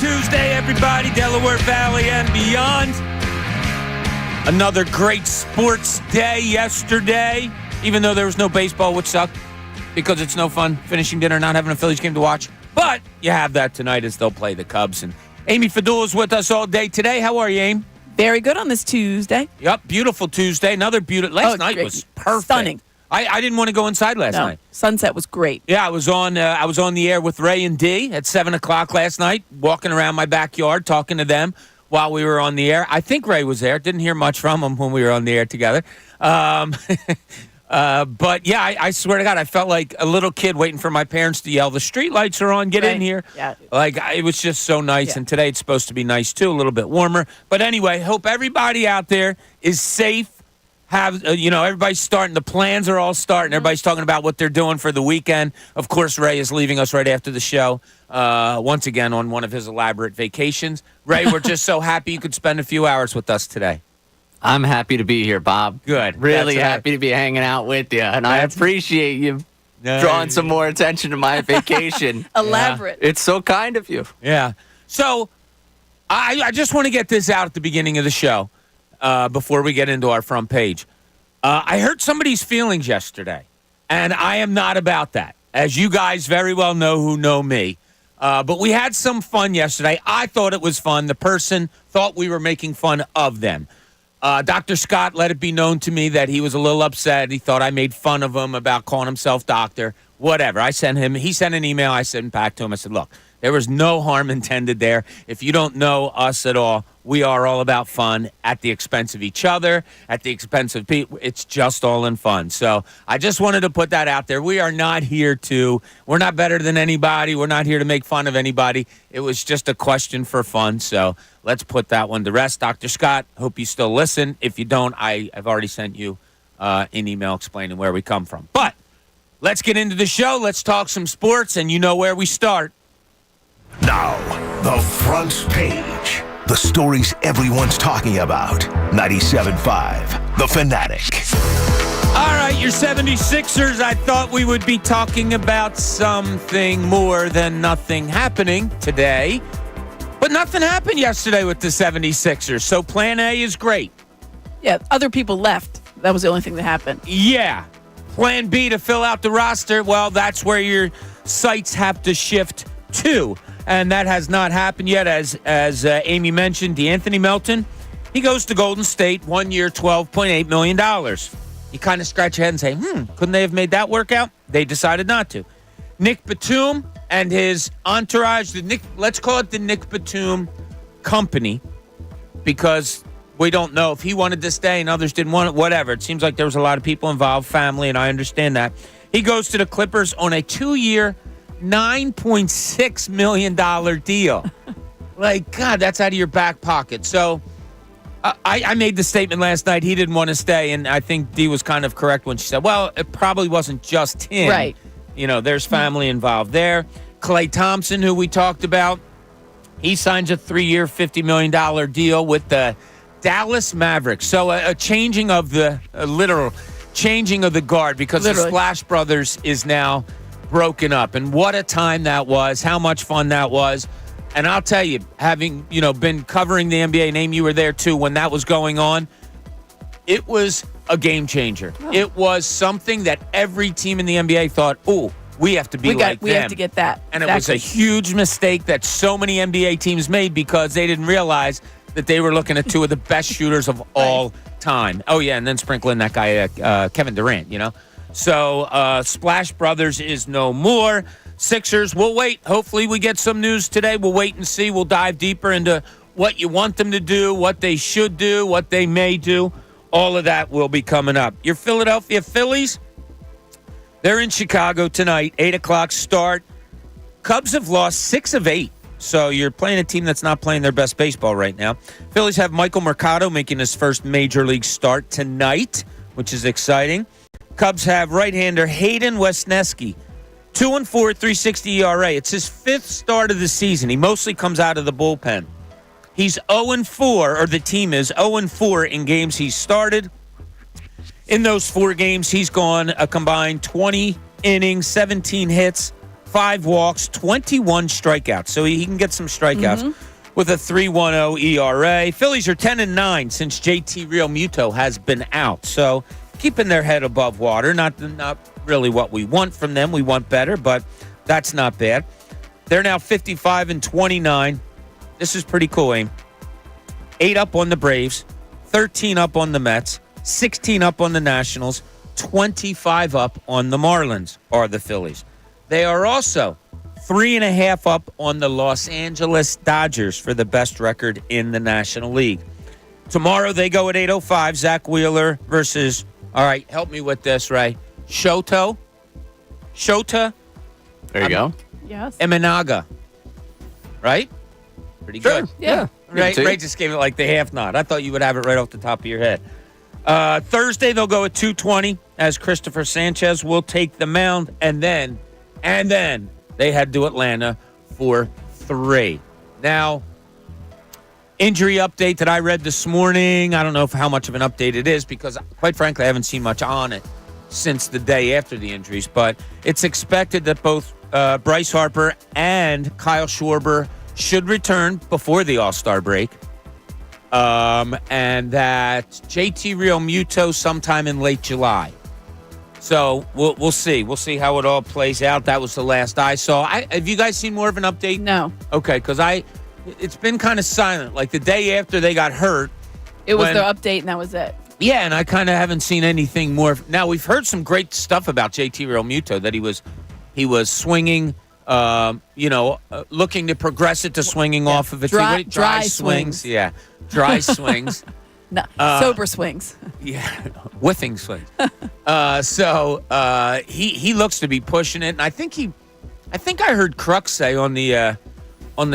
Tuesday, everybody, Delaware Valley and beyond. Another great sports day yesterday, even though there was no baseball, which sucked because it's no fun finishing dinner, not having a Phillies game to watch. But you have that tonight as they'll play the Cubs. And Amy Fadul is with us all day today. How are you, Amy? Very good on this Tuesday. Yep, beautiful Tuesday. Another beautiful. Last night was perfect. Stunning. I didn't want to go inside last night. Sunset was great. Yeah, I was on the air with Ray and Dee at 7 o'clock last night, walking around my backyard, talking to them while we were on the air. I think Ray was there. Didn't hear much from him when we were on the air together. But, yeah, I swear to God, I felt like a little kid waiting for my parents to yell, the street lights are on, get in here. Yeah. Like, it was just so nice. Yeah. And today it's supposed to be nice, too, a little bit warmer. But anyway, hope everybody out there is safe. Everybody's starting. The plans are all starting. Everybody's talking about what they're doing for the weekend. Of course, Ray is leaving us right after the show, once again on one of his elaborate vacations. Ray, we're just so happy you could spend a few hours with us today. I'm happy to be here, Bob. Good. Really happy to be hanging out with you, and I appreciate you drawing some more attention to my vacation. Elaborate. It's so kind of you. Yeah. So I just want to get this out at the beginning of the show. Before we get into our front page. I hurt somebody's feelings yesterday, and I am not about that, as you guys very well know who know me. But we had some fun yesterday. I thought it was fun. The person thought we were making fun of them. Dr. Scott let it be known to me that he was a little upset. He thought I made fun of him about calling himself doctor. Whatever. He sent an email. I sent back to him. I said, look, there was no harm intended there. If you don't know us at all, we are all about fun at the expense of each other, at the expense of people. It's just all in fun. So I just wanted to put that out there. We're not better than anybody. We're not here to make fun of anybody. It was just a question for fun. So let's put that one to rest. Dr. Scott, hope you still listen. If you don't, I've already sent you an email explaining where we come from. But let's get into the show. Let's talk some sports, and you know where we start. Now, the front page. The stories everyone's talking about. 97.5, The Fanatic. All right, your 76ers, I thought we would be talking about something more than nothing happening today. But nothing happened yesterday with the 76ers, so plan A is great. Yeah, other people left. That was the only thing that happened. Yeah. Plan B to fill out the roster, well, that's where your sights have to shift to. And that has not happened yet. As Amy mentioned, DeAnthony Melton, he goes to Golden State, 1 year, $12.8 million. You kind of scratch your head and say, couldn't they have made that work out? They decided not to. Nick Batum and his entourage, let's call it the Nick Batum Company, because we don't know if he wanted to stay and others didn't want it, whatever. It seems like there was a lot of people involved, family, and I understand that. He goes to the Clippers on a 2-year, $9.6 million deal. Like, God, that's out of your back pocket. So I made the statement last night he didn't want to stay, and I think Dee was kind of correct when she said, well, it probably wasn't just him. Right. There's family involved there. Klay Thompson, who we talked about, he signs a 3-year, $50 million deal with the Dallas Mavericks. So a changing of the literal changing of the guard, because the Splash Brothers is now broken up. And what a time that was, how much fun that was. And I'll tell you, having been covering the NBA, and Amy, you were there too when that was going on, it was a game changer. Oh. It was something that every team in the NBA thought, we have to be like them. We have to get that. And it was a huge mistake that so many NBA teams made, because they didn't realize that they were looking at two of the best shooters of all time. Oh, yeah, and then sprinkle in that guy, Kevin Durant, So Splash Brothers is no more. Sixers, we'll wait. Hopefully we get some news today. We'll wait and see. We'll dive deeper into what you want them to do, what they should do, what they may do. All of that will be coming up. Your Philadelphia Phillies, they're in Chicago tonight, 8 o'clock start. Cubs have lost 6 of 8. So you're playing a team that's not playing their best baseball right now. Phillies have Michael Mercado making his first major league start tonight, which is exciting. Cubs have right-hander Hayden Wesneski, 2-4, 3.60 ERA. It's his 5th start of the season. He mostly comes out of the bullpen. He's 0-4, or the team is 0-4 in games he's started. In those 4 games, he's gone a combined 20 innings, 17 hits, 5 walks, 21 strikeouts. So he can get some strikeouts with a 3.10 ERA. Phillies are 10-9 since JT Realmuto has been out. So keeping their head above water. Not really what we want from them. We want better, but that's not bad. They're now 55-29. This is pretty cool, Aim. 8 up on the Braves, 13 up on the Mets, 16 up on the Nationals, 25 up on the Marlins are the Phillies. They are also 3.5 up on the Los Angeles Dodgers for the best record in the National League. Tomorrow they go at 8:05. Zach Wheeler versus, all right, help me with this, Ray. Shota. There you go. Yes. Eminaga. Right? Pretty Sure. good. Yeah. Ray just gave it like the half nod. I thought you would have it right off the top of your head. Thursday, they'll go at 2:20 as Christopher Sanchez will take the mound. And then they head to Atlanta for 3. Now, injury update that I read this morning. I don't know how much of an update it is because, quite frankly, I haven't seen much on it since the day after the injuries. But it's expected that both Bryce Harper and Kyle Schwarber should return before the All-Star break. And that JT Realmuto sometime in late July. So we'll see. We'll see how it all plays out. That was the last I saw. Have you guys seen more of an update? No. Okay, because it's been kind of silent. Like the day after they got hurt. It was their update, and that was it. Yeah, and I kind of haven't seen anything more. Now, we've heard some great stuff about JT Realmuto, that he was swinging, looking to progress it to swinging off of it. Dry swings. Yeah, dry swings. No, sober swings. Yeah, whiffing swings. So he looks to be pushing it, and I think I heard Crux say on the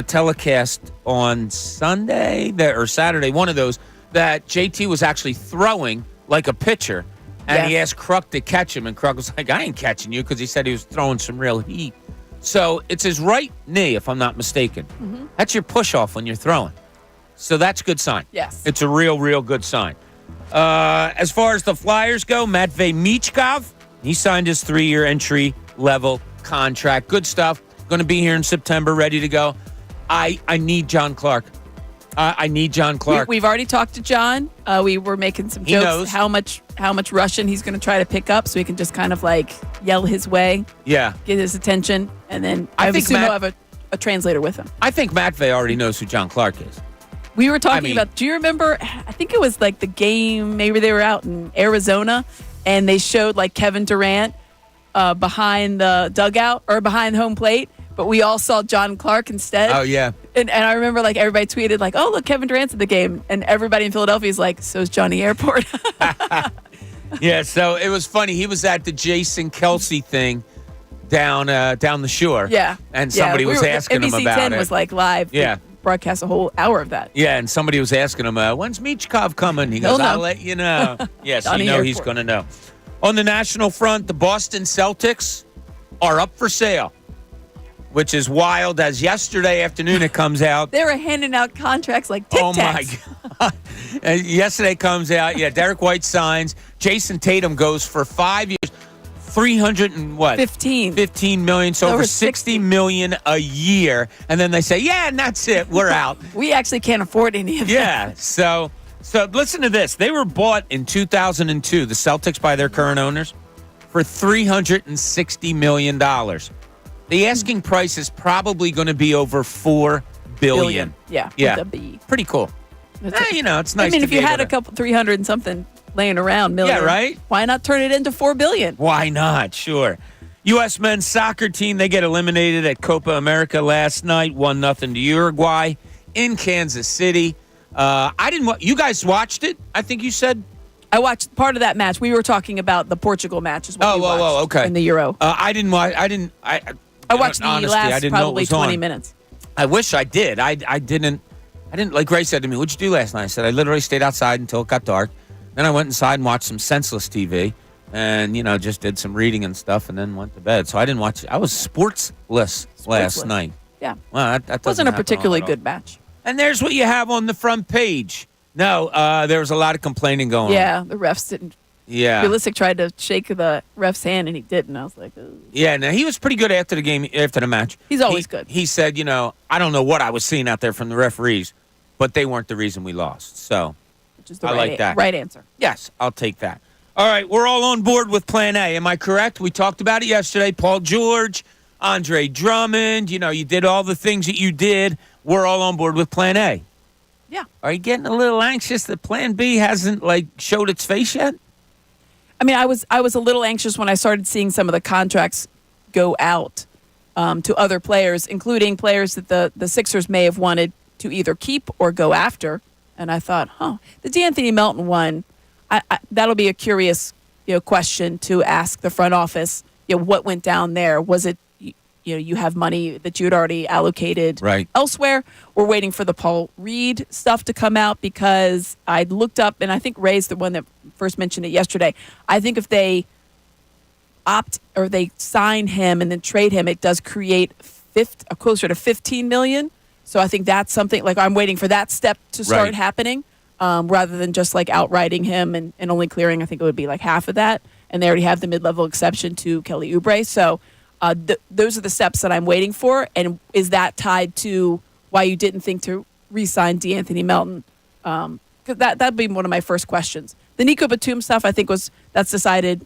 telecast on Sunday or Saturday, one of those, that JT was actually throwing like a pitcher, and he asked Kruk to catch him, and Kruk was like, I ain't catching you, because he said he was throwing some real heat. So it's his right knee, if I'm not mistaken. Mm-hmm. That's your push-off when you're throwing. So that's a good sign. Yes. It's a real, real good sign. As far as the Flyers go, Matvei Michkov, he signed his 3-year entry-level contract. Good stuff. Going to be here in September, ready to go. I need John Clark. I need John Clark. We've already talked to John. We were making some jokes how much Russian he's going to try to pick up, so he can just kind of like yell his way, get his attention, and then I assume he'll have a translator with him. I think Matvei already knows who John Clark is. We were talking about. Do you remember? I think it was like the game. Maybe they were out in Arizona, and they showed like Kevin Durant behind the dugout or behind home plate. But we all saw John Clark instead. Oh, yeah. And I remember, like, everybody tweeted, like, oh, look, Kevin Durant's at the game. And everybody in Philadelphia is like, so's Johnny Airport. Yeah, so it was funny. He was at the Jason Kelce thing down the shore. Yeah. And somebody was asking him about it. NBC 10 was, like, live. Yeah. They broadcast a whole hour of that. Yeah, and somebody was asking him, when's Michkov coming? He goes, I'll let you know. Yes, Johnny he's going to know. On the national front, the Boston Celtics are up for sale, which is wild, as yesterday afternoon it comes out. They were handing out contracts like Tic Tacs. Oh, my God. Yesterday comes out, Derek White signs. Jason Tatum goes for 5 years, 15 million, so over 60 million a year. And then they say, and that's it, we're out. We actually can't afford any of that. Yeah, so listen to this. They were bought in 2002, the Celtics, by their current owners, for $360 million. The asking price is probably going to be over $4 billion. Yeah. With a B. Pretty cool. It's nice. If you had a couple 300 and something laying around million, yeah, right? Why not turn it into $4 billion? Why not? Sure. U.S. men's soccer team, they get eliminated at Copa America last night, 1-0 to Uruguay in Kansas City. You guys watched it? I think you said. I watched part of that match. We were talking about the Portugal match as well. Okay. In the Euro. I didn't watch. I watched the last probably 20 minutes. I wish I did. I didn't. Like Ray said to me, what'd you do last night? I said, I literally stayed outside until it got dark. Then I went inside and watched some senseless TV and, just did some reading and stuff and then went to bed. So I didn't watch. I was sportsless last night. Yeah. Well, that wasn't a particularly good match. And there's what you have on the front page. No, there was a lot of complaining going on. Yeah, the refs didn't Yeah. Pulisic tried to shake the ref's hand, and he didn't. I was like, ooh. Yeah, now he was pretty good after the game, after the match. He's always good. He said, I don't know what I was seeing out there from the referees, but they weren't the reason we lost. So Which is the I like that. right answer. Yes, I'll take that. All right, we're all on board with Plan A. Am I correct? We talked about it yesterday. Paul George, Andre Drummond, you did all the things that you did. We're all on board with Plan A. Yeah. Are you getting a little anxious that Plan B hasn't, showed its face yet? I mean, I was a little anxious when I started seeing some of the contracts go out to other players, including players that the Sixers may have wanted to either keep or go after. And I thought, the D'Anthony Melton one, that'll be a curious question to ask the front office. What went down there? Was it you have money that you had already allocated elsewhere? We're waiting for the Paul Reed stuff to come out because I looked up, and I think Ray's the one that first mentioned it yesterday. I think if they opt or they sign him and then trade him, it does create closer to $15 million. So I think that's something I'm waiting for that step to start happening rather than just outrighting him and only clearing. I think it would be half of that. And they already have the mid-level exception to Kelly Oubre. So those are the steps that I'm waiting for. And is that tied to why you didn't think to re-sign D'Anthony Melton? Because that'd be one of my first questions. The Nico Batum stuff, I think that's decided,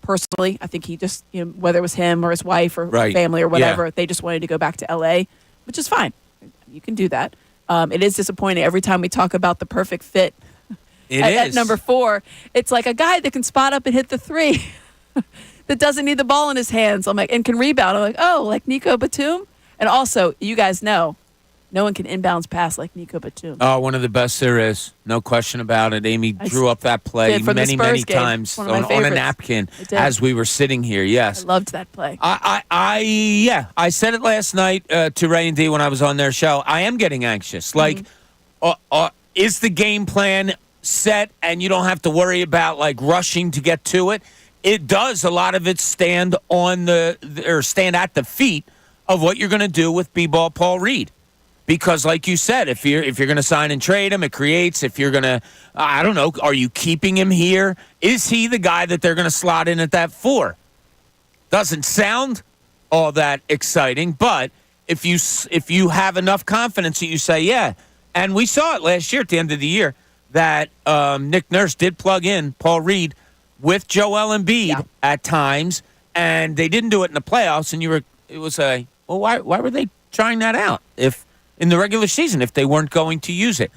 personally. I think he just, whether it was him or his wife or family or whatever, they just wanted to go back to L.A., which is fine. You can do that. It is disappointing every time we talk about the perfect fit. At number 4, it's like a guy that can spot up and hit the three. That doesn't need the ball in his hands. I'm like, and can rebound. I'm like, like Nico Batum. And also, you guys know, no one can inbounds pass like Nico Batum. Oh, one of the best there is. No question about it. Amy drew up that play many times on a napkin as we were sitting here. Yes. I loved that play. I said it last night to Ray and Dee when I was on their show. I am getting anxious. Is the game plan set and you don't have to worry about rushing to get to it? It does. A lot of it stand at the feet of what you're going to do with B-ball Paul Reed. Because, like you said, if you're going to sign and trade him, it creates. If you're going to, I don't know, are you keeping him here? Is he the guy that they're going to slot in at that 4? Doesn't sound all that exciting, but if you have enough confidence that you say, yeah, and we saw it last year at the end of the year that Nick Nurse did plug in Paul Reed with Joel Embiid at times, and they didn't do it in the playoffs. And why were they trying that out if in the regular season if they weren't going to use it?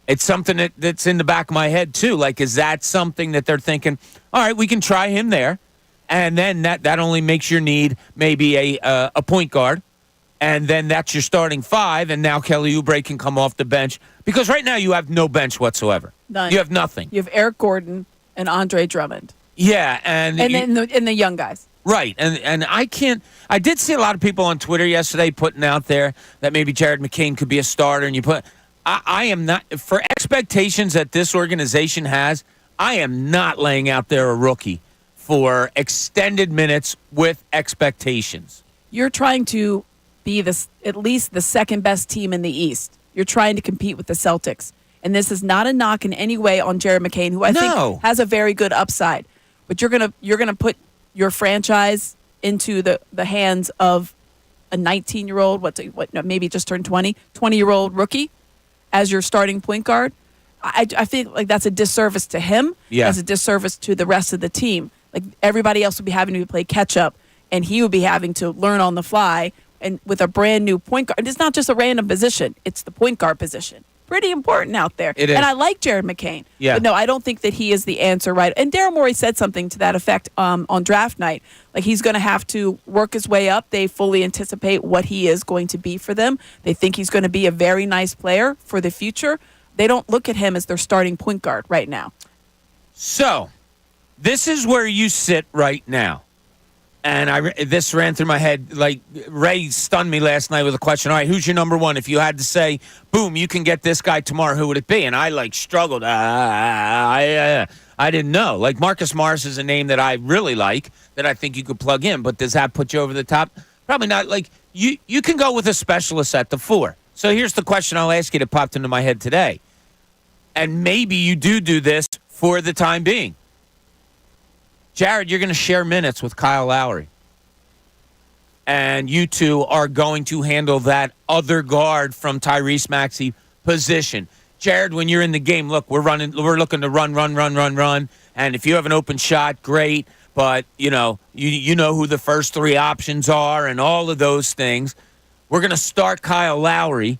It's something that's in the back of my head too. Is that something that they're thinking? All right, we can try him there, and then that only makes your need maybe a point guard, and then that's your starting 5, and now Kelly Oubre can come off the bench because right now you have no bench whatsoever. None. You have nothing. You have Eric Gordon and Andre Drummond. Yeah, and then the young guys. Right, and I did see a lot of people on Twitter yesterday putting out there that maybe Jared McCain could be a starter, and I am not, for expectations that this organization has, I am not laying out there a rookie for extended minutes with expectations. You're trying to be at least the second best team in the East. You're trying to compete with the Celtics. And this is not a knock in any way on Jared McCain, who I think has a very good upside. But you're gonna put your franchise into the hands of a 19-year-old, maybe just turned 20-year-old rookie as your starting point guard. I feel like that's a disservice to him. Yeah. That's a disservice to the rest of the team. Everybody else would be having to play catch up, and he would be having to learn on the fly. And with a brand new point guard, it's not just a random position; it's the point guard position. Pretty important out there. It is. And I like Jared McCain. Yeah. But no, I don't think that he is the answer, right? And Daryl Morey said something to that effect on draft night. He's going to have to work his way up. They fully anticipate what he is going to be for them. They think he's going to be a very nice player for the future. They don't look at him as their starting point guard right now. So, this is where you sit right now. And this ran through my head. Ray stunned me last night with a question. All right, who's your number 1? If you had to say, boom, you can get this guy tomorrow, who would it be? And I struggled. I didn't know. Marcus Morris is a name that I really like, that I think you could plug in. But does that put you over the top? Probably not. You can go with a specialist at the 4. So here's the question I'll ask you that popped into my head today. And maybe you do this for the time being. Jared, you're going to share minutes with Kyle Lowry. And you two are going to handle that other guard from Tyrese Maxey position. Jared, when you're in the game, look, we're looking to run. And if you have an open shot, great. But, you know who the first three options are and all of those things. We're going to start Kyle Lowry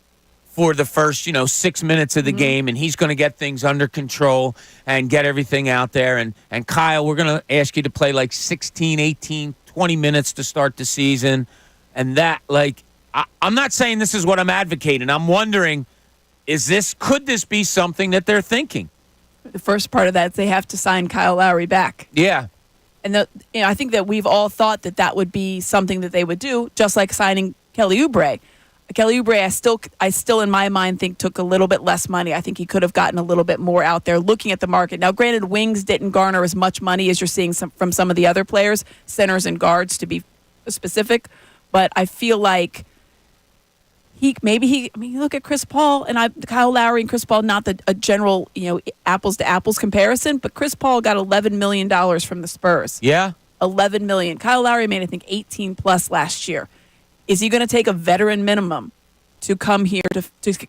for the first, 6 minutes of the game, and he's going to get things under control and get everything out there. And Kyle, we're going to ask you to play like 16, 18, 20 minutes to start the season. And that, I'm not saying this is what I'm advocating. I'm wondering, could this be something that they're thinking? The first part of that is they have to sign Kyle Lowry back. Yeah. And I think that we've all thought that would be something that they would do, just like signing Kelly Oubre. Kelly Oubre, I still in my mind think took a little bit less money. I think he could have gotten a little bit more out there looking at the market. Now, granted, wings didn't garner as much money as you're seeing from some of the other players, centers and guards to be specific. But I feel like you look at Chris Paul and Kyle Lowry and Chris Paul, not a general, apples to apples comparison, but Chris Paul got $11 million from the Spurs. Yeah. $11 million. Kyle Lowry made, I think, 18 plus last year. Is he going to take a veteran minimum to come here to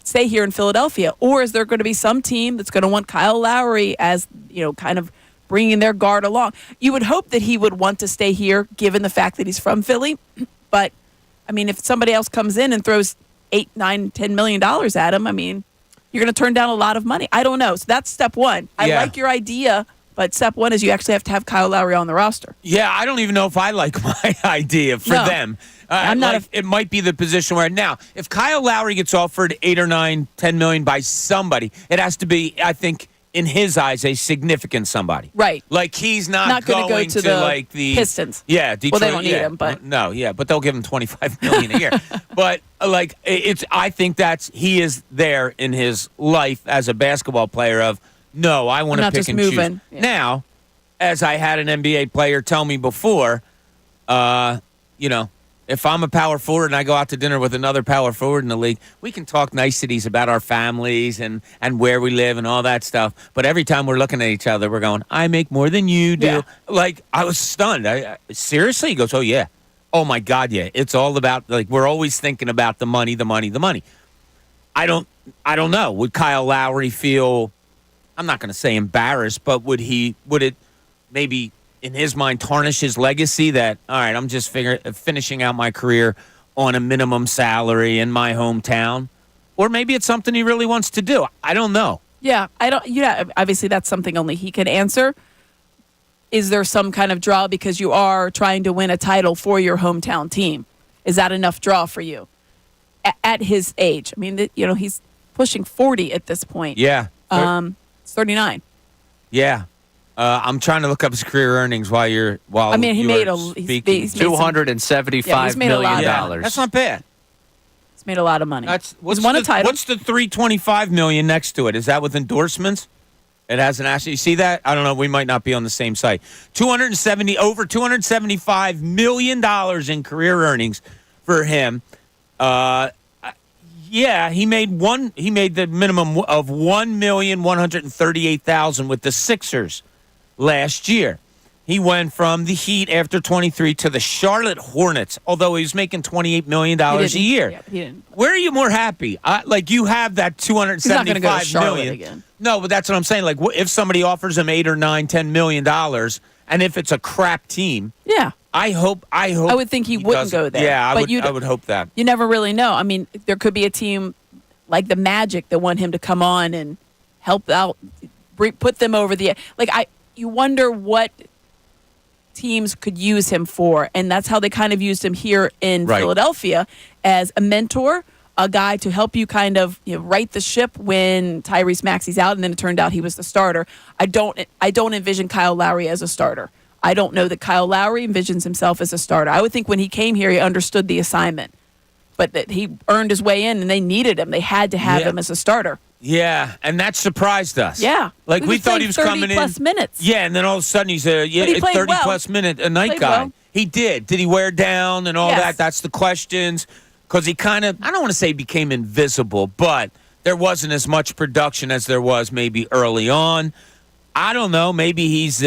stay here in Philadelphia? Or is there going to be some team that's going to want Kyle Lowry as, kind of bringing their guard along? You would hope that he would want to stay here given the fact that he's from Philly. But, if somebody else comes in and throws $8, $9, $10 million at him, you're going to turn down a lot of money. I don't know. So that's step one. I like your idea, but step one is you actually have to have Kyle Lowry on the roster. Yeah, I don't even know if I like my idea for them. It might be the position where now, if Kyle Lowry gets offered $8 or $9, $10 million by somebody, it has to be, I think, in his eyes, a significant somebody. Right. Like he's not going going to go the the Pistons. Yeah, Detroit. Well, they don't need him, but but they'll give him $25 million a year. But I think he is there in his life as a basketball player of no, I want to pick and choose. Yeah. Now, as I had an NBA player tell me before, if I'm a power forward and I go out to dinner with another power forward in the league, we can talk niceties about our families and where we live and all that stuff. But every time we're looking at each other, we're going, I make more than you do. Yeah. I was stunned. Seriously? He goes, oh, yeah. Oh, my God, yeah. It's all about, we're always thinking about the money. I don't know. Would Kyle Lowry feel, I'm not going to say embarrassed, but would it maybe in his mind tarnish his legacy that, all right, I'm just finishing out my career on a minimum salary in my hometown? Or maybe it's something he really wants to do. I don't know. Yeah, obviously that's something only he can answer. Is there some kind of draw because you are trying to win a title for your hometown team? Is that enough draw for you at his age? He's pushing 40 at this point. Yeah. It's 39. Yeah. I'm trying to look up his career earnings while he made speaking. $275 million. That's not bad. He's made a lot of money. He's won a title. What's the $325 million next to it? Is that with endorsements? It has an asset. You see that? I don't know. We might not be on the same site. Over $275 million in career earnings for him. Yeah, he made the minimum of $1,138,000 with the Sixers last year. He went from the Heat after 23 to the Charlotte Hornets, although he was making $28 million a year. Yeah, he didn't. Where are you more happy? You have that $275 He's not gonna go to Charlotte million. Again. No, but that's what I'm saying. If somebody offers him $8 or $9, $10 million, and if it's a crap team, yeah, I hope. I would think he wouldn't go there. Yeah, I would hope that. You never really know. There could be a team like the Magic that want him to come on and help out, put them over the you wonder what teams could use him for, and that's how they kind of used him here in Philadelphia as a mentor, a guy to help you kind of right the ship when Tyrese Maxey's out, and then it turned out he was the starter. I don't envision Kyle Lowry as a starter. I don't know that Kyle Lowry envisions himself as a starter. I would think when he came here, he understood the assignment, but that he earned his way in, and they needed him. They had to have him as a starter. Yeah, and that surprised us. Yeah. We thought he was coming in. 30-plus minutes. Yeah, and then all of a sudden he's a 30-plus minute a night guy. Well. He did. Did he wear down and all that? That's the questions. Because he kind of, I don't want to say became invisible, but there wasn't as much production as there was maybe early on. I don't know. Maybe he's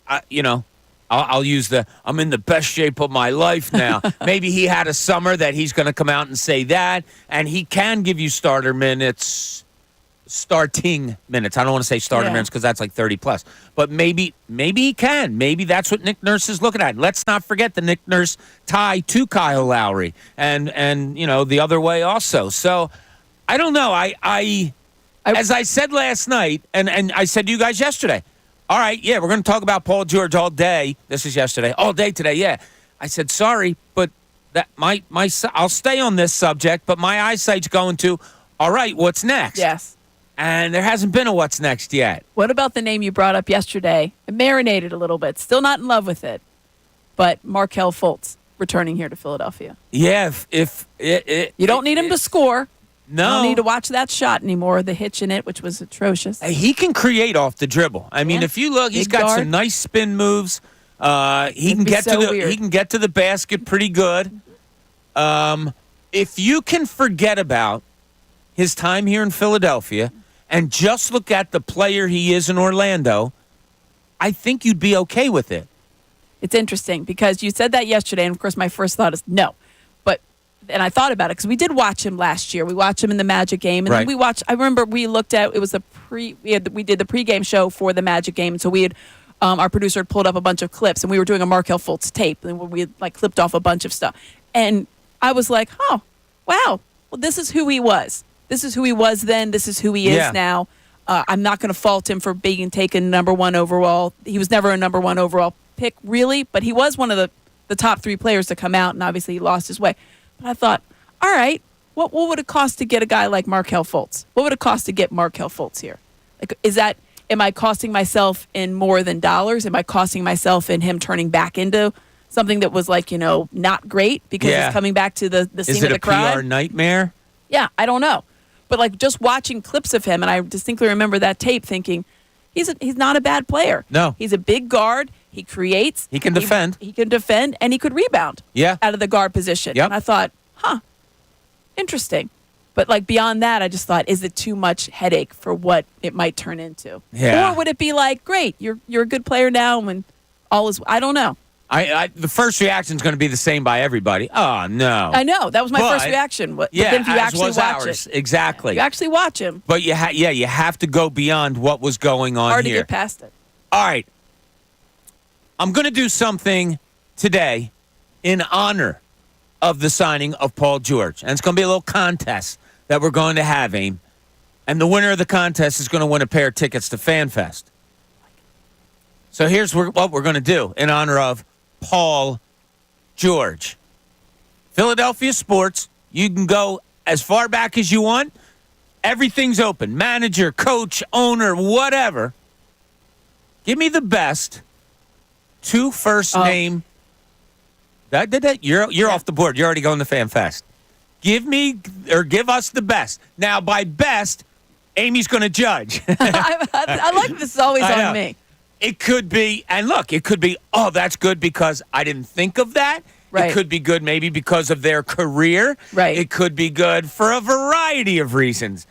I'll use I'm in the best shape of my life now. Maybe he had a summer that he's going to come out and say that, and he can give you starting minutes. I don't want to say starting minutes because that's like 30 plus. But maybe he can. Maybe that's what Nick Nurse is looking at. Let's not forget the Nick Nurse tie to Kyle Lowry, and the other way also. So I don't know. I as I said last night, and I said to you guys yesterday. All right, yeah, we're going to talk about Paul George all day. This is yesterday. All day today, yeah. I said, sorry, but that I'll stay on this subject, but my eyesight's going to, all right, what's next? Yes. And there hasn't been a what's next yet. What about the name you brought up yesterday? It marinated a little bit. Still not in love with it. But Markelle Fultz returning here to Philadelphia. Yeah, you don't need him to score. No. You don't need to watch that shot anymore, the hitch in it, which was atrocious. He can create off the dribble. I mean, if you look, he's got some nice spin moves. He can get to the basket pretty good. If you can forget about his time here in Philadelphia and just look at the player he is in Orlando, I think you'd be okay with it. It's interesting because you said that yesterday, and of course my first thought is no. And I thought about it because we did watch him last year. We watched him in the Magic game, and then we watched. I remember we looked at it was we did the pregame show for the Magic game, and so we had our producer had pulled up a bunch of clips, and we were doing a Markelle Fultz tape, and we had like clipped off a bunch of stuff. And I was like, oh, wow, well this is who he was. This is who he was then. This is who he is now. I'm not going to fault him for being taken number 1 overall. He was never a number 1 overall pick, really, but he was one of the top 3 players to come out, and obviously he lost his way. I thought, all right, what would it cost to get a guy like Markelle Fultz? What would it cost to get Markelle Fultz here? Like, am I costing myself in more than dollars? Am I costing myself in him turning back into something that was like, not great because he's coming back to the scene of the crime? Is it a PR nightmare? Yeah, I don't know. But like just watching clips of him, and I distinctly remember that tape thinking, he's not a bad player. No. He's a big guard. He creates. He can defend. He can defend, and he could rebound out of the guard position. Yep. And I thought, interesting. But like beyond that, I just thought, is it too much headache for what it might turn into? Yeah. Or would it be like, great, you're a good player now when all is, I don't know. The first reaction is going to be the same by everybody. Oh, no. I know. That was my first reaction. But then if you actually watch it. Exactly. You actually watch him. But you have to go beyond what was going on Hard here. to get past it. All right. I'm going to do something today in honor of the signing of Paul George. And it's going to be a little contest that we're going to have, Aim. And the winner of the contest is going to win a pair of tickets to FanFest. So here's what we're going to do in honor of Paul George. Philadelphia sports, you can go as far back as you want. Everything's open. Manager, coach, owner, whatever. Give me the best 2 first name. You're off the board. You're already going to FanFest. Give us the best. Now, by best, Amy's going to judge. I like this is always on me. It could be, and look, it could be, that's good because I didn't think of that. Right. It could be good maybe because of their career. Right. It could be good for a variety of reasons.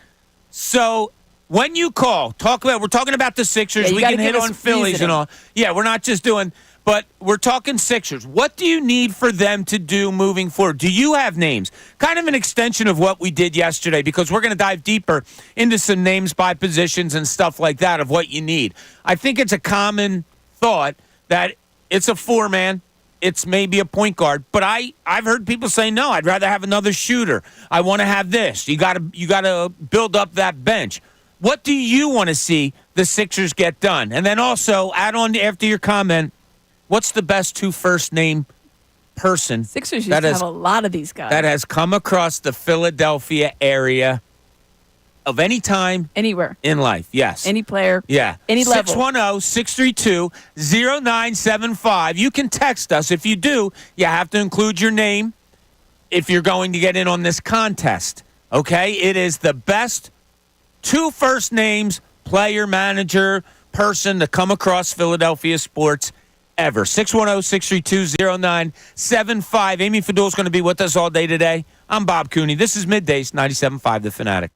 So when you call, we're talking about the Sixers. We can hit on Phillies and all. Yeah, we're not just doing, but we're talking Sixers. What do you need for them to do moving forward? Do you have names? Kind of an extension of what we did yesterday because we're going to dive deeper into some names by positions and stuff like that of what you need. I think it's a common thought that it's a 4-man. It's maybe a point guard, but I've heard people say no. I'd rather have another shooter. I want to have this. You got to build up that bench. What do you want to see the Sixers get done? And then also add on after your comment, what's the best 2 first name person? Sixers used to have a lot of these guys that has come across the Philadelphia area of any time, anywhere in life. Yes, any player. Yeah, any level. 610-632-0975. You can text us. If you do, you have to include your name if you're going to get in on this contest. Okay, it is the best 2 first names, player, manager, person to come across Philadelphia sports ever. 610-632-0975. Amy Fadul is going to be with us all day today. I'm Bob Cooney. This is Middays, 97.5 The Fanatic.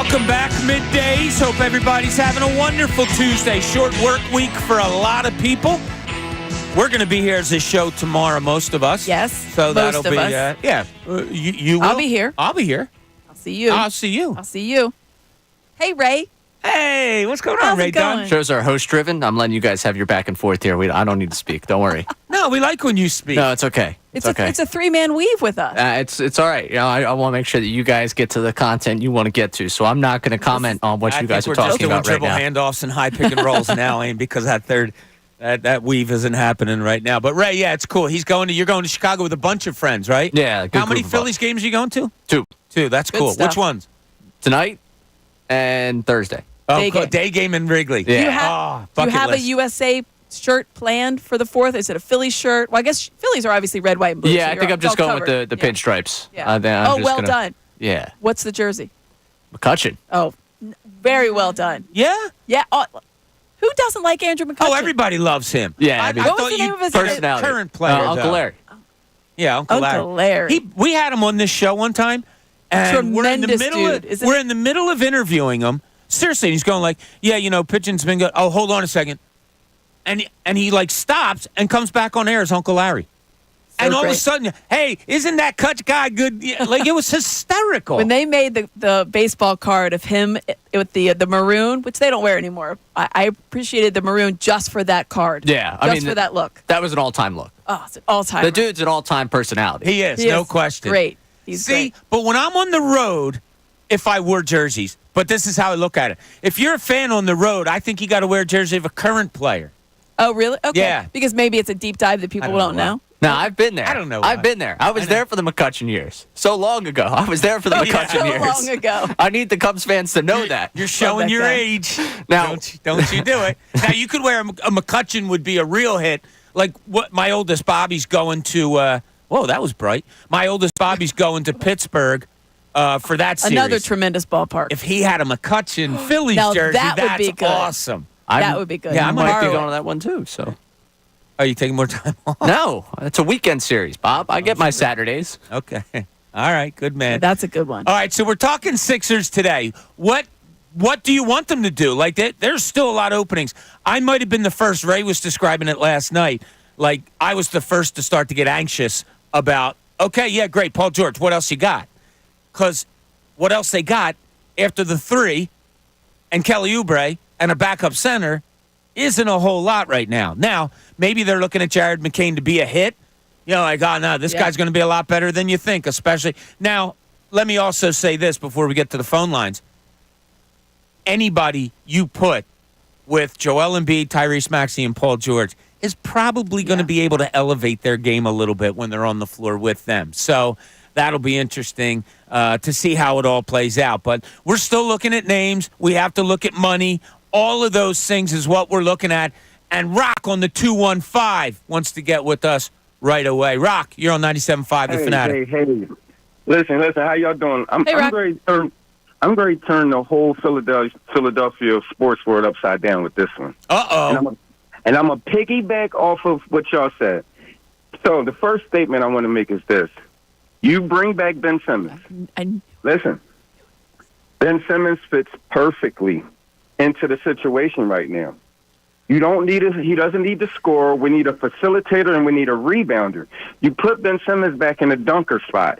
Welcome back, middays. Hope everybody's having a wonderful Tuesday. Short work week for a lot of people. We're going to be here as a show tomorrow, most of us. Yes, so that'll most of be us. yeah. You will. I'll be here. I'll be here. I'll see you. I'll see you. I'll see you. Hey, Ray. Hey, what's going How's on, Ray it going? Dunn? Shows are host driven. I'm letting you guys have your back and forth here. I don't need to speak. Don't worry. No, we like when you speak. No, it's okay. It's okay. It's a three-man weave with us. It's all right. You know, I want to make sure that you guys get to the content you want to get to. So I'm not going to comment on what you guys are talking about right now. We're just doing dribble handoffs and high pick and rolls now, Aim, because that weave isn't happening right now. But Ray, yeah, it's cool. You're going to Chicago with a bunch of friends, right? Yeah. How many Phillies games are you going to? Two. That's Good cool. stuff. Which ones? Tonight and Thursday. Oh, Day cool. game. Day game in Wrigley. Yeah. Do you bucket have list. a USA shirt planned for the 4th? Is it a Phillies shirt? Well, I guess Phillies are obviously red, white, and blue. Yeah, so I think I'm just it's all going with the covered. pinstripes. Yeah. Then I'm just well gonna- done. Yeah. What's the jersey? McCutcheon. Oh, very well done. Yeah? Yeah. Who doesn't like Andrew McCutcheon? Oh, everybody loves him. Yeah, I mean- What was thought the name you of his personality. current player. Uncle though. Larry. Yeah, Uncle Uncle Larry. Larry. We had him on this show one time, and we're in the Tremendous middle. dude, isn't We're he? in the middle of interviewing him. Seriously, and he's going like, "Yeah, pitching's been good." Oh, hold on a second, and he like stops and comes back on air as Uncle Larry, and all of a great. sudden, hey, isn't that Kutch guy good? Yeah, like it was hysterical. When they made the baseball card of him with the maroon, which they don't wear anymore, I appreciated the maroon just for that card. Yeah, Just for that look. That was an all-time look. Oh, it's an all-time. The dude's an all-time personality. he is, no question. Great. He's See, great. but when I'm on the road, if I wore jerseys, but this is how I look at it. If you're a fan on the road, I think you got to wear a jersey of a current player. Oh, really? Okay. Yeah. Because maybe it's a deep dive that people I don't don't know know. No, I've been there. I don't know I've why. been there. I was there for the McCutcheon years. So long ago. I was there for the McCutcheon So years. long ago. I need the Cubs fans to know that. You're showing that your guy. age. Now- don't you do it. Now, you could wear a McCutcheon would be a real hit. Like what my oldest Bobby's going to, whoa, that was bright. My oldest Bobby's going to Pittsburgh for that series. Another tremendous ballpark. If he had a McCutcheon Phillies Now jersey, that would be that's good. awesome. That would be good. Yeah, I I might might be Borrow going it. to that one too. So Are you taking more time off? no, it's a weekend series, Bob. I get my Saturdays. Okay. All right, good man. That's a good one. All right, so we're talking Sixers today. What do you want them to do? Like, there's still a lot of openings. I might have been the first. Ray was describing it last night. Like, I was the first to start to get anxious about, okay, yeah, great, Paul George, what else you got? Because what else they got after the three and Kelly Oubre and a backup center isn't a whole lot right now. Now, maybe they're looking at Jared McCain to be a hit. Like, oh, no, this guy's going to be a lot better than you think, especially. Now, let me also say this before we get to the phone lines. Anybody you put with Joel Embiid, Tyrese Maxey, and Paul George is probably going to be able to elevate their game a little bit when they're on the floor with them. So that'll be interesting to see how it all plays out. But we're still looking at names. We have to look at money. All of those things is what we're looking at. And Rock on the 215 wants to get with us right away. Rock, you're on 97.5 The Fanatic. Hey. Listen, how y'all doing? Hey, Rock. I'm going to turn the whole Philadelphia sports world upside down with this one. Uh-oh. And I'm going to piggyback off of what y'all said. So the first statement I want to make is this. You bring back Ben Simmons. Listen, Ben Simmons fits perfectly into the situation right now. He doesn't need to score. We need a facilitator and we need a rebounder. You put Ben Simmons back in the dunker spot.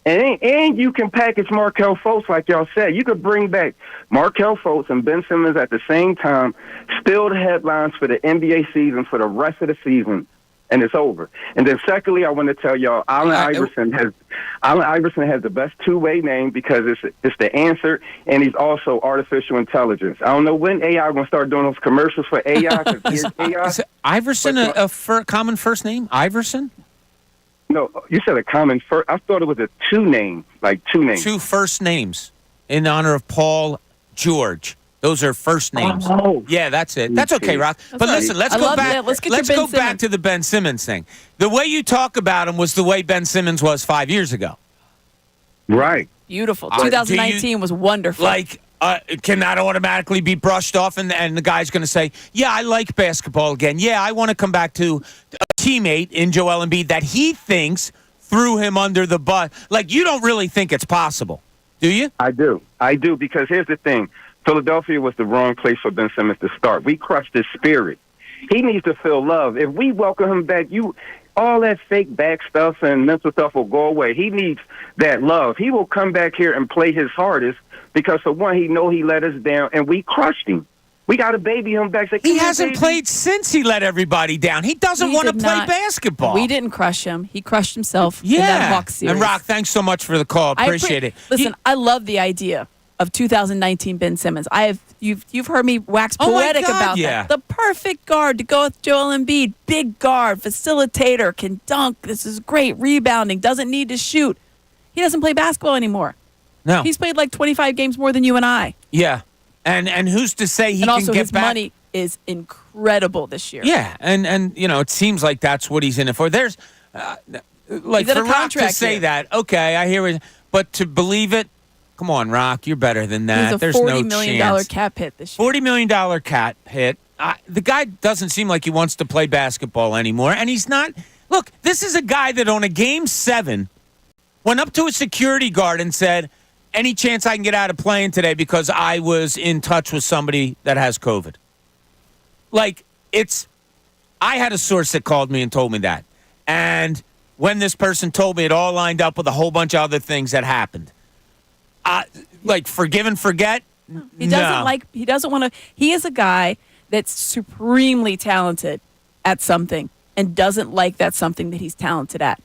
And you can package Markelle Fultz like y'all said. You could bring back Markelle Fultz and Ben Simmons at the same time, still the headlines for the NBA season for the rest of the season, and it's over. And then secondly, I want to tell y'all, Allen Iverson has the best two-way name because it's the answer, and he's also artificial intelligence. I don't know when AI going to start doing those commercials for AI. 'Cause here's AI. Is Iverson a common first name? Iverson? No, you said a common first. I thought it was a two names. Two first names in honor of Paul George. Those are first names. Oh. Yeah, that's it. That's okay, Rock. But listen, let's I go love back. that. Let's get your Ben go back Simmons. to the Ben Simmons thing. The way you talk about him was the way Ben Simmons was 5 years ago. Right. Beautiful. Do you- 2019 was wonderful. Like, can that automatically be brushed off? And the guy's going to say, yeah, I like basketball again. Yeah, I want to come back to a teammate in Joel Embiid that he thinks threw him under the bus. Like, you don't really think it's possible, Do you? I do, because here's the thing. Philadelphia was the wrong place for Ben Simmons to start. We crushed his spirit. He needs to feel love. If we welcome him back, all that fake back stuff and mental stuff will go away. He needs that love. He will come back here and play his hardest because, for one, he know he let us down, and we crushed him. We got to baby him back. He hasn't played since he let everybody down. He doesn't want to play basketball. We didn't crush him. He crushed himself in that Hawks series. And Rock, thanks so much for the call. Appreciate it. Listen, I love the idea of 2019 Ben Simmons. You've heard me wax poetic about that. The perfect guard to go with Joel Embiid. Big guard, facilitator, can dunk. This is great. Rebounding, doesn't need to shoot. He doesn't play basketball anymore. No. He's played like 25 games more than you and I. Yeah. And who's to say he and can also get his back? Money is incredible this year. Yeah, and it seems like that's what he's in it for. There's like he's for Rock to say that, okay, I hear it, but to believe it, come on, Rock, you're better than that. There's a $40 million cap hit this year. $40 million cap hit. The guy doesn't seem like he wants to play basketball anymore, and he's not. Look, this is a guy that on a Game 7 went up to a security guard and said, any chance I can get out of playing today because I was in touch with somebody that has COVID. Like, I had a source that called me and told me that. And when this person told me, it all lined up with a whole bunch of other things that happened. Like, forgive and forget? He doesn't want to. He is a guy that's supremely talented at something and doesn't like that something that he's talented at.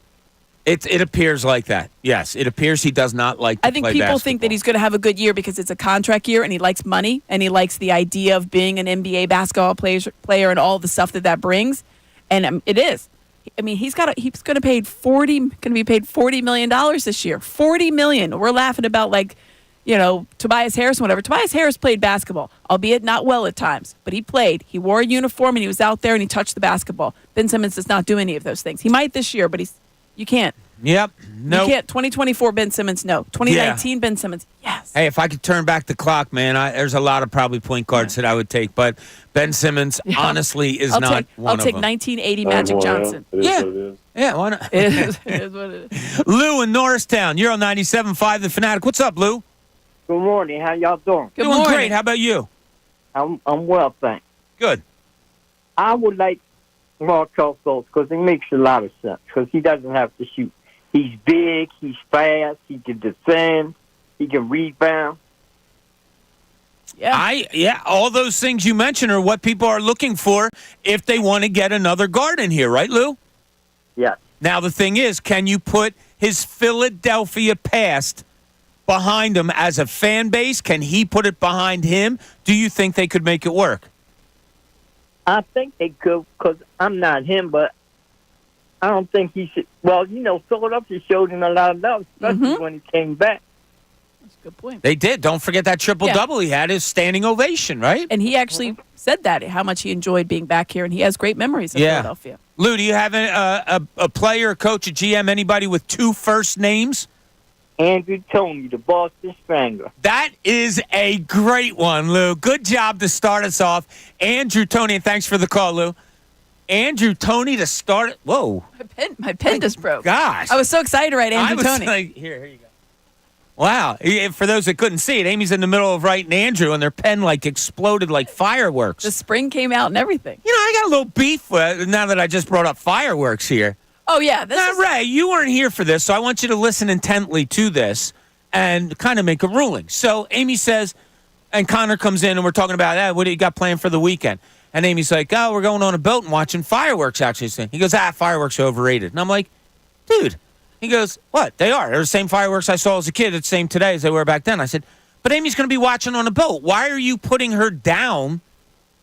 It appears like that. Yes, it appears he does not like to play basketball. I think people think that he's going to have a good year because it's a contract year and he likes money and he likes the idea of being an NBA basketball player and all the stuff that brings. And it is. I mean, he's going to be paid $40 million this year. $40 million. We're laughing about Tobias Harris and whatever. Tobias Harris played basketball, albeit not well at times, but he played. He wore a uniform and he was out there and he touched the basketball. Ben Simmons does not do any of those things. He might this year, but you can't. Yep. No. You can't. 2024 Ben Simmons, no. 2019 Ben Simmons, yes. Hey, if I could turn back the clock, man, there's a lot of probably point guards that I would take, but Ben Simmons honestly is one of them. I'll take 1980 Magic Johnson. Yeah, why not? It is what it is. Lou in Norristown, you're on 97.5 The Fanatic. What's up, Lou? Good morning. How y'all doing? Good morning. Great. How about you? I'm well, thanks. Good. I would like Markel Fultz because it makes a lot of sense because he doesn't have to shoot. He's big, he's fast, he can defend, he can rebound. Yeah. All those things you mentioned are what people are looking for if they want to get another guard in here, right, Lou? Yeah. Now, the thing is, can you put his Philadelphia past behind him as a fan base? Can he put it behind him? Do you think they could make it work? I think they could because I'm not him, but I don't think he should. Well, Philadelphia showed him a lot of love, especially when he came back. That's a good point. They did. Don't forget that triple-double he had, his standing ovation, right? And he actually said that, how much he enjoyed being back here, and he has great memories of Philadelphia. Lou, do you have a player, a coach, a GM, anybody with two first names? Andrew Toney, the Boston Strangler. That is a great one, Lou. Good job to start us off. Andrew Toney, and thanks for the call, Lou. Andrew Toney to start it. Whoa. My pen just broke. Gosh. I was so excited to write Andrew Toney. Here you go. Wow. For those that couldn't see it, Amy's in the middle of writing Andrew, and their pen exploded like fireworks. The spring came out and everything. I got a little beef now that I just brought up fireworks here. Oh, yeah. Ray, you weren't here for this, so I want you to listen intently to this and kind of make a ruling. So Amy says, and Connor comes in, and we're talking about, what do you got planned for the weekend? And Amy's like, we're going on a boat and watching fireworks, actually. He goes, fireworks are overrated. And I'm like, dude. He goes, what? They are. They're the same fireworks I saw as a kid. It's the same today as they were back then. I said, but Amy's going to be watching on a boat. Why are you putting her down?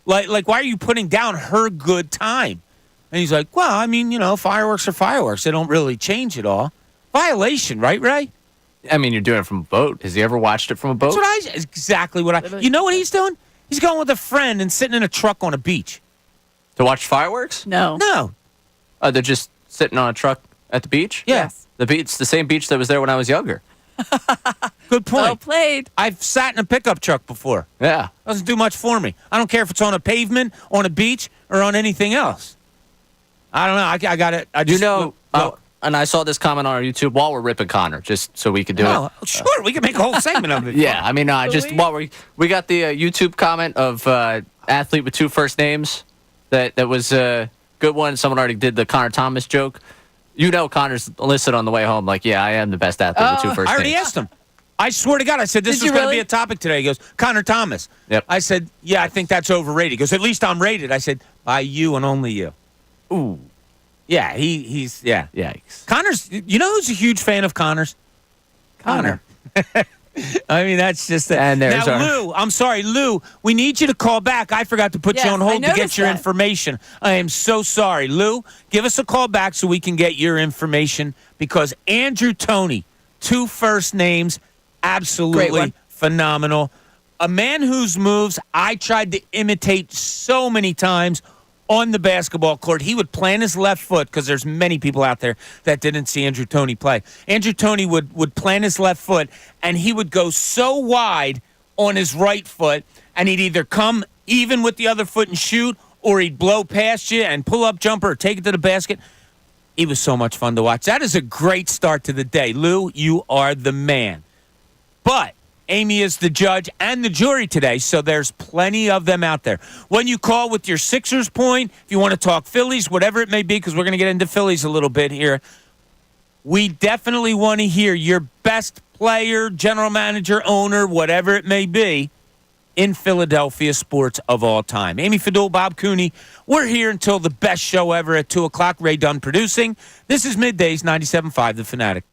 Like, why are you putting down her good time? And he's like, well, I mean, fireworks are fireworks. They don't really change it all. Violation, right, Ray? I mean, you're doing it from a boat. Has he ever watched it from a boat? That's exactly what I... You know what he's doing? He's going with a friend and sitting in a truck on a beach. To watch fireworks? No. They're just sitting on a truck at the beach? Yeah. Yes. The same beach that was there when I was younger. Good point. Well played. I've sat in a pickup truck before. Yeah. Doesn't do much for me. I don't care if it's on a pavement, on a beach, or on anything else. I don't know. I got it. I just... and I saw this comment on our YouTube while we're ripping Connor, just so we could do it. Sure, we can make a whole segment of it. Yeah, I mean, just while we got the YouTube comment of athlete with 2 first names. That was a good one. Someone already did the Connor Thomas joke. Connor's listed on the way home. Like, yeah, I am the best athlete with 2 first names. I already asked him. I swear to God, I said, this was going to be a topic today. He goes, Connor Thomas. Yep. I said, yeah, I think that's overrated. He goes, at least I'm rated. I said, by you and only you. Ooh. Yeah, he's. Yikes. Connor's, you know who's a huge fan of Connor's? Connor. I mean, that's just it. And there's now, Lou, I'm sorry, Lou, we need you to call back. I forgot to put you on hold to get your information. I am so sorry. Lou, give us a call back so we can get your information because Andrew Toney, 2 first names, absolutely phenomenal. A man whose moves I tried to imitate so many times on the basketball court. He would plant his left foot because there's many people out there that didn't see Andrew Toney play. Andrew Toney would plant his left foot, and he would go so wide on his right foot, and he'd either come even with the other foot and shoot, or he'd blow past you and pull up jumper or take it to the basket. He was so much fun to watch. That is a great start to the day. Lou, you are the man. But Amy is the judge and the jury today, so there's plenty of them out there. When you call with your Sixers point, if you want to talk Phillies, whatever it may be, because we're going to get into Phillies a little bit here, we definitely want to hear your best player, general manager, owner, whatever it may be, in Philadelphia sports of all time. Amy Fadul, Bob Cooney, we're here until the best show ever at 2 o'clock. Ray Dunn producing. This is Middays 97.5, The Fanatic.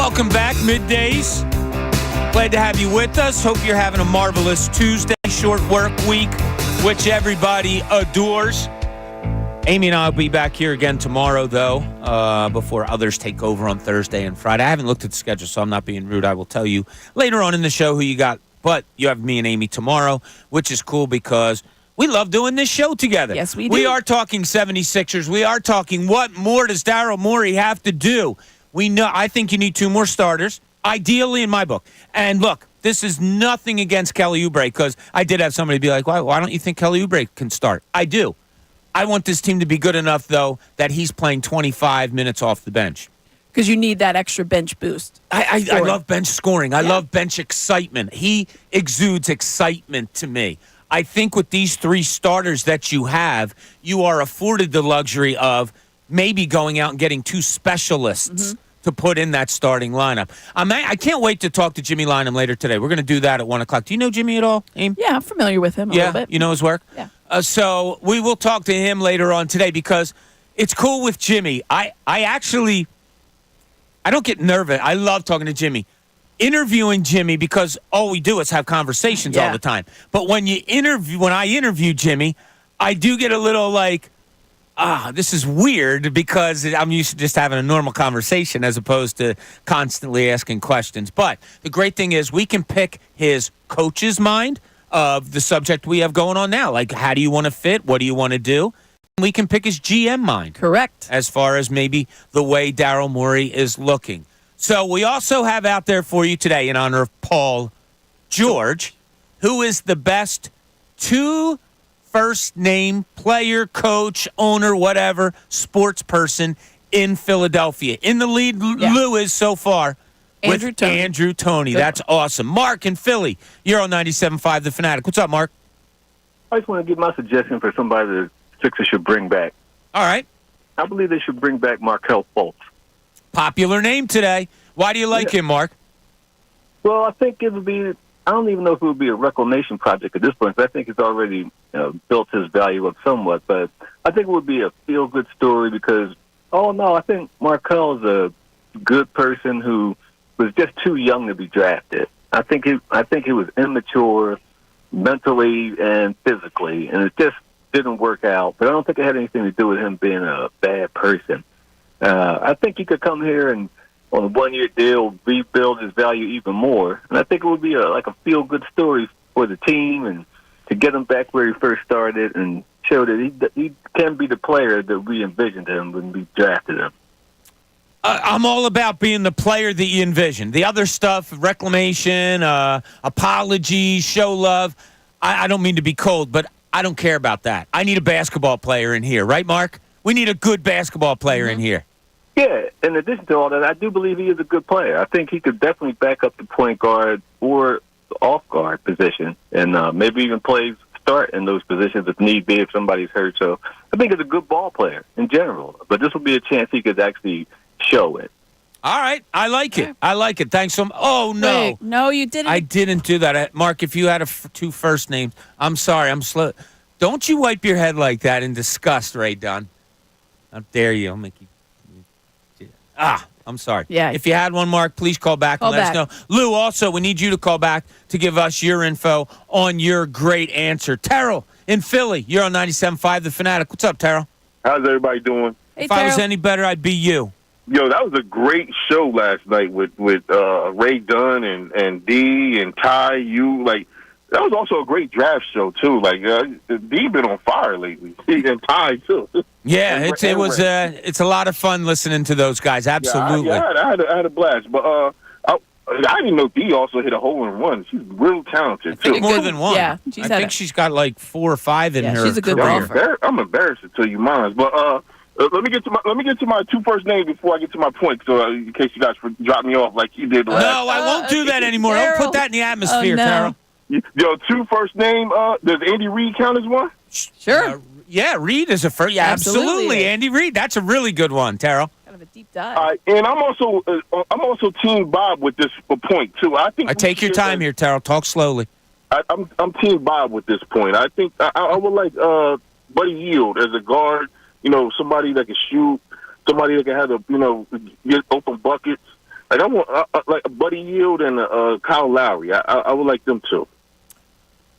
Welcome back, Middays. Glad to have you with us. Hope you're having a marvelous Tuesday, short work week, which everybody adores. Amy and I will be back here again tomorrow, though, before others take over on Thursday and Friday. I haven't looked at the schedule, so I'm not being rude. I will tell you later on in the show who you got. But you have me and Amy tomorrow, which is cool because we love doing this show together. Yes, we do. We are talking 76ers. We are talking what more does Daryl Morey have to do. We know. I think you need 2 more starters, ideally in my book. And look, this is nothing against Kelly Oubre because I did have somebody be like, why don't you think Kelly Oubre can start? I do. I want this team to be good enough, though, that he's playing 25 minutes off the bench. Because you need that extra bench boost. I love bench scoring. I love bench excitement. He exudes excitement to me. I think with these 3 starters that you have, you are afforded the luxury of maybe going out and getting 2 specialists to put in that starting lineup. I can't wait to talk to Jimmy Lynam later today. We're going to do that at 1 o'clock. Do you know Jimmy at all, Aim? Yeah, I'm familiar with him a little bit. You know his work? Yeah. So we will talk to him later on today because it's cool with Jimmy. I don't get nervous. I love talking to Jimmy. Interviewing Jimmy because all we do is have conversations all the time. But when I interview Jimmy, I do get a little like, this is weird because I'm used to just having a normal conversation as opposed to constantly asking questions. But the great thing is we can pick his coach's mind of the subject we have going on now. Like, how do you want to fit? What do you want to do? We can pick his GM mind. Correct. As far as maybe the way Daryl Morey is looking. So we also have out there for you today in honor of Paul George, who is the best 2 first-name player, coach, owner, whatever, sports person in Philadelphia. In the lead, Lou is so far with Andrew Toney. That's awesome. Mark in Philly, you're on 97.5 The Fanatic. What's up, Mark? I just want to give my suggestion for somebody the Sixers should bring back. All right. I believe they should bring back Markelle Fultz. Popular name today. Why do you like him, Mark? Well, I think it would be, I don't even know if it would be a reclamation project at this point, but I think it's already built his value up somewhat. But I think it would be a feel-good story because, I think Markelle is a good person who was just too young to be drafted. I think he was immature mentally and physically, and it just didn't work out. But I don't think it had anything to do with him being a bad person. I think he could come here and on a 1-year deal rebuild his value even more. And I think it would be like a feel-good story for the team and to get him back where he first started and show that he can be the player that we envisioned him when we drafted him. I'm all about being the player that you envisioned. The other stuff, reclamation, apologies, show love, I don't mean to be cold, but I don't care about that. I need a basketball player in here, right, Mark? We need a good basketball player in here. Yeah, in addition to all that, I do believe he is a good player. I think he could definitely back up the point guard or the off guard position and maybe even start in those positions if need be if somebody's hurt. So I think he's a good ball player in general. But this would be a chance he could actually show it. All right. I like it. I like it. Thanks so much. Oh, no. Wait, no, you didn't. I didn't do that. Mark, if you had 2 first names, I'm sorry. I'm slow. Don't you wipe your head like that in disgust, Ray Dunn. How dare you. I'll make you. I'm sorry. Yeah. If you had one, Mark, please call back and let us know. Lou, also, we need you to call back to give us your info on your great answer. Terrell in Philly, you're on 97.5 The Fanatic. What's up, Terrell? How's everybody doing? Hey, If I was any better, I'd be you. Yo, that was a great show last night with Ray Dunn and D and Ty. That was also a great draft show too. D been on fire lately, and Ty too. Yeah, it's a lot of fun listening to those guys. Absolutely. I had a blast. But I didn't know D also hit a hole in one. She's real talented too. More than one. Yeah, I think she's got like 4 or 5 in her she's a good career. golfer. I'm embarrassed to tell you mine, but let me get to my 2 first names before I get to my point. So in case you guys drop me off like you did last. No, I won't do that anymore. Terrell. Don't put that in the atmosphere, Oh, no. Terrell. Yo, 2 first name. Does Andy Reid count as one? Sure. Yeah, Reid is a first. Yeah, absolutely. Andy Reid. That's a really good one, Terrell. Kind of a deep dive. All right, and I'm also Team Bob with this point too. I Take your time here, Terrell. Talk slowly. I'm Team Bob with this point. I think I would like Buddy Yield as a guard. Somebody that can shoot, somebody that can have get open buckets. Like I want like Buddy Yield and Kyle Lowry. I would like them too.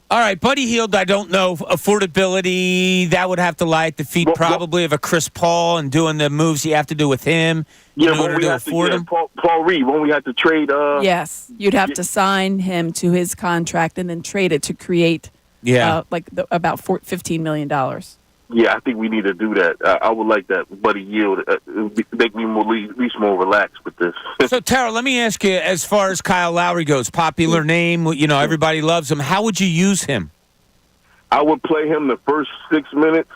All right, Buddy Hield, I don't know. Affordability, that would have to lie at the feet probably of a Chris Paul and doing the moves you have to do with him in order to afford him. Paul Reed, when we have to trade. Yes, you'd have to sign him to his contract and then trade it to create about $15 million. Yeah, I think we need to do that. I would like that Buddy Yield. It would make me at least more relaxed with this. So, Tara, let me ask you, as far as Kyle Lowry goes, popular name, everybody loves him. How would you use him? I would play him the first 6 minutes,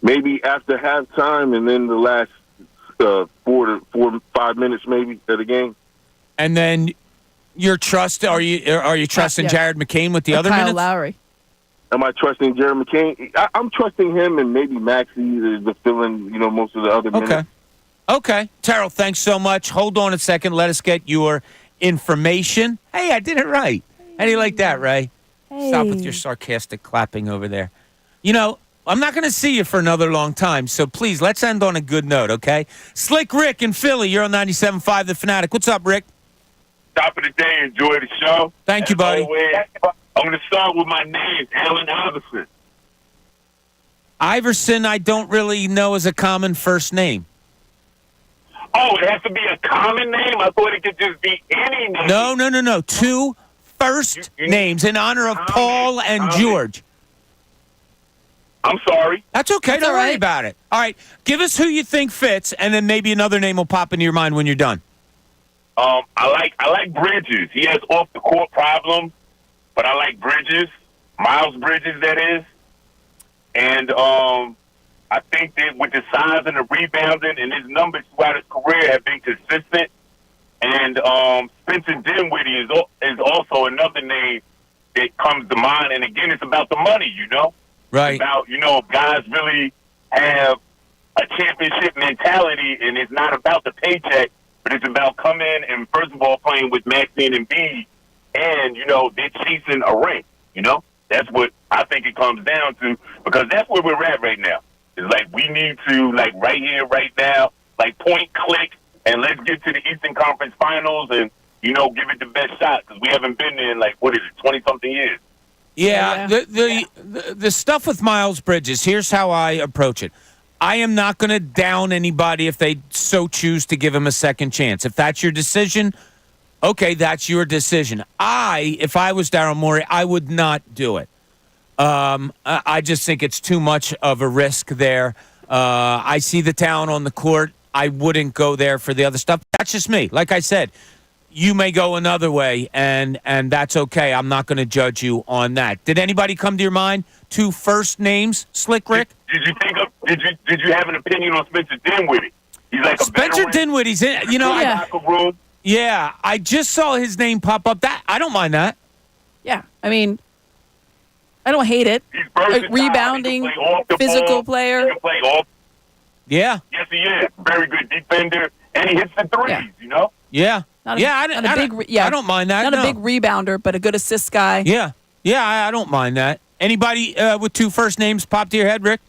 maybe after halftime, and then the last 4 to 5 minutes maybe of the game. And then your trust, are you trusting Jared McCain with the other Kyle minutes? Lowry. Am I trusting Jared McCain? I'm trusting him and maybe Maxey to fill in, most of the other minutes. Okay. Terrell, thanks so much. Hold on a second. Let us get your information. Hey, I did it right. How do you like that, Ray? Hey. Stop with your sarcastic clapping over there. I'm not going to see you for another long time, so please, let's end on a good note, okay? Slick Rick in Philly, you're on 97.5 The Fanatic. What's up, Rick? Top of the day, enjoy the show. Thank you, buddy. I'm going to start with my name, Allen Iverson. Iverson, I don't really know as a common first name. Oh, it has to be a common name? I thought it could just be any name. No. 2 first names in honor of Paul and George. I'm sorry. That's okay. Don't worry right. about it. All right. Give us who you think fits, and then maybe another name will pop into your mind when you're done. I like Bridges. He has off-the-court problems, but I like Bridges. Miles Bridges, that is. And I think that with the size and the rebounding and his numbers throughout his career have been consistent. And Spencer Dinwiddie is also another name that comes to mind. And, again, it's about the money, Right. It's about, guys really have a championship mentality, and it's not about the paycheck, but it's about coming and, first of all, playing with Maxine and Embiid. And, they're chasing a ring, That's what I think it comes down to, because that's where we're at right now. It's like we need to, right here, right now, point, click, and let's get to the Eastern Conference Finals and, give it the best shot, because we haven't been there in, 20-something years. Yeah, the stuff with Miles Bridges, here's how I approach it. I am not going to down anybody if they so choose to give him a second chance. If that's your decision, okay, that's your decision. If I was Daryl Morey, I would not do it. I just think it's too much of a risk there. I see the talent on the court. I wouldn't go there for the other stuff. That's just me. Like I said, you may go another way, and that's okay. I'm not going to judge you on that. Did anybody come to your mind? 2 first names, Slick Rick? Did you think of? Did you have an opinion on Spencer Dinwiddie? He's like a Spencer veteran. Dinwiddie's in. I just saw his name pop up. That I don't mind that. Yeah, I mean, I don't hate it. He's versatile. Rebounding, He can play off the physical ball. player. He can play off. Yeah. Yes, he is. Very good defender, and he hits the threes. Yeah. Not I don't mind that. Not a big rebounder, but a good assist guy. Yeah. I don't mind that. Anybody with 2 first names pop to your head, Rick?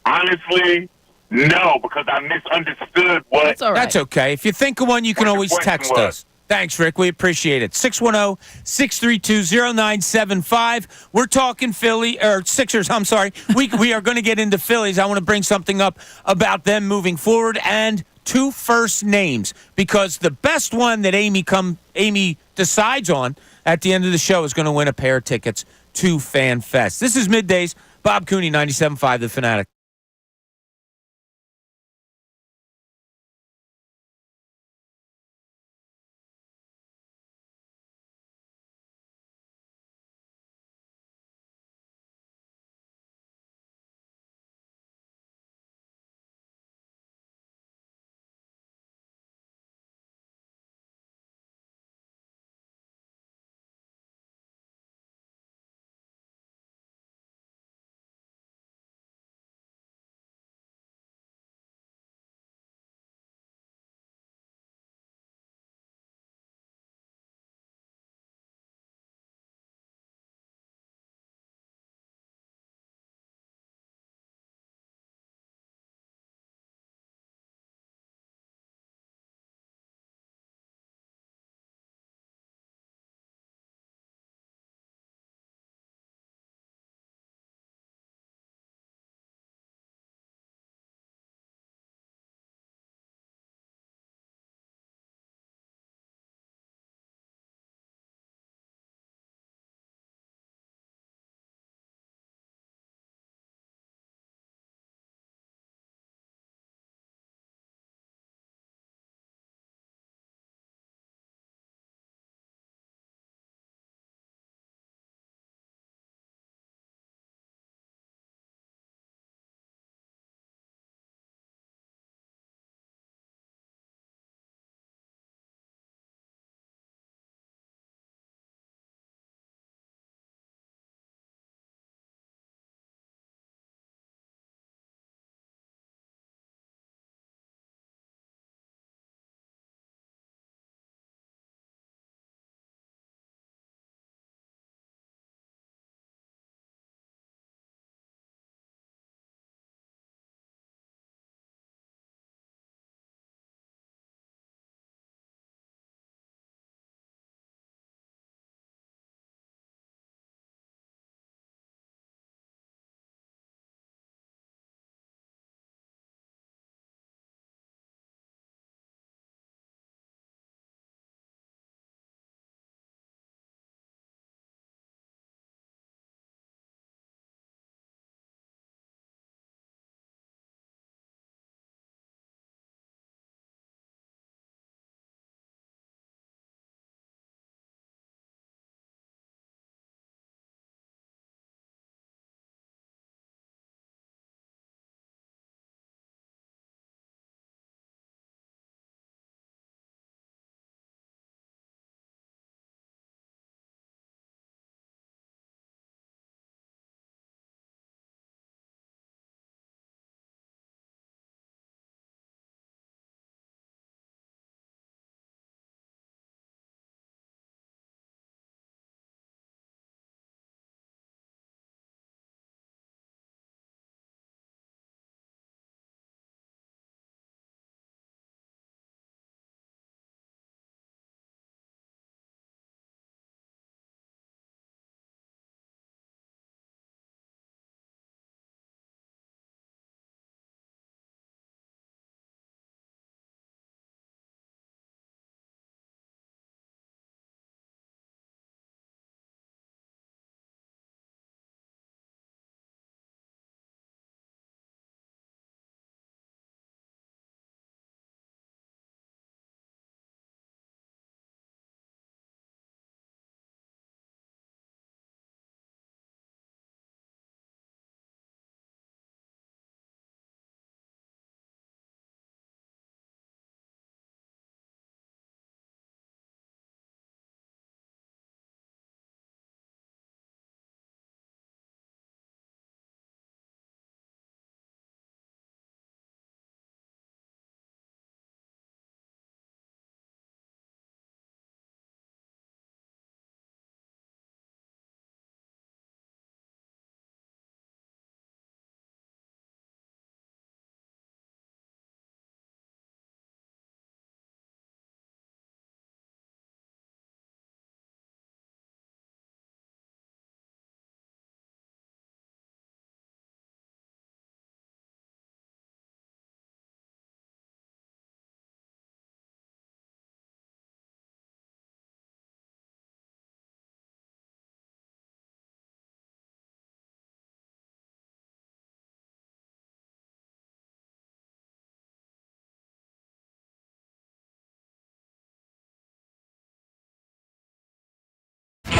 Honestly, no, because I misunderstood what. That's all right. That's okay. If you think of one, you can What the always question text was. us. Thanks, Rick. We appreciate it. 610-632-0975. We're talking Sixers. I'm sorry. We are going to get into Phillies. I want to bring something up about them moving forward and 2 first names, because the best one that Amy decides on at the end of the show is going to win a pair of tickets to Fan Fest. This is Middays. Bob Cooney, 97.5 The Fanatic.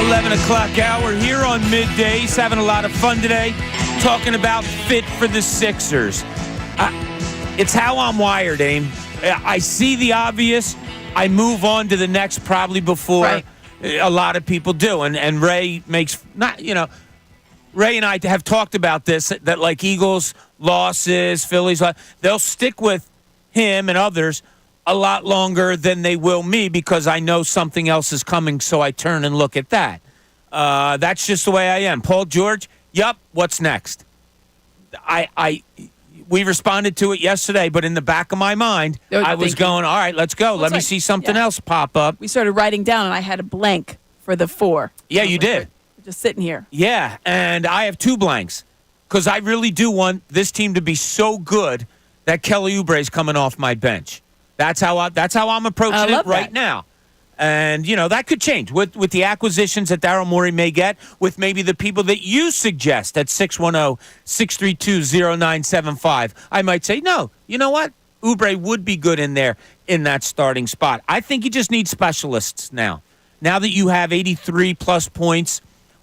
11 o'clock hour here on Middays. Having a lot of fun today, talking about fit for the Sixers. It's how I'm wired, Aim. I see the obvious. I move on to the next probably before a lot of people do. And Ray makes, Ray and I have talked about this, that like Eagles losses, Phillies, they'll stick with him and others a lot longer than they will me because I know something else is coming, so I turn and look at that. That's just the way I am. Paul George, what's next? We responded to it yesterday, but in the back of my mind, I was going, all right, let's go. Let me see something else pop up. We started writing down, and I had a blank for the 4. Yeah, you did. Just sitting here. Yeah, and I have 2 blanks because I really do want this team to be so good that Kelly Oubre is coming off my bench. That's how I'm approaching it right now. And, that could change with the acquisitions that Daryl Morey may get, with maybe the people that you suggest at 610-632-0975. I might say, no, you know what? Oubre would be good in there in that starting spot. I think you just need specialists now. Now that you have 83-plus points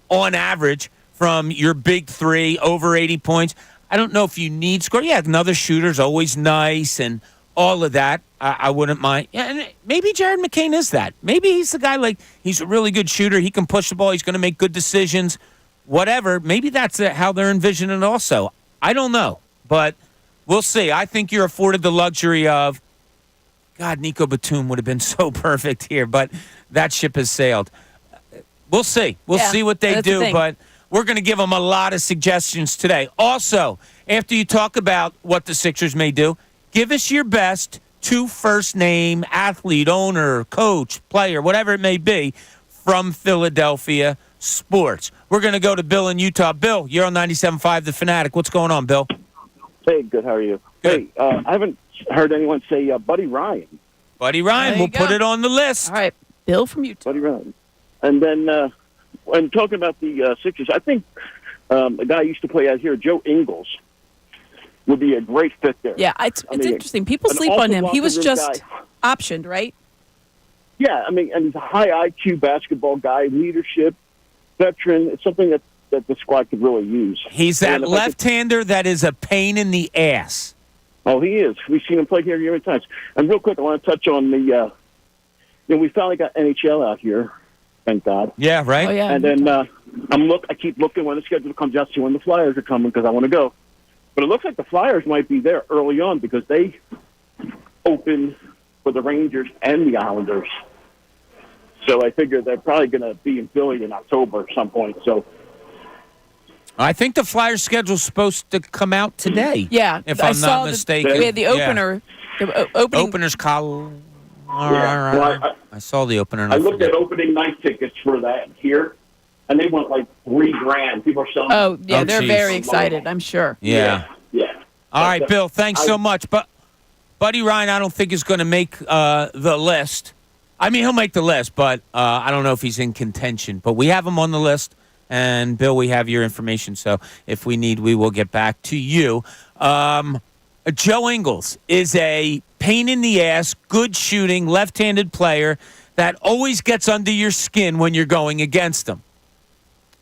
on average from your big 3, over 80 points, I don't know if you need score. Yeah, another shooter's always nice and all of that. I wouldn't mind. Yeah, and maybe Jared McCain is that. Maybe he's the guy, he's a really good shooter. He can push the ball. He's going to make good decisions, whatever. Maybe that's how they're envisioning it also. I don't know, but we'll see. I think you're afforded the luxury of, God, Nico Batum would have been so perfect here, but that ship has sailed. We'll see. We'll see what they do, but we're going to give them a lot of suggestions today. Also, after you talk about what the Sixers may do, give us your best 2 first-name athlete, owner, coach, player, whatever it may be, from Philadelphia sports. We're going to go to Bill in Utah. Bill, you're on 97.5 The Fanatic. What's going on, Bill? Hey, good. How are you? Good. Hey, I haven't heard anyone say Buddy Ryan. Buddy Ryan, we'll put it on the list. All right, Bill from Utah. Buddy Ryan. And then when talking about the Sixers, I think a guy used to play out here, Joe Ingles, would be a great fit there. Yeah, it's interesting. People sleep on him. He was just optioned, right? Yeah, and he's a high IQ basketball guy, leadership, veteran. It's something that the squad could really use. He's that left-hander that is a pain in the ass. Oh, he is. We've seen him play here many times. And real quick, I want to touch on the, we finally got NHL out here, thank God. Yeah, right? Oh, yeah. And then I keep looking when the schedule comes out, see when the Flyers are coming because I want to go. But it looks like the Flyers might be there early on because they open for the Rangers and the Islanders. So I figure they're probably going to be in Philly in October at some point. So I think the Flyers schedule's supposed to come out today. Yeah, if I'm not mistaken. We had the opener. The opener's call. I saw the opener. I looked at opening night tickets for that here, and they went like $3,000. People are selling. Oh, yeah, they're very excited, I'm sure. Yeah. All right, Bill, thanks so much. But Buddy Ryan, I don't think is going to make the list. I mean, he'll make the list, but I don't know if he's in contention. But we have him on the list. And, Bill, we have your information, so if we need, we will get back to you. Joe Ingles is a pain-in-the-ass, good shooting, left-handed player that always gets under your skin when you're going against him.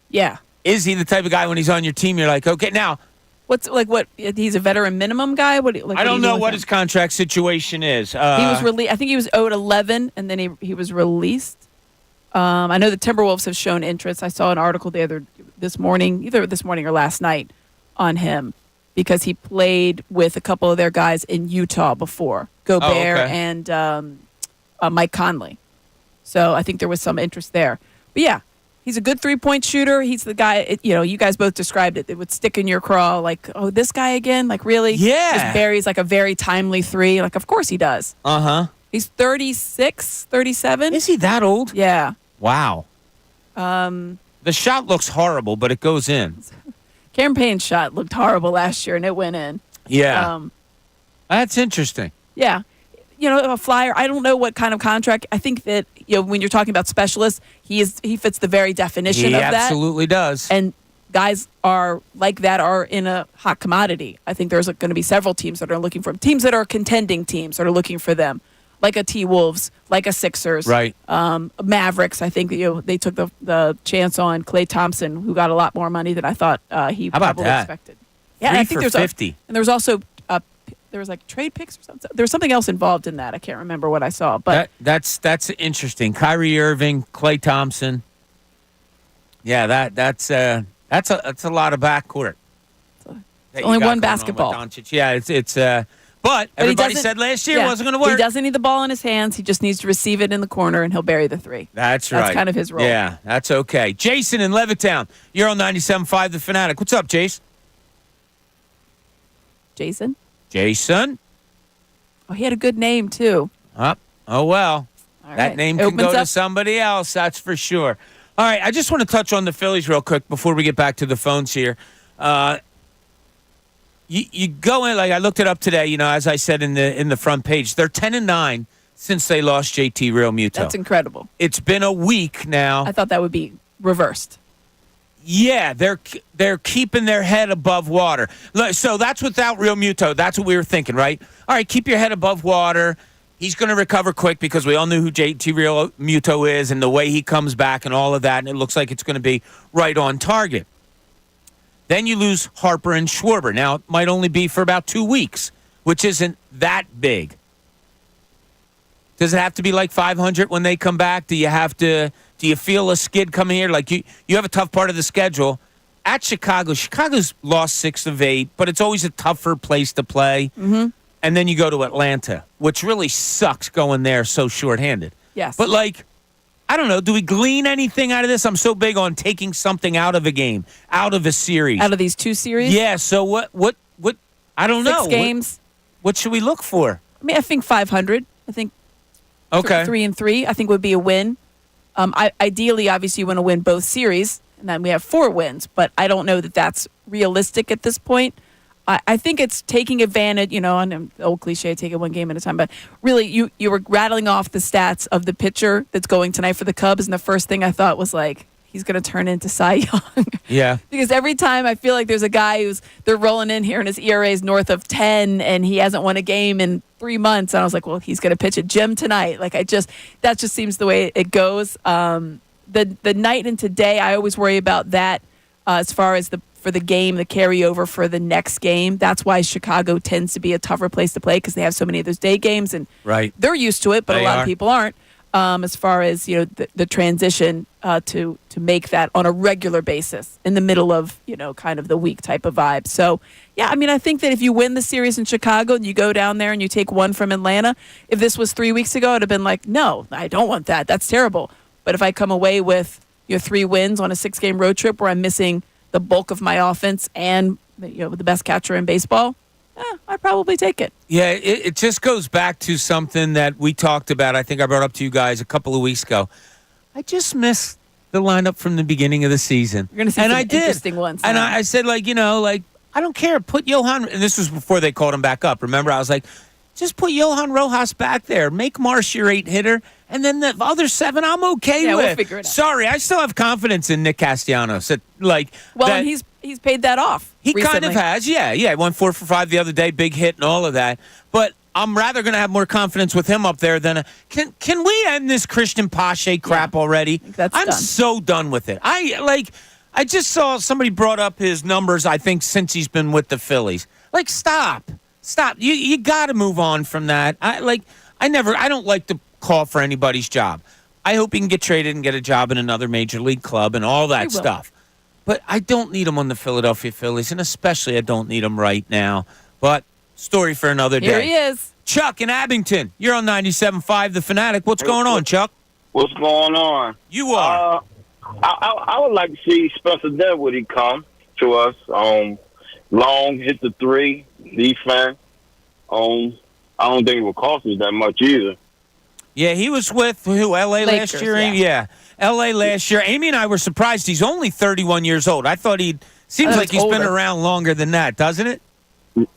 Yeah. Is he the type of guy when he's on your team, you're like, okay, now. What? He's a veteran minimum guy? I don't know what his contract situation is. He was released. I think he was owed 11, and then he was released. I know the Timberwolves have shown interest. I saw an article either this morning or last night, on him because he played with a couple of their guys in Utah before, Gobert and Mike Conley. So I think there was some interest there. But yeah, he's a good 3-point shooter. He's the guy. You guys both described it. It would stick in your craw, like, oh, this guy again, like really? Yeah. Just buries like a very timely 3. Like, of course he does. He's 36, 37. Is he that old? Yeah. Wow. The shot looks horrible, but it goes in. Cameron Payne's shot looked horrible last year, and it went in. Yeah. That's interesting. Yeah. A Flyer, I don't know what kind of contract. I think that, when you're talking about specialists, he fits the very definition of that. He absolutely does. And guys are like that are in a hot commodity. I think there's going to be several teams that are looking for him. Teams that are contending teams that are looking for them. like a T-Wolves, like a Sixers, Right. Mavericks. I think they took the chance on Klay Thompson, who got a lot more money than I thought he How about probably that? expected. Yeah, 3 I think for there's 50. and there was also there was like trade picks or something. There was something else involved in that. I can't remember what I saw, but That's interesting. Kyrie Irving, Klay Thompson. Yeah, that's a lot of backcourt. only one basketball. Yeah, it's but everybody doesn't- said last year it wasn't going to work. He doesn't need the ball in his hands. He just needs to receive it in the corner, and he'll bury the three. That's right. That's kind of his role. Yeah, that's okay. Jason in Levittown. You're on 97.5 The Fanatic. What's up, Jason? Jason? Jason? Oh, he had a good name, too. Oh, well. All That right. name It can go opens to up- somebody else, that's for sure. All right, I just want to touch on the Phillies real quick before we get back to the phones here. You go in, like I looked it up today, as I said in the front page. They're 10-9 since they lost JT Realmuto. That's incredible. It's been a week now. I thought that would be reversed. Yeah, they're keeping their head above water. So that's without Realmuto. That's what we were thinking, right? All right, keep your head above water. He's going to recover quick because we all knew who JT Realmuto is and the way he comes back and all of that, and it looks like it's going to be right on target. Then you lose Harper and Schwarber. Now, it might only be for about 2 weeks, which isn't that big. Does it have to be like 500 when they come back? Do you feel a skid coming here? Like you have a tough part of the schedule. At Chicago, Chicago's lost 6 of 8, but it's always a tougher place to play. Mm-hmm. And then you go to Atlanta, which really sucks going there so shorthanded. Yes. But I don't know. Do we glean anything out of this? I'm so big on taking something out of a game, out of a series. Out of these 2 series? Yeah, so what I don't know. 6 games. What should we look for? I mean, I think 500. I think Okay. 3-3, I think would be a win. Ideally, obviously, you want to win both series, and then we have 4 wins. But I don't know that that's realistic at this point. I think it's taking advantage, on the old cliche, take it one game at a time. But really, you were rattling off the stats of the pitcher that's going tonight for the Cubs, and the first thing I thought was he's going to turn into Cy Young. Yeah. Because every time I feel like there's a guy they're rolling in here and his ERA is north of 10 and he hasn't won a game in 3 months. And I was like, well, he's going to pitch at Jim tonight. That just seems the way it goes. The night and today, I always worry about that as far as for the game, the carryover for the next game. That's why Chicago tends to be a tougher place to play because they have so many of those day games and they're used to it, but a lot of people aren't. As far as the transition to make that on a regular basis in the middle of kind of the week type of vibe. So yeah, I mean I think that if you win the series in Chicago and you go down there and you take 1 from Atlanta, if this was 3 weeks ago, I'd have been like, no, I don't want that. That's terrible. But if I come away with 3 wins on a 6-game road trip where I'm missing the bulk of my offense and the best catcher in baseball, I'd probably take it. Yeah, it just goes back to something that we talked about. I think I brought up to you guys a couple of weeks ago. I just missed the lineup from the beginning of the season. You're going to see some interesting ones. And I said, I don't care. Put Johan, and this was before they called him back up. Remember, I was like, just put Johan Rojas back there. Make Marsh your 8-hitter. And then the other 7, I'm okay with. We'll figure it out. Sorry, I still have confidence in Nick Castellanos. And he's paid that off. He recently. kind of has, yeah. He won 4 for 5 the other day, big hit and all of that. But I'm rather going to have more confidence with him up there than can we end this Christian Pache crap already? I'm done. so done with it. I just saw somebody brought up his numbers, I think, since he's been with the Phillies. Stop. You got to move on from that. I don't like to call for anybody's job. I hope he can get traded and get a job in another major league club and all that stuff. But I don't need him on the Philadelphia Phillies, and especially I don't need him right now. But story for another day. Here he is. Chuck in Abington. You're on 97.5 The Fanatic. What's going on, Chuck? What's going on? You are. I would like to see Spencer Dinwiddie come to us. Long, hit the 3, defense. I don't think it would cost us that much either. Yeah, he was with who? L.A. Lakers, last year? Yeah. L.A. last year. Amy and I were surprised. He's only 31 years old. I thought seems like he's been around longer than that, doesn't it?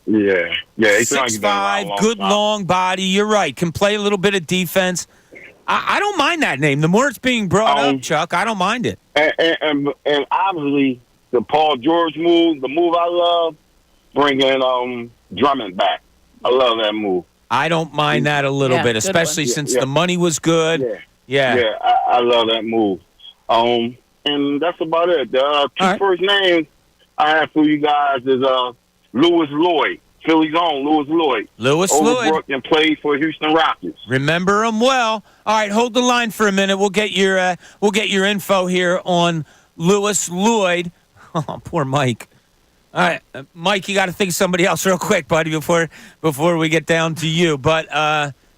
Yeah. He's 6'5", good long body. You're right. Can play a little bit of defense. I don't mind that name. The more it's being brought up, Chuck, I don't mind it. And obviously, the Paul George move, the move I love, bringing Drummond back. I love that move. I don't mind that a little bit, especially since the money was good. Yeah, I love that move. And that's about it. The two first names I have for you guys is Lewis Lloyd, Phillies own Lewis Lloyd. Lewis Lloyd. Overbrook and played for Houston Rockets. Remember him well. All right, hold the line for a minute. We'll get your info here on Lewis Lloyd. Oh, poor Mike. All right, Mike, you got to think of somebody else real quick, buddy, before we get down to you. But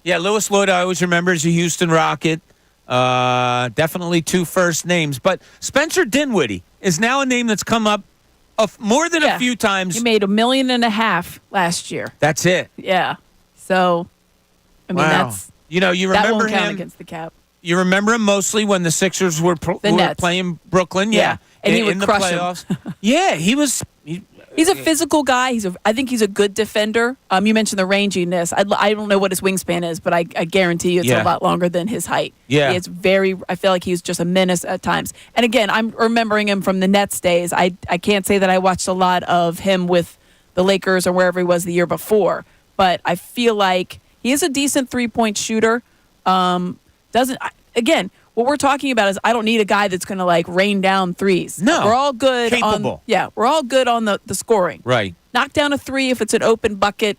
Lewis Lloyd, I always remember as a Houston Rocket. Definitely two first names. But Spencer Dinwiddie is now a name that's come up more than a few times. He made $1.5 million last year. That's it. Yeah. So, I mean, that's you remember that won't him count against the cap. You remember him mostly when the Sixers were playing Brooklyn. Yeah. And he would in the crush playoffs. him. Yeah, he was. He's a physical guy. I think he's a good defender. You mentioned the ranginess. I don't know what his wingspan is, but I guarantee you it's a lot longer than his height. Yeah. It's I feel like he's just a menace at times. And again, I'm remembering him from the Nets days. I can't say that I watched a lot of him with the Lakers or wherever he was the year before, but I feel like he is a decent three-point shooter. What we're talking about is I don't need a guy that's going to rain down threes. No, we're all good capable. we're all good on the scoring. Right. Knock down a three if it's an open bucket.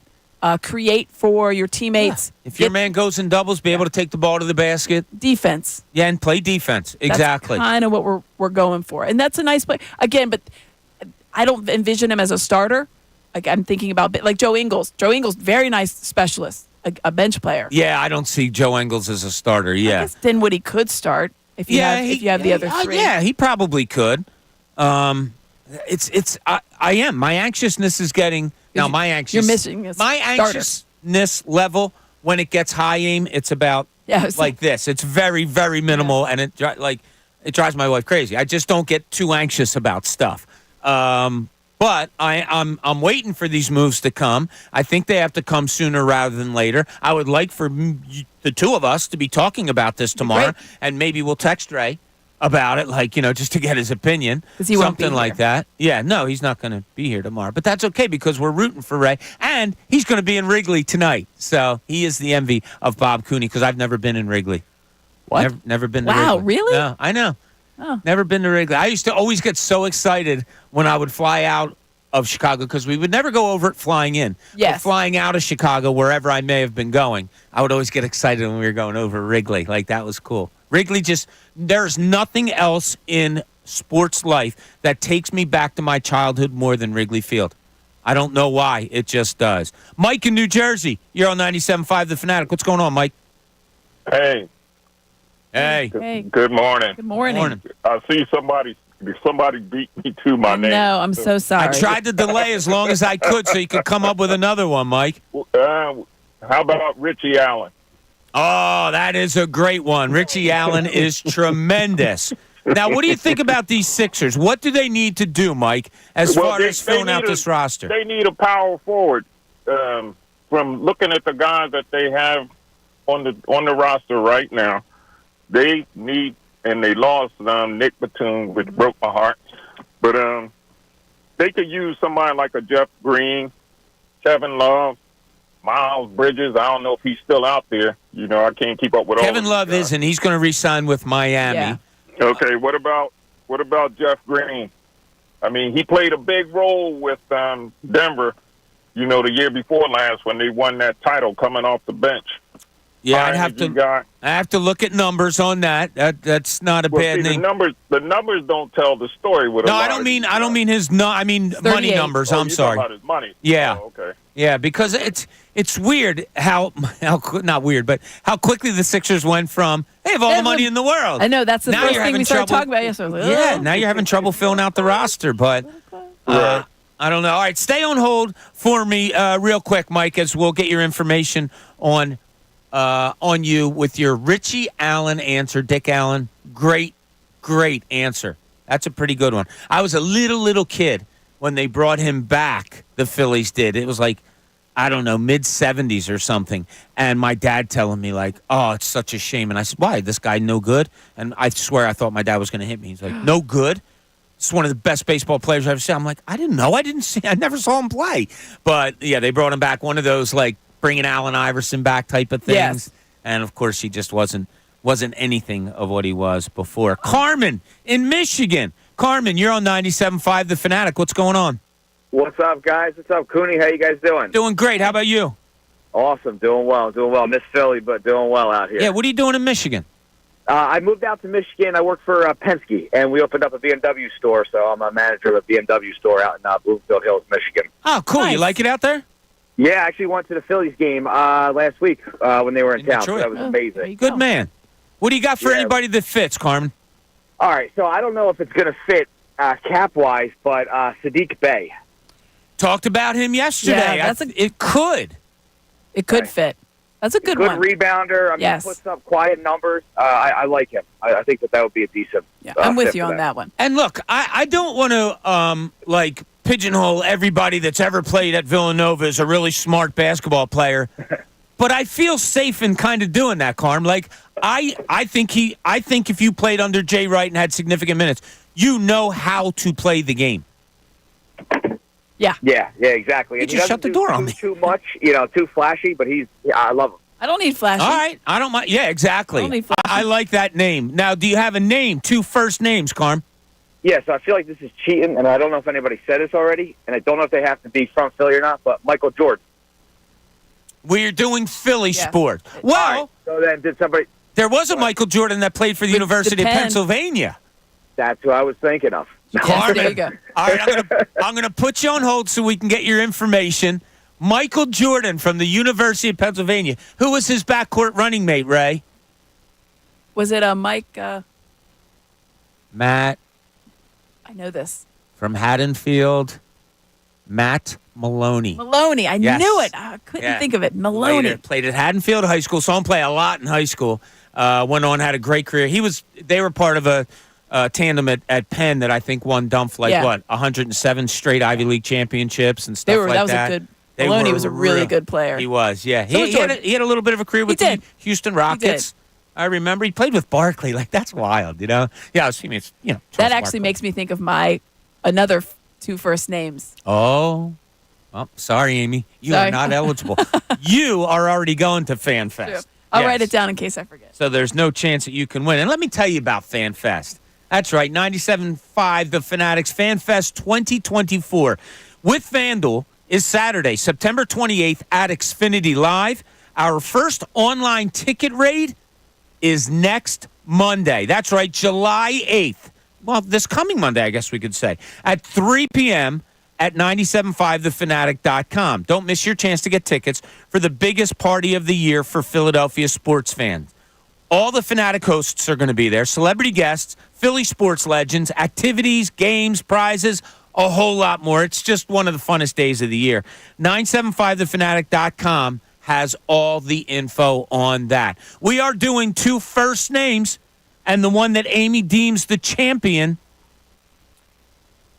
Create for your teammates. Yeah. If your man goes in doubles, be able to take the ball to the basket. Defense. Yeah, and play defense. Exactly. That's kind of what we're going for, and that's a nice play. Again, but I don't envision him as a starter. Like I'm thinking about Joe Ingles. Joe Ingles, very nice specialist. A bench player. Yeah, I don't see Joe Ingles as a starter. Yeah, I guess Dinwiddie could start if you have the other three. Yeah, he probably could. My anxiousness is getting now. You're missing my anxiousness level when it gets high aim. It's about like this. It's very very minimal, and it drives my wife crazy. I just don't get too anxious about stuff. But I'm waiting for these moves to come. I think they have to come sooner rather than later. I would like for the two of us to be talking about this tomorrow, and maybe we'll text Ray about it, just to get his opinion. He won't be something like that. Yeah, no, he's not going to be here tomorrow. But that's okay because we're rooting for Ray, and he's going to be in Wrigley tonight. So he is the envy of Bob Cooney because I've never been in Wrigley. What? Never been to Wrigley. Wow, really? No, I know. Oh. Never been to Wrigley. I used to always get so excited when I would fly out of Chicago because we would never go over it flying in. Yes. But flying out of Chicago, wherever I may have been going, I would always get excited when we were going over Wrigley. That was cool. Wrigley there's nothing else in sports life that takes me back to my childhood more than Wrigley Field. I don't know why. It just does. Mike in New Jersey, you're on 97.5 The Fanatic. What's going on, Mike? Hey. Good morning. Good morning. I see somebody beat me to my name. No, I'm so sorry. I tried to delay as long as I could so you could come up with another one, Mike. How about Richie Allen? Oh, that is a great one. Richie Allen is tremendous. Now, what do you think about these Sixers? What do they need to do, Mike, as far as filling out this roster? They need a power forward. From looking at the guys that they have on the roster right now, they need, and they lost Nick Batum, which broke my heart. But they could use somebody like a Jeff Green, Kevin Love, Miles Bridges. I don't know if he's still out there. I can't keep up with all Kevin Love isn't. He's going to re-sign with Miami. Yeah. Okay, what about Jeff Green? I mean, he played a big role with Denver, the year before last when they won that title coming off the bench. Yeah, I have to look at numbers on that. That's not a bad name. The numbers don't tell the story. I don't mean his. No, I mean money numbers. I'm sorry. About his money. Yeah. Oh, okay. Yeah, because it's weird how not weird, but how quickly the Sixers went from they have all the money in the world. I know that's the first thing we started talking about. Yeah, now you're having trouble filling out the roster, but I don't know. All right, stay on hold for me real quick, Mike, as we'll get your information on you with your Richie Allen answer. Dick Allen, great answer. That's a pretty good one. I was a little kid when they brought him back. The Phillies did. It was I don't know, mid-70s or something. And my dad telling me oh, it's such a shame. And I said, why? This guy no good? And I swear I thought my dad was going to hit me. He's like, no good? It's one of the best baseball players I've ever seen. I'm like, I didn't know. I never saw him play. But, yeah, they brought him back. One of those, bringing Allen Iverson back type of things. Yes. And, of course, he just wasn't anything of what he was before. Carmen in Michigan. Carmen, you're on 97.5 The Fanatic. What's going on? What's up, guys? What's up, Cooney? How you guys doing? Doing great. How about you? Awesome. Doing well. Miss Philly, but doing well out here. Yeah, what are you doing in Michigan? I moved out to Michigan. I work for Penske, and we opened up a BMW store, so I'm a manager of a BMW store out in Bloomfield Hills, Michigan. Oh, cool. Nice. You like it out there? Yeah, I actually went to the Phillies game last week when they were in town, Detroit. so that was There amazing. you go. Good man. What do you got for Yeah. anybody that fits, Carmen? All right, so I don't know if it's going to fit cap-wise, but Sadiq Bey. Talked about him yesterday. Yeah, It could. It could fit. That's a good one. Rebounder. I mean, Yes. he puts up quiet numbers. I like him. I think that would be a decent Yeah, I'm with fit you for on that one. And look, I don't want to pigeonhole everybody that's ever played at Villanova as a really smart basketball player, but I feel safe in kind of doing that, Carm. Like I think if you played under Jay Wright and had significant minutes, you know how to play the game. Yeah, exactly. You And he just doesn't shut the do door on me. too much, too flashy, but I love him. I don't need flashy. All right, I don't mind. Yeah, exactly. I don't need flashy. I like that name. Now, do you have a name? 2 first names, Carm. Yeah, so I feel like this is cheating, and I don't know if anybody said this already, and I don't know if they have to be from Philly or not, but Michael Jordan. We're doing Philly Yeah. sports. Well, All right, so then did somebody... there was a Michael Jordan that played for the With University the of Penn. Pennsylvania. That's who I was thinking of. Yes, there you go. All right, I'm gonna put you on hold so we can get your information. Michael Jordan from the University of Pennsylvania. Who was his backcourt running mate, Ray? Was it a Mike? Matt I know this. from Haddonfield. Matt Maloney. Maloney. I Yes. knew it. I couldn't Yeah. think of it. Maloney. Later, played at Haddonfield High School. Saw him play a lot in high school. Went on, had a great career. They were part of a tandem at Penn that I think won Dumpf 107 straight Ivy League championships and stuff like that. That was a good. Maloney was a really good player. He was, yeah. So was He had Jordan. a little bit of a career with He the did. Houston Rockets. I remember he played with Barkley. Like, that's wild, Yeah, I was thinking, That Charles actually Barkley. makes me think of my another 2 first names. Oh. Well, sorry, Amy. You Sorry. are not eligible. You are already going to Fan Fest. I'll Yes. write it down in case I forget. So there's no chance that you can win. And let me tell you about Fan Fest. That's right, 97.5 The Fanatics Fan Fest 2024 with FanDuel is Saturday, September 28th at Xfinity Live. Our first online ticket raid is next Monday. That's right, July 8th. Well, this coming Monday, I guess we could say, at 3 p.m. at 975thefanatic.com. Don't miss your chance to get tickets for the biggest party of the year for Philadelphia sports fans. All the Fanatic hosts are going to be there. Celebrity guests, Philly sports legends, activities, games, prizes, a whole lot more. It's just one of the funnest days of the year. 975thefanatic.com has all the info on that. We are doing 2 first names, and the one that Amy deems the champion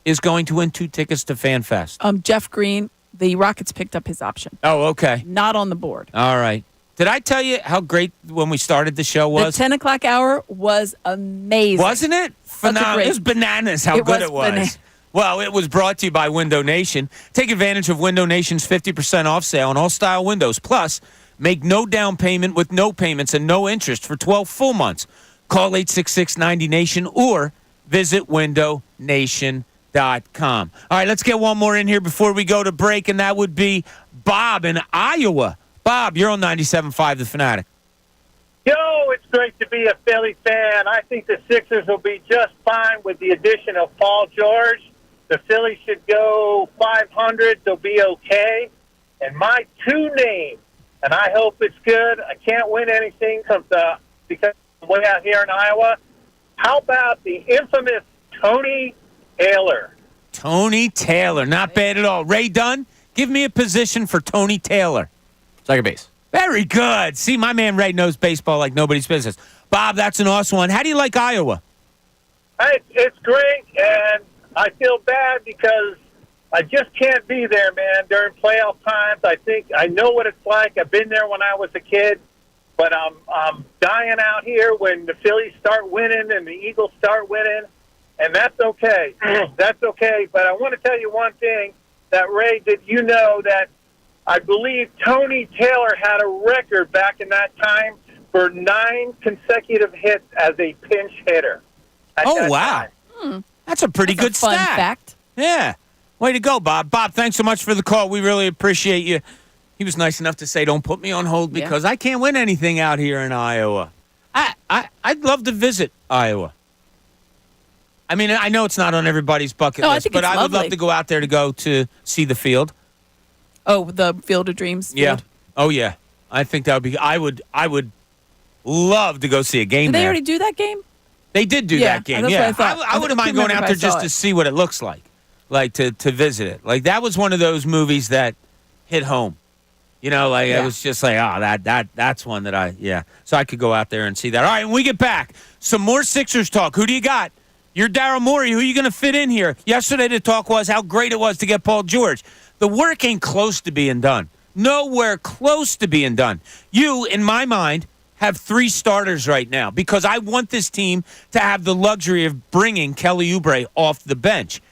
is going to win 2 tickets to Fan Fest. Jeff Green, the Rockets picked up his option. Oh, okay. Not on the board. All right. Did I tell you how great when we started the show was? The 10 o'clock hour was amazing. Wasn't it? Phenomenal. It was bananas how good it was. Well, it was brought to you by Window Nation. Take advantage of Window Nation's 50% off sale on all style windows. Plus, make no down payment with no payments and no interest for 12 full months. Call 866-90-NATION or visit windownation.com. All right, let's get one more in here before we go to break, and that would be Bob in Iowa. Bob, you're on 97.5 The Fanatic. Yo, it's great to be a Philly fan. I think the Sixers will be just fine with the addition of Paul George. The Phillies should go 500. They'll be okay. And my 2 names, and I hope it's good. I can't win anything because I'm way out here in Iowa. How about the infamous Tony Taylor? Tony Taylor. Not bad at all. Ray Dunn, give me a position for Tony Taylor. Second base. Very good. See, my man Ray knows baseball like nobody's business. Bob, that's an awesome one. How do you like Iowa? It's great, and I feel bad because I just can't be there, man, during playoff times. I know what it's like. I've been there when I was a kid, but I'm dying out here when the Phillies start winning and the Eagles start winning, and that's okay. That's okay, but I want to tell you one thing, that Ray, did you know that I believe Tony Taylor had a record back in that time for 9 consecutive hits as a pinch hitter. Oh, wow. That's a pretty good fun stat. fact. Yeah. Way to go, Bob. Bob, thanks so much for the call. We really appreciate you. He was nice enough to say, don't put me on hold because I can't win anything out here in Iowa. I'd love to visit Iowa. I mean, I know it's not on everybody's bucket list, but I would love to go out there to go to see the field. Oh, the Field of Dreams field? Yeah. Oh, yeah. I think that would be – I would love to go see a game Did there. they already do that game? They did do that game, that's what I thought. I wouldn't mind going out there just to see what it looks like to visit it. Like, that was one of those movies that hit home. You know, like, it was just like, oh, that's one that So I could go out there and see that. All right, when we get back, some more Sixers talk. Who do you got? You're Daryl Morey. Who are you going to fit in here? Yesterday the talk was how great it was to get Paul George. The work ain't close to being done. Nowhere close to being done. You, in my mind, have 3 starters right now because I want this team to have the luxury of bringing Kelly Oubre off the bench.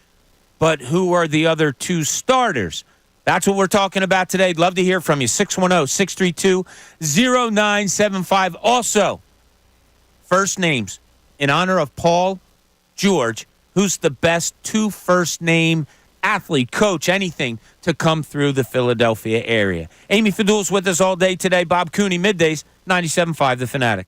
But who are the other 2 starters? That's what we're talking about today. Love to hear from you. 610-632-0975. Also, first names in honor of Paul George, who's the best 2 first-name athlete, coach, anything to come through the Philadelphia area. Amy Fadul's with us all day today. Bob Cooney, middays, 97.5 The Fanatic.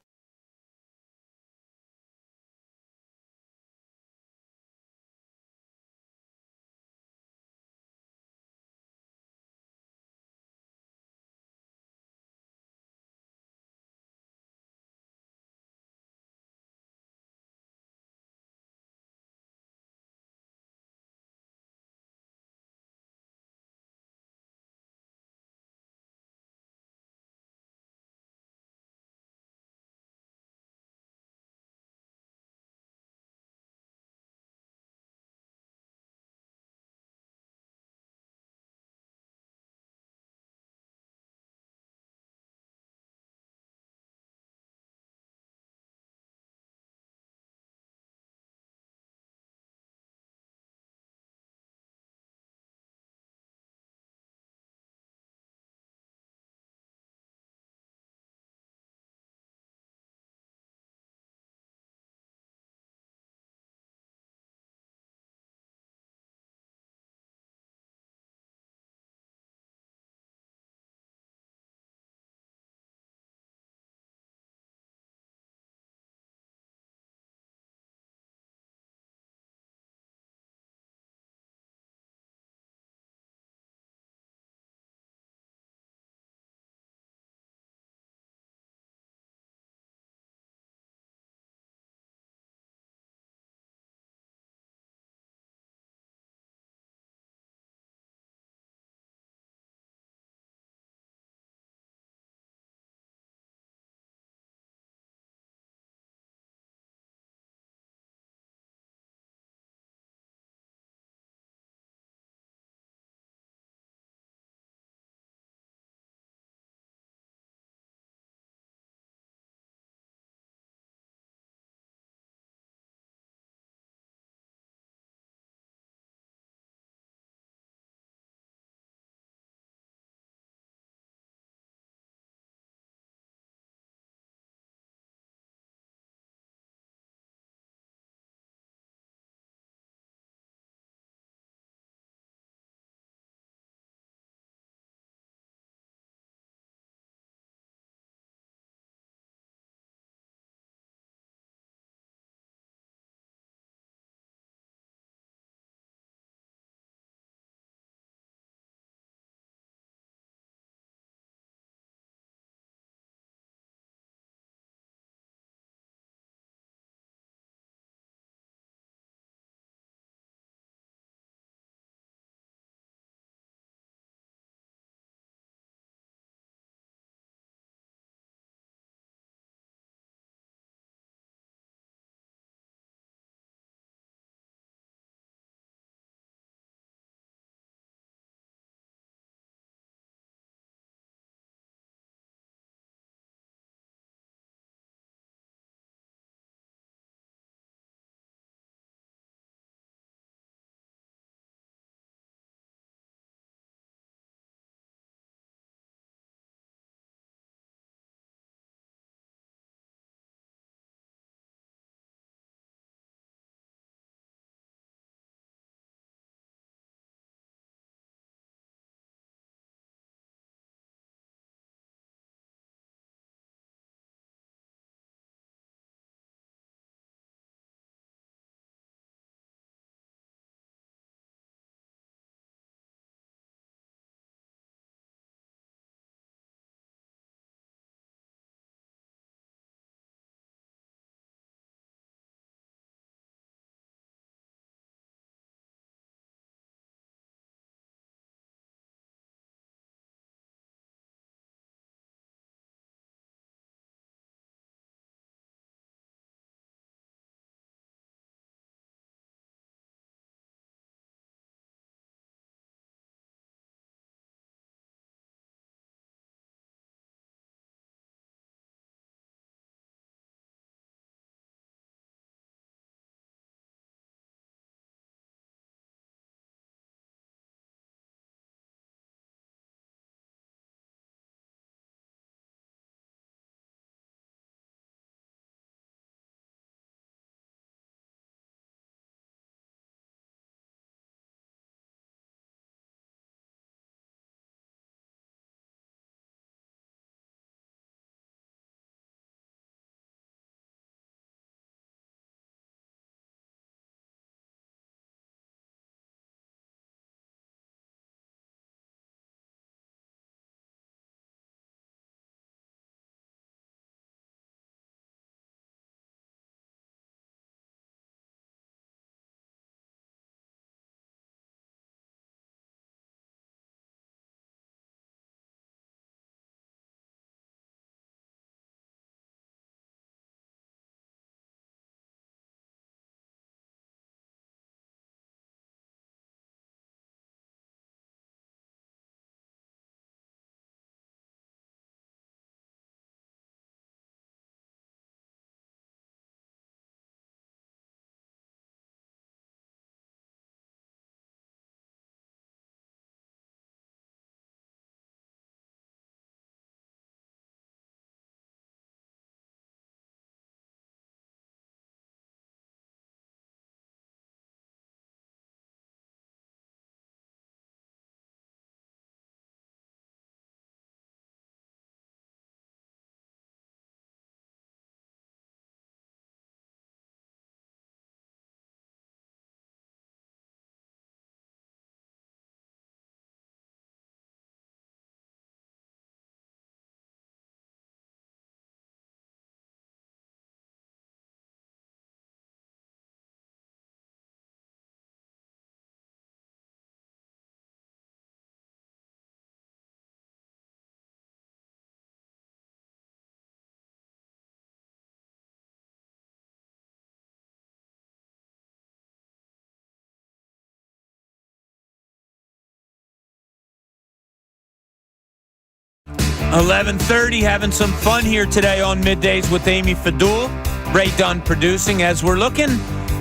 11:30, having some fun here today on Middays with Amy Fadul. Ray Dunn producing. As we're looking,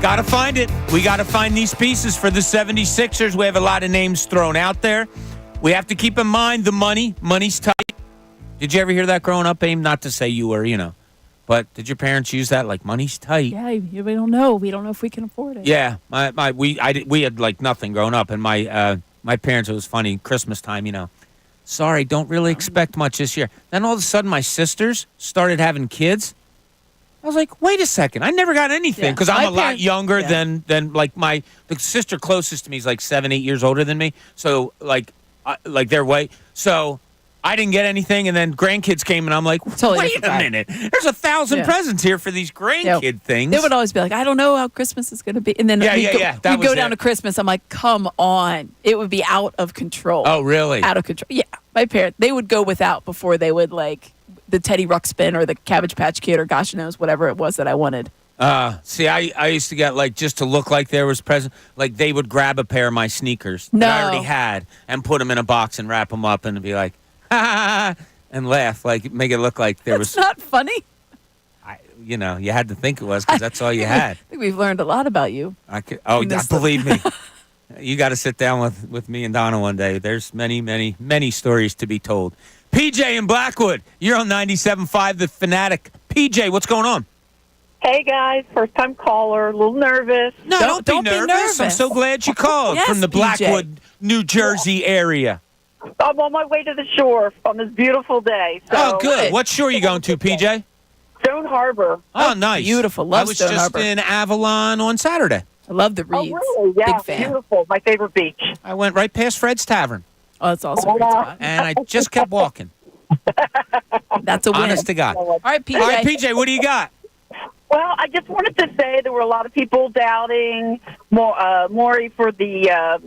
got to find it. We got to find these pieces for the 76ers. We have a lot of names thrown out there. We have to keep in mind the money. Money's tight. Did you ever hear that growing up, Aim? Not to say you were, but did your parents use that? Like, money's tight. Yeah, we don't know. We don't know if we can afford it. Yeah, we had like nothing growing up, and my parents, it was funny, Christmas time, sorry, don't really expect much this year. Then all of a sudden, my sisters started having kids. I was like, wait a second, I never got anything because I'm a lot younger than like the sister closest to me is like 7-8 years older than me. So like they're way so. I didn't get anything, and then grandkids came, and I'm like, wait a minute. There's 1,000 presents here for these grandkid things. They would always be like, I don't know how Christmas is going to be. And then we'd go down to Christmas. I'm like, come on. It would be out of control. Oh, really? Out of control. Yeah. My parents, they would go without before they would, like, the Teddy Ruxpin or the Cabbage Patch Kid or gosh knows whatever it was that I wanted. See, I used to get, like, just to look like there was present, like, they would grab a pair of my sneakers that I already had and put them in a box and wrap them up and be like, and laugh, like make it look like there was. It's not funny. You had to think it was because that's all you had. I think we've learned a lot about you. Believe me, you got to sit down with me and Donna one day. There's many, many, many stories to be told. PJ in Blackwood, you're on 97.5 The Fanatic. PJ, what's going on? Hey guys, first time caller, a little nervous. No, don't be nervous. I'm so glad you called from the Blackwood, New Jersey area. I'm on my way to the shore on this beautiful day. So. Oh, good. What shore are you going to, PJ? Stone Harbor. Oh, nice. Beautiful. Love I was Stone just Harbor. in Avalon on Saturday. I love the reeds. Oh, really? Yeah, Big fan. Beautiful. My favorite beach. I went right past Fred's Tavern. Oh, that's also a great spot. And I just kept walking. That's a win. Honest to God. All right, PJ. All right, PJ, what do you got? Well, I just wanted to say there were a lot of people doubting Morey for the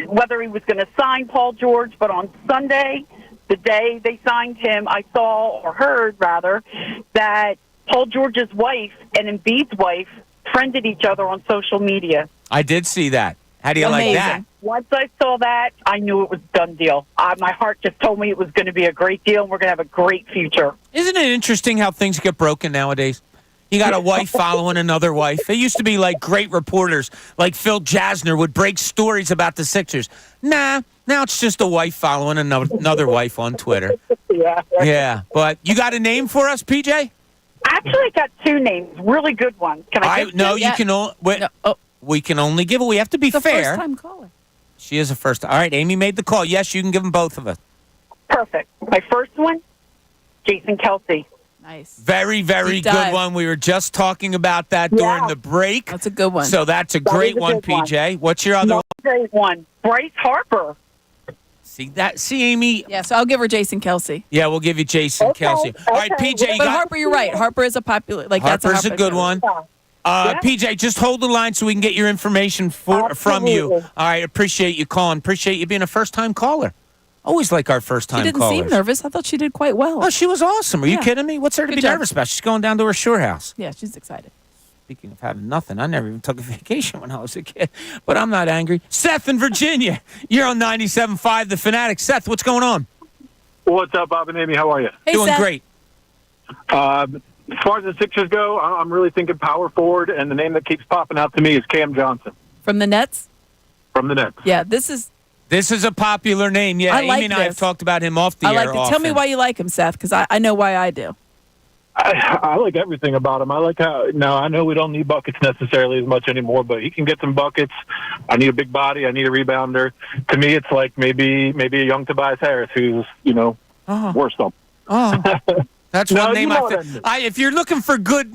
whether he was going to sign Paul George, but on Sunday, the day they signed him, I saw or heard rather that Paul George's wife and Embiid's wife friended each other on social media. I did see that. How do you like that? Once I saw that, I knew it was a done deal. My heart just told me it was going to be a great deal, and we're going to have a great future. Isn't it interesting how things get broken nowadays? You got a wife following another wife. It used to be like great reporters like Phil Jasner would break stories about the Sixers. Nah, now it's just a wife following another wife on Twitter. Yeah, but you got a name for us, PJ? I actually got two names, really good ones. Can I give No, you can only... We can only give it. We have to be fair. First-time caller. She is a first. All right, Amy made the call. Yes, you can give them both of us. Perfect. My first one, Jason Kelce. Nice. Very, very good one. We were just talking about that during the break. That's a good one. So that's a great one, PJ. What's your other one? Great one. Bryce Harper. See, Amy? Yeah, so I'll give her Jason Kelce. Yeah, we'll give you Jason Kelce. All right, PJ. But Harper, you're right. Harper is a popular. Harper's a good one. PJ, just hold the line so we can get your information from you. All right, appreciate you calling. Appreciate you being a first-time caller. Always like our first-time callers. She didn't seem nervous. I thought she did quite well. Oh, she was awesome. Are you kidding me? What's there to be nervous about? She's going down to her shore house. Yeah, she's excited. Speaking of having nothing, I never even took a vacation when I was a kid. But I'm not angry. Seth in Virginia. You're on 97.5 The Fanatic. Seth, what's going on? What's up, Bob and Amy? How are you? Hey, Doing Seth. great. As far as the Sixers go, I'm really thinking power forward, and the name that keeps popping out to me is Cam Johnson. From the Nets? From the Nets. Yeah, this is a popular name. Yeah, Amy and I have talked about him off the air often. Tell me why you like him, Seth, because I know why I do. I like everything about him. I like how, now I know we don't need buckets necessarily as much anymore, but he can get some buckets. I need a big body. I need a rebounder. To me, it's like maybe a young Tobias Harris who's, worse than. Oh, that's one name if you're looking for good,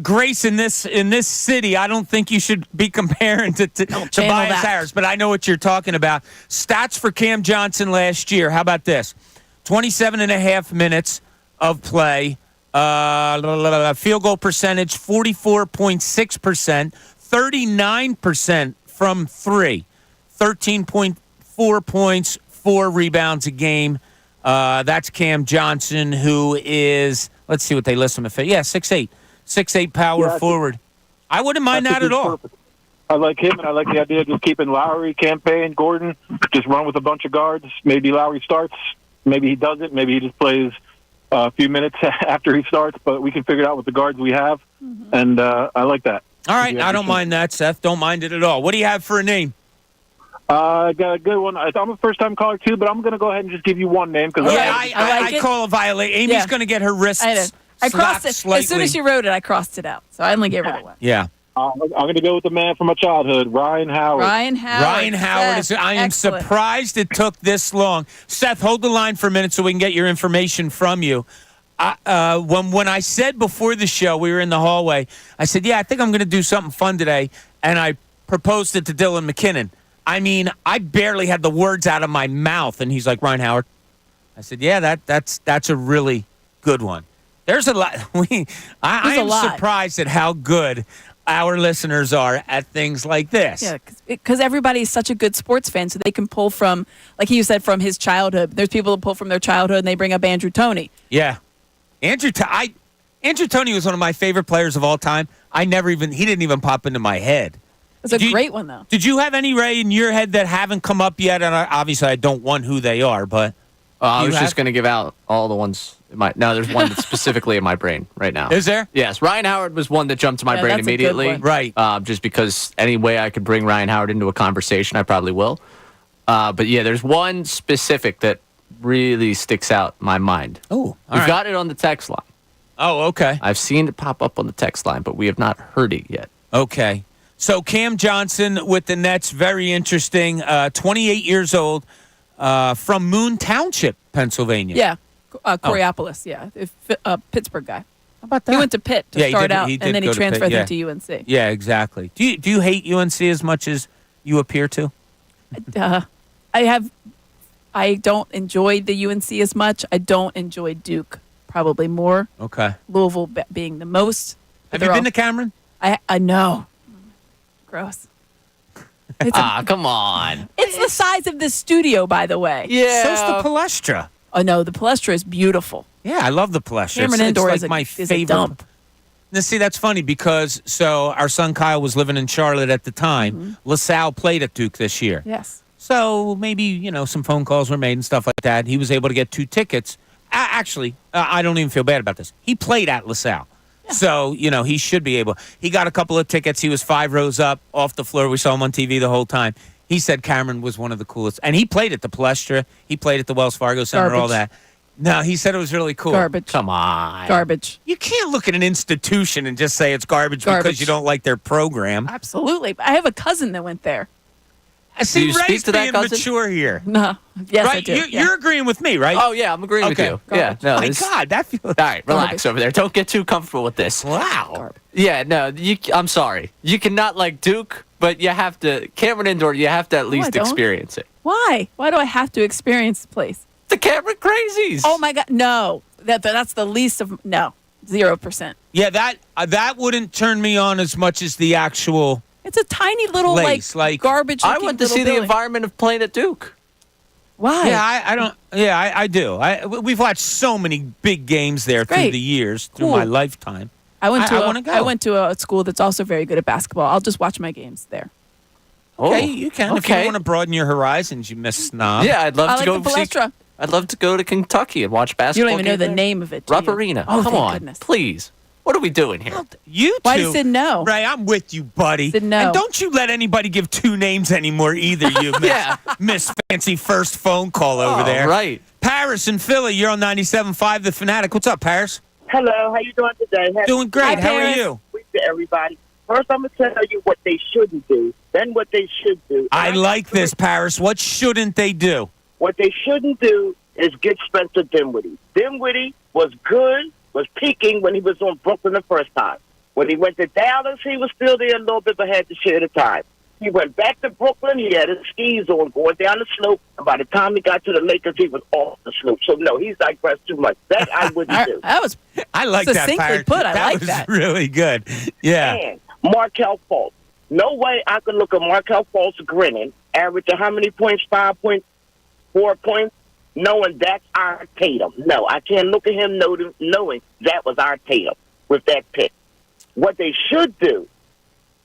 grace in this city, I don't think you should be comparing to Tobias Harris, but I know what you're talking about. Stats for Cam Johnson last year. How about this? 27 and a half minutes of play. Field goal percentage, 44.6%, 39% from three, 13.4 points, 4 rebounds a game. That's Cam Johnson, who is, let's see what they list him at. Yeah, 6'8", power forward. I wouldn't mind that at all. Perfect. I like him, and I like the idea of just keeping Lowry, Campaign, Gordon, just run with a bunch of guards. Maybe Lowry starts, maybe he doesn't. Maybe he just plays a few minutes after he starts, but we can figure it out with the guards we have, and I like that. All right, I don't mind that, Seth. Don't mind it at all. What do you have for a name? I got a good one. I'm a first-time caller, too, but I'm going to go ahead and just give you one name. Cause I call a violation. Amy's going to get her wrists I crossed it. slightly. As soon as you wrote it, I crossed it out. So I only gave her the one. Yeah. I'm going to go with the man from my childhood, Ryan Howard. Ryan Howard. I am surprised it took this long. Seth, hold the line for a minute so we can get your information from you. When I said before the show, we were in the hallway, I said, I think I'm going to do something fun today, and I proposed it to Dylan McKinnon. I mean, I barely had the words out of my mouth, and he's like, Ryan Howard. I said, that's a really good one. There's a lot. I am surprised at how good our listeners are at things like this. Yeah, because everybody's such a good sports fan, so they can pull from, like you said, from his childhood. There's people that pull from their childhood, and they bring up Andrew Toney. Yeah. Andrew Toney was one of my favorite players of all time. He didn't even pop into my head. It's a great one, though. Did you have any, Ray, in your head that haven't come up yet? And obviously, I don't want who they are, but I was just going to give out all the ones. No, there's one that's specifically in my brain right now. Is there? Yes. Ryan Howard was one that jumped to my brain that's a good immediately. one. Right. Just because any way I could bring Ryan Howard into a conversation, I probably will. But yeah, there's one specific that really sticks out in my mind. Oh, We've got it on the text line. Oh, okay. I've seen it pop up on the text line, but we have not heard it yet. Okay. So Cam Johnson with the Nets, very interesting. 28 years old, from Moon Township, Pennsylvania. Yeah, Coriopolis, Pittsburgh guy. How about that? He went to Pitt to start out, and then he go to transferred Pitt, to UNC. Yeah, exactly. Do you hate UNC as much as you appear to? I don't enjoy the UNC as much. I don't enjoy Duke probably more. Okay. Louisville being the most. Have you been to Cameron? I know. Gross. Come on. It's the size of this studio, by the way. Yeah. So's the Palestra. Oh, no, the Palestra is beautiful. Yeah, I love the Palestra. Cameron Indoor it's like my is favorite. a dump. Now, see, that's funny because our son Kyle was living in Charlotte at the time. Mm-hmm. LaSalle played at Duke this year. Yes. So maybe, some phone calls were made and stuff like that. He was able to get 2 tickets. Actually, I don't even feel bad about this. He played at LaSalle. Yeah. So, he should be able. He got a couple of tickets. He was 5 rows up off the floor. We saw him on TV the whole time. He said Cameron was one of the coolest. And he played at the Palestra. He played at the Wells Fargo Center, all that. No, he said it was really cool. Garbage. Come on. Garbage. You can't look at an institution and just say it's garbage because you don't like their program. Absolutely. I have a cousin that went there. I see Do you speak Ray's to that being cousin? mature here. No. Yes, right? I do. You're agreeing with me, right? Oh, yeah, I'm agreeing with you. Garbage. Yeah, no, My God, that feels... All right, relax over there. Don't get too comfortable with this. Wow. Garbage. Yeah, no, I'm sorry. You cannot like Duke, but you have to, Cameron Indoor, you have to at least experience it. Why? Why do I have to experience the place? The Cameron Crazies. Oh, my God. No. That's the least of, no. 0%. Yeah, that wouldn't turn me on as much as the actual... It's a tiny little, place, like garbage. I went to see the environment of playing at Duke. Why? Yeah, I don't. Yeah, I do. We've watched so many big games there through the years, through my lifetime. I went to a school that's also very good at basketball. I'll just watch my games there. Okay, you can. If you want to broaden your horizons, you Miss Snob. Yeah, I'd love to go the Palestra. I'd love to go to Kentucky and watch basketball. You don't even know the name of it. Rupp Arena. Oh, come thank on, goodness. please. What are we doing here? You two. Why did no? Ray, I'm with you, buddy. Said no. And don't you let anybody give 2 names anymore either, you Miss Fancy First phone call over there. Right. Paris in Philly, you're on 97.5 The Fanatic. What's up, Paris? Hello, how you doing today? Doing great. How are you? To everybody. First, I'm going to tell you what they shouldn't do, then what they should do. I like this, Paris. What shouldn't they do? What they shouldn't do is get Spencer Dinwiddie. Dinwiddie was good, was peaking when he was on Brooklyn the first time. When he went to Dallas, he was still there a little bit, but had to share the time. He went back to Brooklyn. He had his skis on going down the slope. And by the time he got to the Lakers, he was off the slope. So, no, he's digressed too much. That I wouldn't do. I like that, Paris. Put. I like was that. really good. Yeah. And Markelle Fultz. No way I could look at Markelle Fultz grinning, averaging how many points? 5 points, 4 points, knowing that's our Tatum. No, I can't look at him knowing that was our Tatum with that pick. What they should do,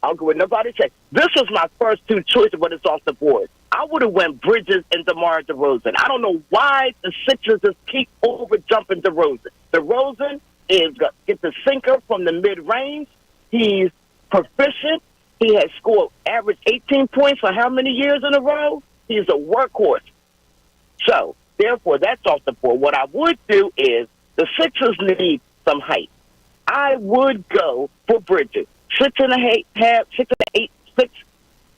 I'll go with nobody say, this was my first 2 choices, but it's off the board. I would would have went Bridges and DeMar DeRozan. I don't know why the Sixers just keep over jumping DeRozan. DeRozan get the sinker from the mid-range. He's proficient. He has scored average 18 points for how many years in a row? He's a workhorse. So, therefore, that's off the board. What I would do is the Sixers need some height. I would go for Bridges. 6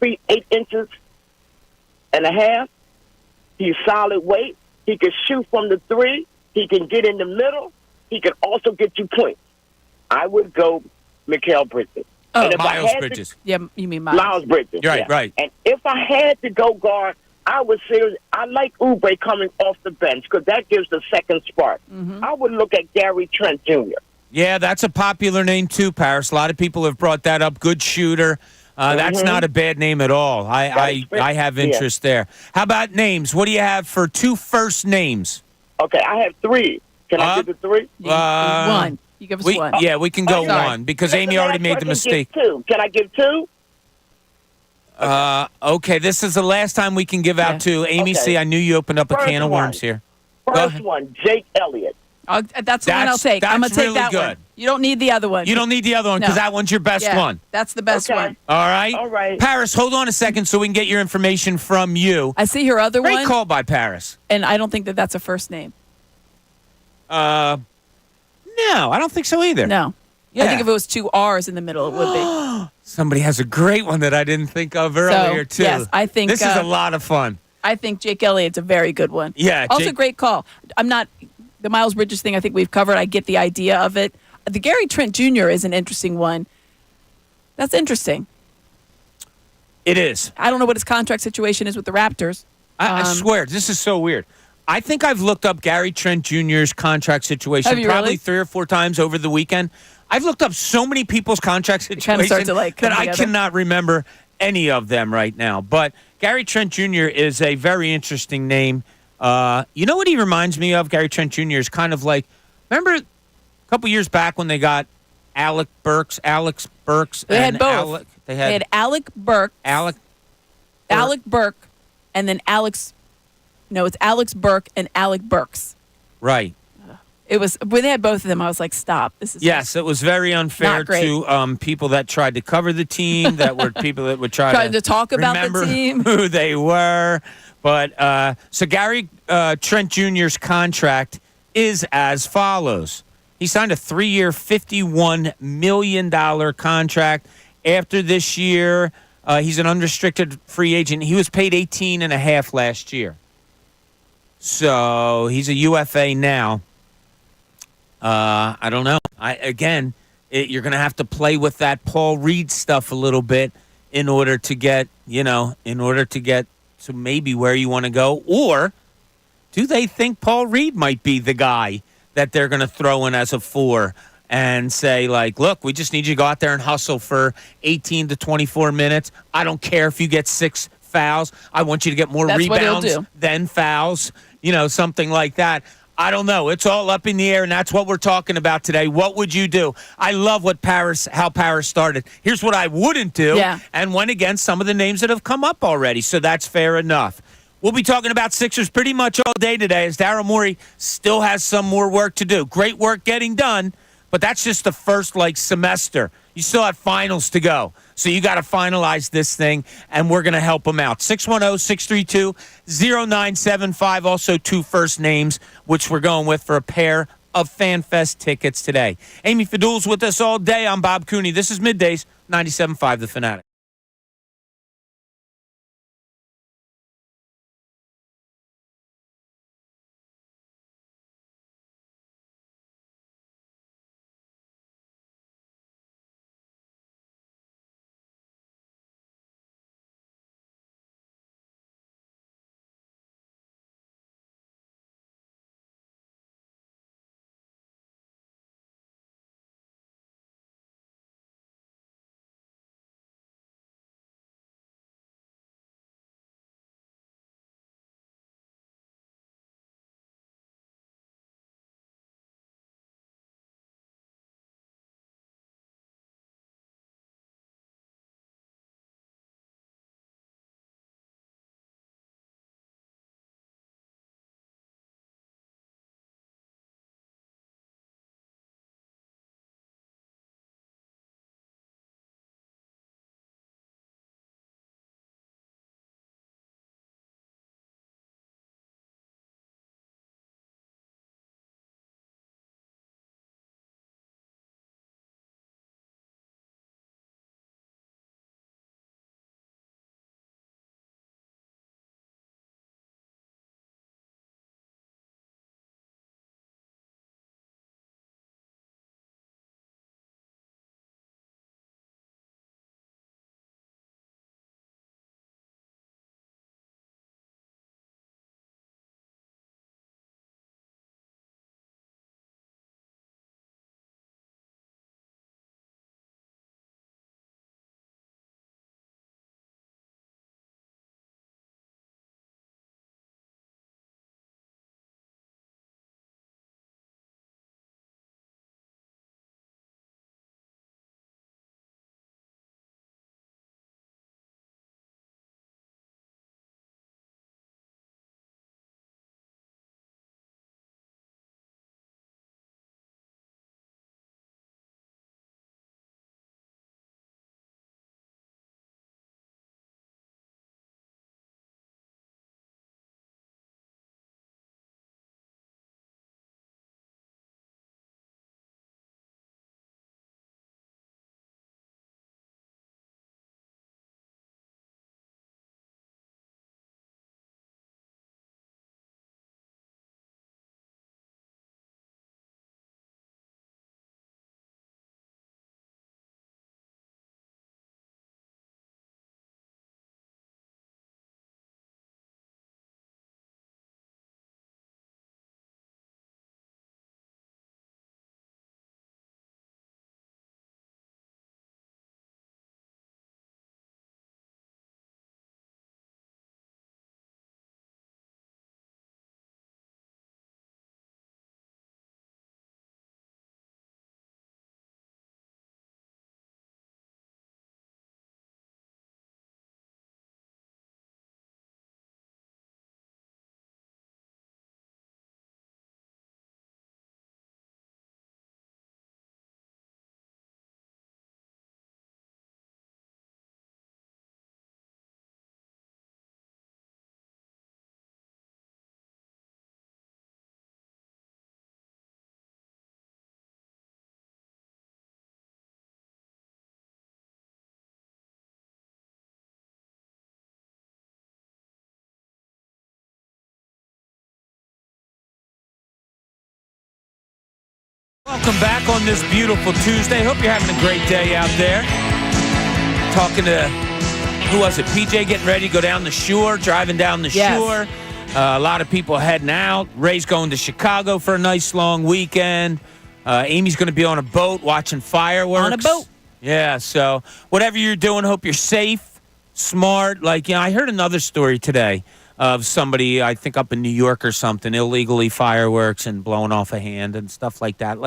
feet 8 inches and a half. He's solid weight. He can shoot from the three. He can get in the middle. He can also get you points. I would go Mikal Bridges. Oh, and if Miles Bridges. Yeah, you mean Miles. Miles Bridges. Right, yeah. right. And if I had to go guard, I would say I like Oubre coming off the bench because that gives the second spark. Mm-hmm. I would look at Gary Trent Jr. Yeah, that's a popular name too, Paris. A lot of people have brought that up. Good shooter. That's not a bad name at all. I have interest there. How about names? What do you have for 2 first names? Okay, I have 3. Can I give the 3? One. You give us one. Yeah, we can go one because Amy already made the mistake. Give 2. Can I give 2? Okay, this is the last time we can give out 2. Amy, Okay. see, I knew you opened up a First can of one. worms here. First one, Jake Elliott. That's the one I'll take. I'm going to take really that good. one. You don't need the other one. You don't need the other one because No. that one's your best Yeah, one. That's the best one. All right? All right. Paris, hold on a second so we can get your information from you. I see her other Great one. call by Paris. And I don't think that's a first name. No, I don't think so either. No. Yeah. I think if it was 2 R's in the middle, it would be. Somebody has a great one that I didn't think of earlier, too. Yes, I think this is a lot of fun. I think Jake Elliott's a very good one. Yeah. Also, Jake- great call. The Miles Bridges thing, I think we've covered. I get the idea of it. The Gary Trent Jr. is an interesting one. That's interesting. It is. I don't know what his contract situation is with the Raptors. I swear, this is so weird. I think I've looked up Gary Trent Jr.'s contract situation Have you probably really? 3 or 4 times over the weekend. I've looked up so many people's contract kinda situations start to, like, come that I together. cannot remember any of them right now. But Gary Trent Jr. is a very interesting name. You know what he reminds me of? Gary Trent Jr. is kind of like, remember a couple years back when they got Alex Burks. They had and both. They They had Alec Burke, Alec Burke, and then Alex. No, it's Alex Burke and Alec Burks. Right. It was when they had both of them. I was like, "Stop! This is Yes, it was very unfair Not great. to people that tried to cover the team, that were people that would Trying to talk about the remember team. who they were. But so Gary Trent Jr.'s contract is as follows. He signed a 3-year, $51 million contract. After this year, he's an unrestricted free agent. He was paid $18.5 last year. So he's a UFA now. I don't know. You're going to have to play with that Paul Reed stuff a little bit in order to get to maybe where you want to go. Or do they think Paul Reed might be the guy that they're going to throw in as a 4 and say, like, look, we just need you to go out there and hustle for 18 to 24 minutes. I don't care if you get 6 fouls. I want you to get more That's what he'll rebounds do. than fouls, something like that. I don't know. It's all up in the air, and that's what we're talking about today. What would you do? I love how Paris started. Here's what I wouldn't do, and went against some of the names that have come up already, so that's fair enough. We'll be talking about Sixers pretty much all day today as Daryl Morey still has some more work to do. Great work getting done, but that's just the first, semester. You still have finals to go. So you got to finalize this thing, and we're going to help them out. 610-632-0975. Also 2 first names, which we're going with for a pair of FanFest tickets today. Amy Fadul's with us all day. I'm Bob Cooney. This is Middays, 97.5 The Fanatic. Welcome back on this beautiful Tuesday. Hope you're having a great day out there. Talking to, who was it? PJ getting ready to go down the shore, driving down the shore. A lot of people heading out. Ray's going to Chicago for a nice long weekend. Amy's going to be on a boat watching fireworks. On a boat. Yeah, so whatever you're doing, hope you're safe, smart. I heard another story today of somebody, I think up in New York or something, illegally fireworks and blowing off a hand and stuff like that.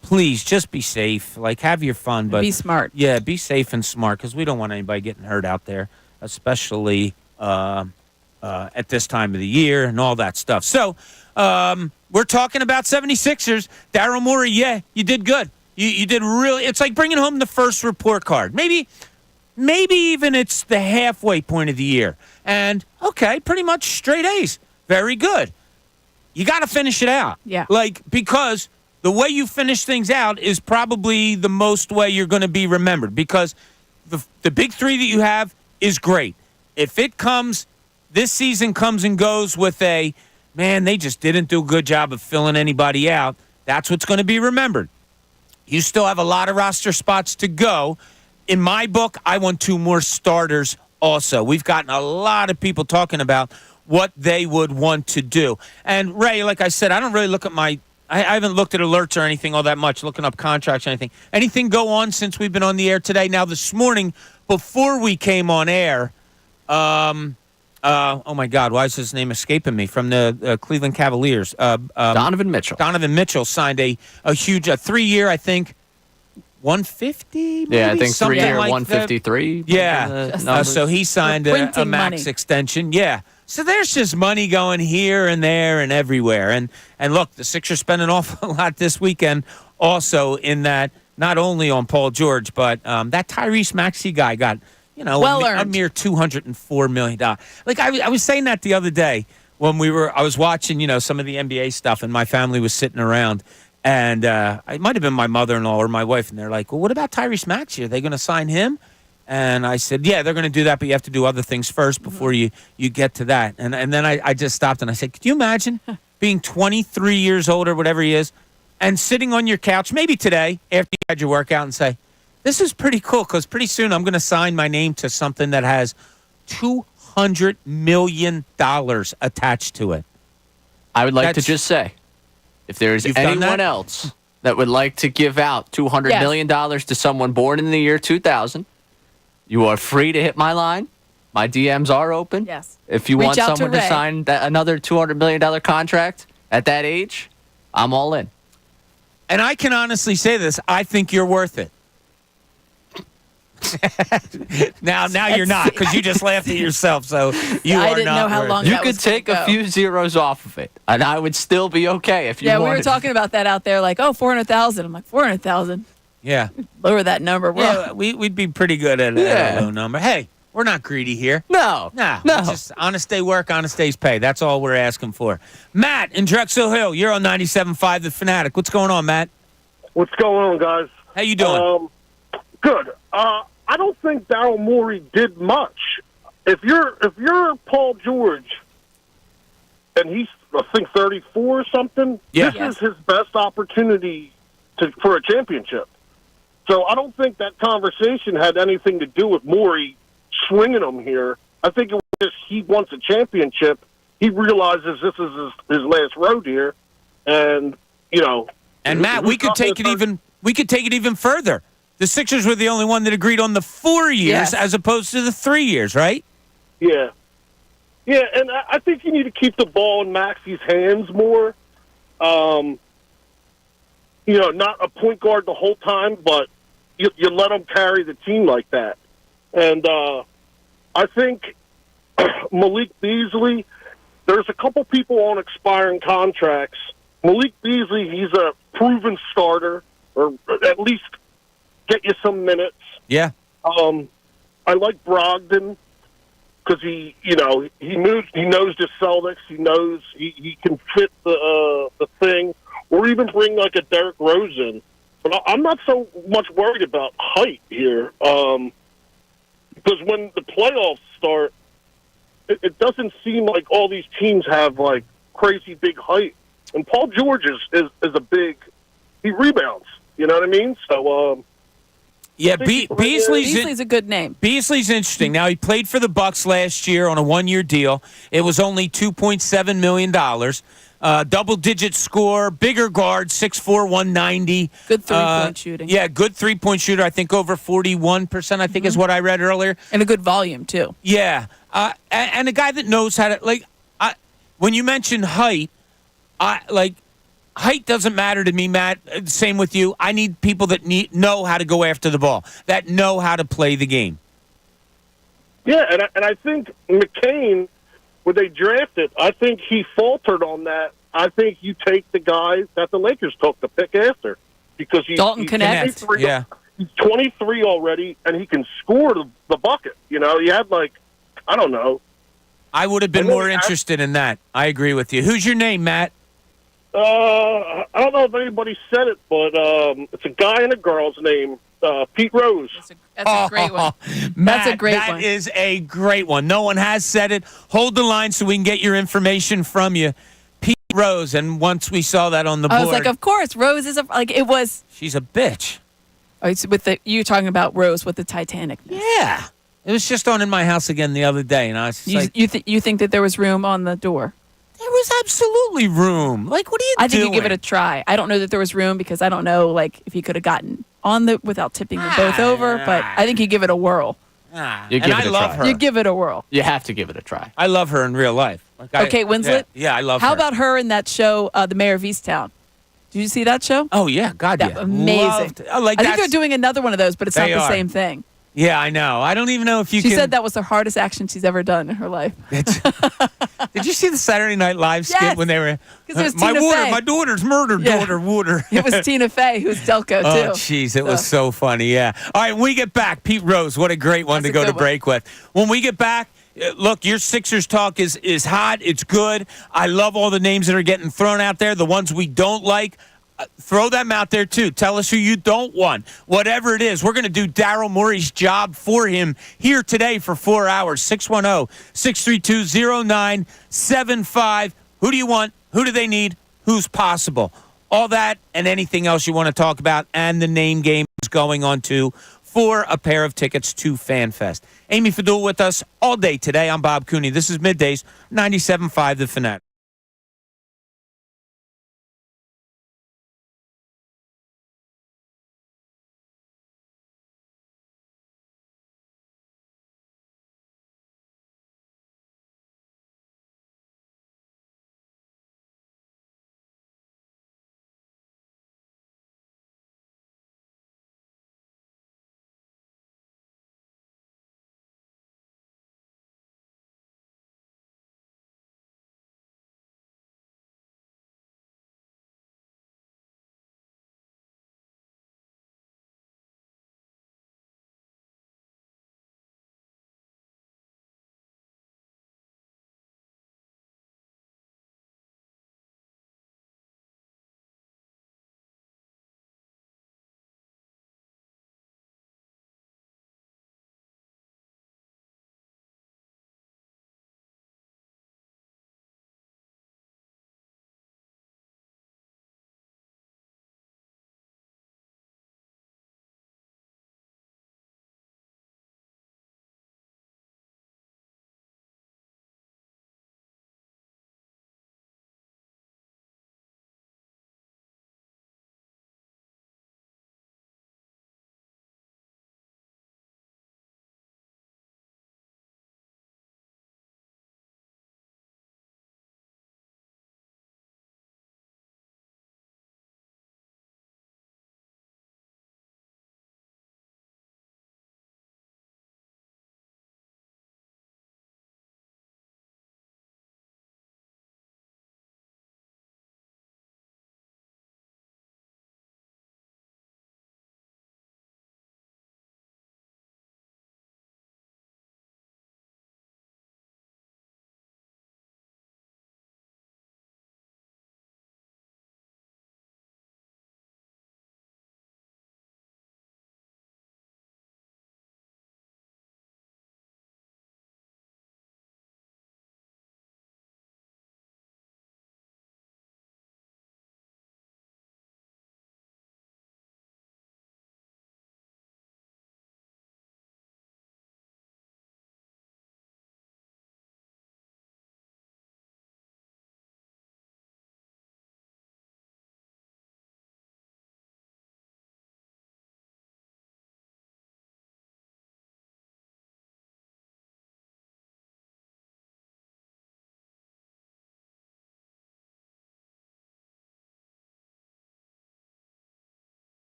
Please, just be safe. Have your fun. But be smart. Yeah, be safe and smart because we don't want anybody getting hurt out there, especially at this time of the year and all that stuff. So we're talking about 76ers. Daryl Morey, you did good. You did really – it's like bringing home the first report card. Maybe even it's the halfway point of the year. And, okay, pretty much straight A's. Very good. You got to finish it out. Yeah. Because the way you finish things out is probably the most way you're going to be remembered because the big three that you have is great. If it comes – this season comes and goes with they just didn't do a good job of filling anybody out, that's what's going to be remembered. You still have a lot of roster spots to go. In my book, I want 2 more starters also. We've gotten a lot of people talking about what they would want to do. And, Ray, like I said, I don't really look at I haven't looked at alerts or anything all that much, looking up contracts or anything. Anything go on since we've been on the air today? Now, this morning, before we came on air, oh, my God, why is his name escaping me? From the Cleveland Cavaliers. Donovan Mitchell. Donovan Mitchell signed a huge 3-year, I think, 150? Yeah, I think something 3-year, like 153. That. Yeah. So he signed a max extension. Yeah. So there's just money going here and there and everywhere. And look, the Sixers spent an awful lot this weekend also in that, not only on Paul George, but that Tyrese Maxey guy got, a mere $204 million. I was saying that the other day when I was watching, some of the NBA stuff and my family was sitting around. And it might have been my mother-in-law or my wife, and they're like, well, what about Tyrese Maxey? Are they going to sign him? And I said, yeah, they're going to do that, but you have to do other things first before you get to that. And then I just stopped and I said, could you imagine being 23 years old or whatever he is and sitting on your couch, maybe today after you had your workout and say, this is pretty cool because pretty soon I'm going to sign my name to something that has $200 million attached to it. I would like to just say, if there is anyone else that would like to give out $200 million to someone born in the year 2000, you are free to hit my line. My DMs are open. Yes. If you want someone to sign another $200 million contract at that age, I'm all in. And I can honestly say this. I think you're worth it. now you're not because you just laughed at yourself. So I didn't know how long you could take a few zeros off of it, and I would still be okay if you. Yeah, we were talking about that out there, like 400,000. I'm like 400,000. Yeah, lower that number. We'd be pretty good at a low number. Hey, we're not greedy here. No. Just honest day work, honest days pay. That's all we're asking for. Matt in Drexel Hill, you're on 97.5 The Fanatic. What's going on, Matt? What's going on, guys? How you doing? Good. I don't think Daryl Morey did much. If you're Paul George, and he's I think 34 or something, this is his best opportunity for a championship. So I don't think that conversation had anything to do with Morey swinging him here. I think it was just he wants a championship. He realizes this is his last road here, and And Matt, we could take it even further. The Sixers were the only one that agreed on the 4 years as opposed to the 3 years, right? Yeah. Yeah, and I think you need to keep the ball in Maxey's hands more. Not a point guard the whole time, but you let him carry the team like that. And I think Malik Beasley, there's a couple people on expiring contracts. Malik Beasley, he's a proven starter, or at least get you some minutes. Yeah. I like Brogdon because he knows the Celtics. He knows he can fit the thing, or even bring like a Derrick Rose in. But I'm not so much worried about height here because when the playoffs start, it doesn't seem like all these teams have like crazy big height. And Paul George is a big he rebounds. You know what I mean? So, Yeah, Beasley's a good name. Beasley's interesting. Now, he played for the Bucks last year on a one-year deal. It was only $2.7 million. Double-digit score, bigger guard, 6'4", 190. Good three-point shooting. Yeah, good three-point shooter. I think over 41%, I think is what I read earlier. And a good volume, too. Yeah. And a guy that knows how to, when you mention height, height doesn't matter to me, Matt. Same with you. I need people that know how to go after the ball, that know how to play the game. Yeah, and I think McCain, when they drafted, I think he faltered on that. I think you take the guy that the Lakers took the pick after because he's Dalton Connect. 23, yeah. He's 23 already, and he can score the bucket. You know, you had I don't know. I would have been more interested in that. I agree with you. Who's your name, Matt? I don't know if anybody said it, but it's a guy and a girl's name, Pete Rose. That's a great one. Matt, That's a great one. That is a great one. No one has said it. Hold the line so we can get your information from you. Pete Rose, and once we saw that on the board. I was like, of course, Rose is it was. She's a bitch. Oh, it's you talking about Rose with the Titanic. Yeah. It was just on in my house again the other day, and I was just you think that there was room on the door? There was absolutely room. What are you doing? I think you give it a try. I don't know that there was room because I don't know if he could have gotten on without tipping them both over, but I think you give it a whirl. I love her. You give it a whirl. You have to give it a try. I love her in real life. Kate Winslet? Yeah, I love her. How about her in that show, The Mayor of Easttown? Did you see that show? Oh, yeah. God, yeah. Amazing. I think they're doing another one of those, but it's not the same thing. Yeah, I know. I don't even know if you She can... said that was the hardest action she's ever done in her life. Did you see the Saturday Night Live skit when they were... Because it was my Tina water, Fey. my daughter's murdered, water. It was Tina Fey, who's Delco, too. Oh, jeez, it was so funny, yeah. All right, when we get back, Pete Rose, what a great one to go to break with. When we get back, look, your Sixers talk is hot. It's good. I love all the names that are getting thrown out there, the ones we don't like. Throw them out there, too. Tell us who you don't want. Whatever it is, we're going to do Daryl Morey's job for him here today for 4 hours. 610-632-0975. Who do you want? Who do they need? Who's possible? All that and anything else you want to talk about. And the name game is going on, too, for a pair of tickets to FanFest. Amy Fadul with us all day today. I'm Bob Cooney. This is Middays, 97.5 The Fanatic.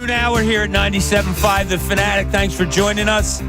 Now we're here at 97.5 The Fanatic. Thanks for joining us.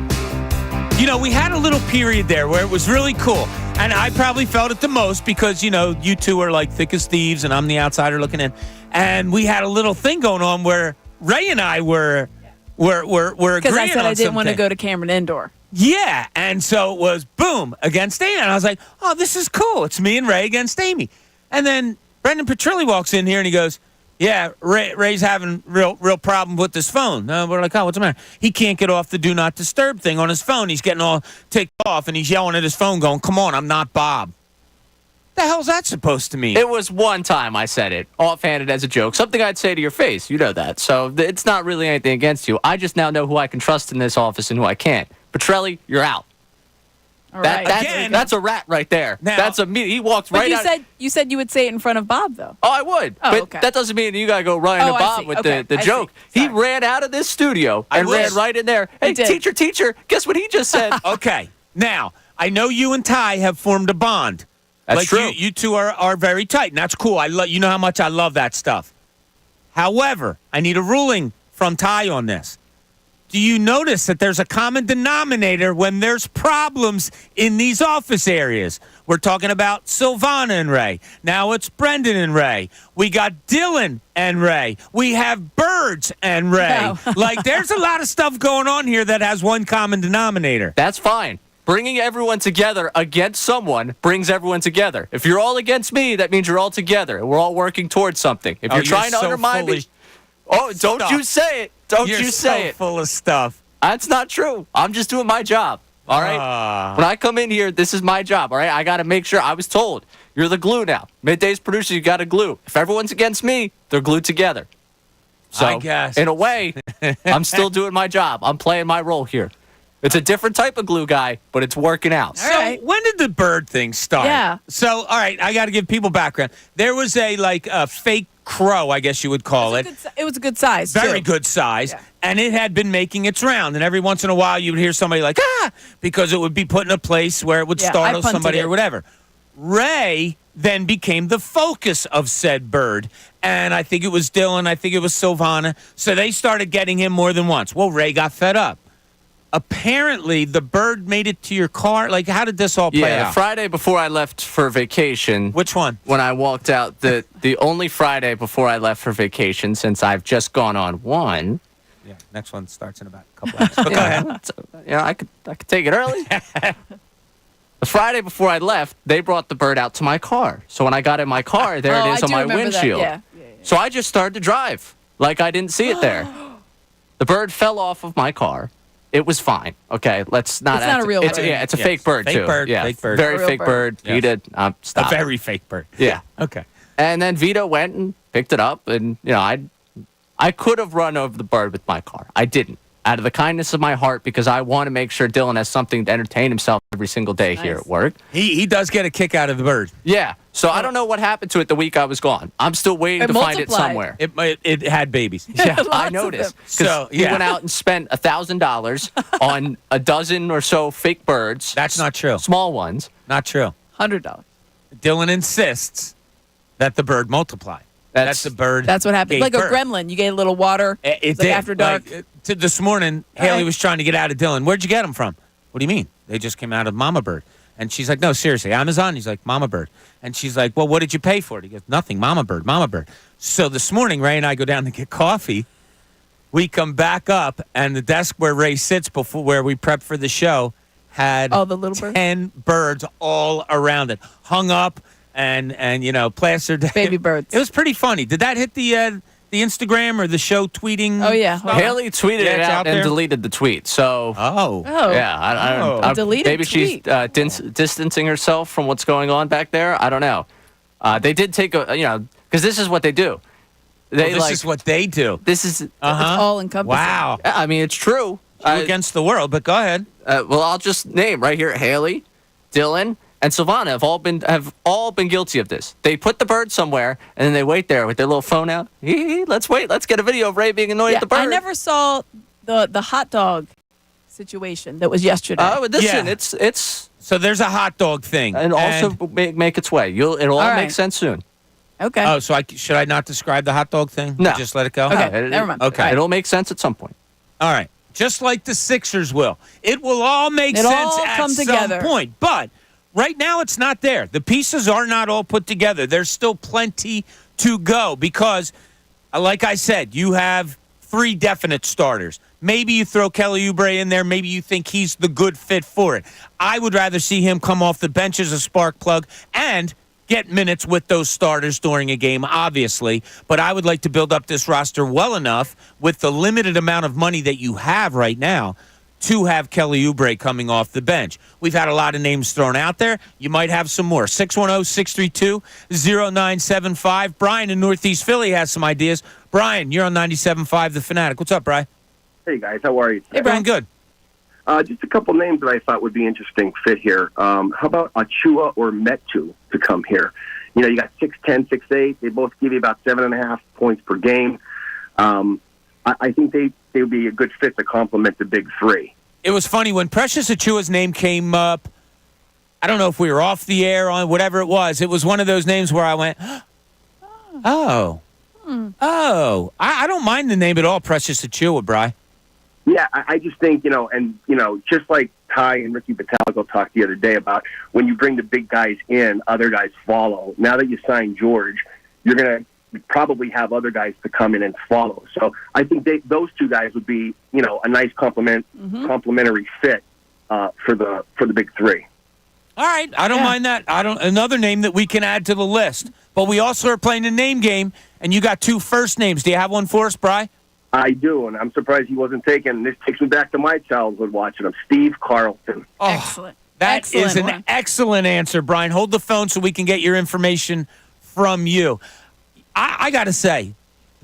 You know, we had a little period there where it was really cool. And I probably felt it the most because, you know, you two are like thick as thieves and I'm the outsider looking in. And we had a little thing going on where Ray and I were agreeing on Because I said I didn't want to something. go to Cameron Indoor. Yeah, and so it was boom against Amy. And I was like, oh, this is cool. It's me and Ray against Amy. And then Brendan Petrilli walks in here and he goes, yeah, Ray's having real problem with his phone. We're like, oh, what's the matter? He can't get off the do not disturb thing on his phone. He's getting all ticked off, and he's yelling at his phone going, come on, I'm not Bob. The hell's that supposed to mean? It was one time I said it, offhanded as a joke, something I'd say to your face. You know that. So it's not really anything against you. I just now know who I can trust in this office and who I can't. Petrelli, you're out. All right. That's a rat right there. Now, that's a me. He walks But right out. you said you would say it in front of Bob, though. Oh, I would. Oh, but okay. that doesn't mean you got to go running to I Bob see. with Okay, the I joke. see. He ran out of this studio and wish. ran right in there. Hey, did. teacher, guess what he just said? Okay, now, I know you and Ty have formed a bond. That's true. You two are very tight, and that's cool. You know how much I love that stuff. However, I need a ruling from Ty on this. Do you notice that there's a common denominator when there's problems in these office areas? We're talking about Silvana and Ray. Now it's Brendan and Ray. We got Dylan and Ray. We have Birds and Ray. No. Like, there's a lot of stuff going on here that has one common denominator. That's fine. Bringing everyone together against someone brings everyone together. If you're all against me, that means you're all together, and we're all working towards something. If you're trying to so undermine full me, of don't stuff. you say it. Don't You're you say so it. full of stuff. That's not true. I'm just doing my job. All right? When I come in here, this is my job. All right? I got to make sure. I was told you're the glue now. Midday's producer, you got to glue. If everyone's against me, they're glued together. So, I guess. in a way, I'm still doing my job. I'm playing my role here. It's a different type of glue guy, but it's working out. So when did the bird thing start? Yeah. So, all right, I got to give people background. There was a fake crow, I guess you would call it. It was a good size, Very too. good size. Yeah. And it had been making its round. And every once in a while, you would hear somebody like, because it would be put in a place where it would Yeah, startle I punted somebody it. or whatever. Ray then became the focus of said bird. And I think it was Dylan. I think it was Silvana. So they started getting him more than once. Well, Ray got fed up. Apparently, the bird made it to your car. Like, how did this all play Yeah, out? Friday before I left for vacation. Which one? When I walked out, the only Friday before I left for vacation, since I've just gone on one. Yeah, next one starts in about a couple hours. But go ahead. Yeah, I could take it early. The Friday before I left, they brought the bird out to my car. So when I got in my car, there it is I on do my remember that. windshield. Yeah. So I just started to drive like I didn't see it there. The bird fell off of my car. It was fine. Okay, let's not. It's not a real bird. Yeah, it's a Yeah, fake bird fake too. bird, Yeah, fake bird. very A real fake bird. Yes. He did. Stop. A very fake bird. Yeah. Okay. And then Vito went and picked it up, and I could have run over the bird with my car. I didn't. Out of the kindness of my heart, because I want to make sure Dylan has something to entertain himself every single day here at work. He does get a kick out of the bird. Yeah. So I don't know what happened to it the week I was gone. I'm still waiting to find it multiplied. somewhere. It had babies. Yeah, Lots I of noticed. them. So he went out and spent $1,000 on a dozen or so fake birds. That's not true. Small ones. Not true. $100. Dylan insists that the bird multiply. That's the bird. That's what happened. gave Like birth. a gremlin. You get a little water. It It's like did. after dark. This morning, Haley was trying to get out of Dylan. Where'd you get them from? What do you mean? They just came out of Mama Bird. And she's like, no, seriously, Amazon? He's like, Mama Bird. And she's like, well, what did you pay for it? He goes, nothing, Mama Bird, Mama Bird. So this morning, Ray and I go down to get coffee. We come back up, and the desk where Ray sits before where we prep for the show had the little birds? 10 birds all around it, hung up and plastered. Baby birds. It was pretty funny. Did that hit the Instagram or the show tweeting? Oh, yeah. stuff? Haley tweeted Yeah, it it's out and there? deleted the tweet. So, Oh. yeah. I deleted maybe tweet. she's distancing herself from what's going on back there. I don't know. They did take because this is what they do. This is what they do. This is It's all encompassing. Wow. I mean, it's true. Against the world, but go ahead. Well, I'll just name right here: Haley, Dylan, and Silvana have all been guilty of this. They put the bird somewhere, and then they wait there with their little phone out. Let's wait. Let's get a video of Ray being annoyed at the bird. I never saw the hot dog situation that was yesterday. Oh, listen, Yeah. it's So there's a hot dog thing. and also make its way. It'll all All right. make sense soon. Okay. Oh, so should I not describe the hot dog thing? No. Just let it go? Okay, never mind. Okay. Right. It'll make sense at some point. All right. Just like the Sixers will. It will all make sense all at come some together. point. But right now it's not there. The pieces are not all put together. There's still plenty to go because, like I said, you have 3 definite starters. Maybe you throw Kelly Oubre in there. Maybe you think he's the good fit for it. I would rather see him come off the bench as a spark plug and get minutes with those starters during a game, obviously. But I would like to build up this roster well enough with the limited amount of money that you have right now to have Kelly Oubre coming off the bench. We've had a lot of names thrown out there. You might have some more. 610-632-0975. Brian in Northeast Philly has some ideas. Brian, you're on 97.5 The Fanatic. What's up, Brian? Hey, guys. How are you? Hey, Brian. Doing good. Just a couple names that I thought would be interesting fit here. How about Achua or Metu to come here? You know, you got 6'10", 6'8". They both give you about 7.5 points per game. I think they would be a good fit to complement the big three. It was funny when Precious Achua's name came up. I don't know if we were off the air on whatever it was. It was one of those names where I went, oh. I don't mind the name at all, Precious Achua, Bri. Yeah, I just think, just like Ty and Ricky Batalico talked the other day about when you bring the big guys in, other guys follow. Now that you signed George, you're going to probably have other guys to come in and follow. So I think those two guys would be, a nice complementary fit for the big three. All right, I don't mind that. Another name that we can add to the list. But we also are playing a name game, and you got 2 first names. Do you have one for us, Bri? I do, and I'm surprised he wasn't taken. This takes me back to my childhood watching him. Steve Carlton. Oh, excellent. That is an excellent answer, Brian. Hold the phone so we can get your information from you. I got to say,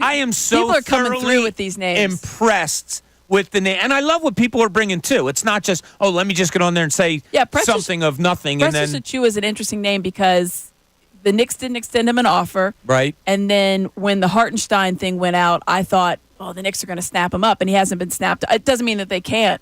I am so people are coming thoroughly through with these names. Impressed with the name. And I love what people are bringing, too. It's not just, let me just get on there and say something of nothing. Precious Achiuwa is an interesting name because the Knicks didn't extend him an offer. Right. And then when the Hartenstein thing went out, I thought, the Knicks are going to snap him up, and he hasn't been snapped. It doesn't mean that they can't,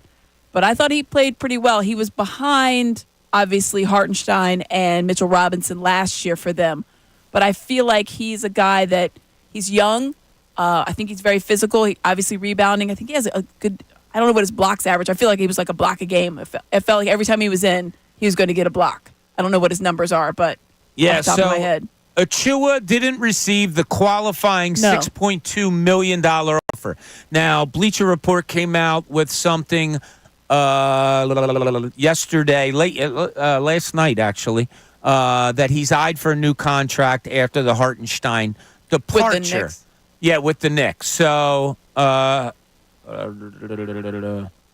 but I thought he played pretty well. He was behind, obviously, Hartenstein and Mitchell Robinson last year for them, but I feel like he's a guy that he's young. I think he's very physical. He, obviously, rebounding. I think he has a good – I don't know what his blocks average. I feel like he was like a block a game. It felt like every time he was in, he was going to get a block. I don't know what his numbers are, but off the top of my head. Achua didn't receive the qualifying $6.2 million offer. Now, Bleacher Report came out with something yesterday, last night actually, that he's eyed for a new contract after the Hartenstein departure. With the Knicks? Yeah, with the Knicks. So,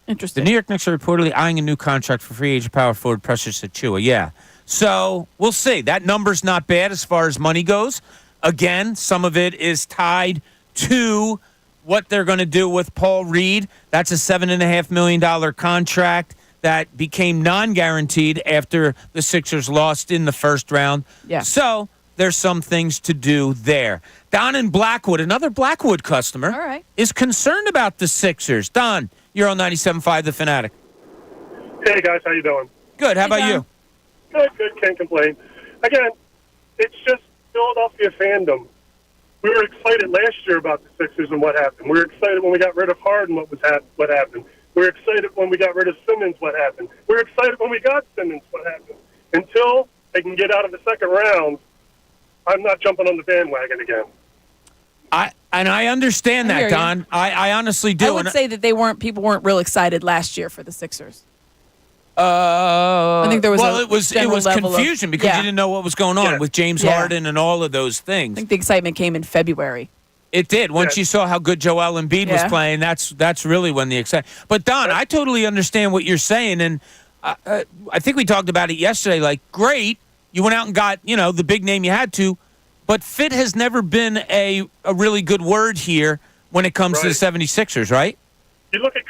interesting. The New York Knicks are reportedly eyeing a new contract for free agent power forward Precious Achiuwa. Yeah. So we'll see. That number's not bad as far as money goes. Again, some of it is tied to what they're going to do with Paul Reed. That's a $7.5 million contract that became non-guaranteed after the Sixers lost in the first round. Yeah. So there's some things to do there. Don in Blackwood, another Blackwood customer, is concerned about the Sixers. Don, you're on 97.5 The Fanatic. Hey, guys. How you doing? Good. How about you? Good. Can't complain. Again, it's just Philadelphia fandom. We were excited last year about the Sixers and what happened. We were excited when we got rid of Harden, what happened. We were excited when we got rid of Simmons, what happened. We were excited when we got Simmons, what happened. Until they can get out of the second round, I'm not jumping on the bandwagon again. I understand that, Don. I honestly do. I would say that people weren't real excited last year for the Sixers. I think there was it was confusion because you didn't know what was going on with James Harden and all of those things. I think the excitement came in February. It did. Once you saw how good Joel Embiid was playing, that's really when the excitement. But Don, I totally understand what you're saying, and I think we talked about it yesterday. Like, great, you went out and got the big name you had to, but fit has never been a really good word here when it comes to the 76ers, right? You look at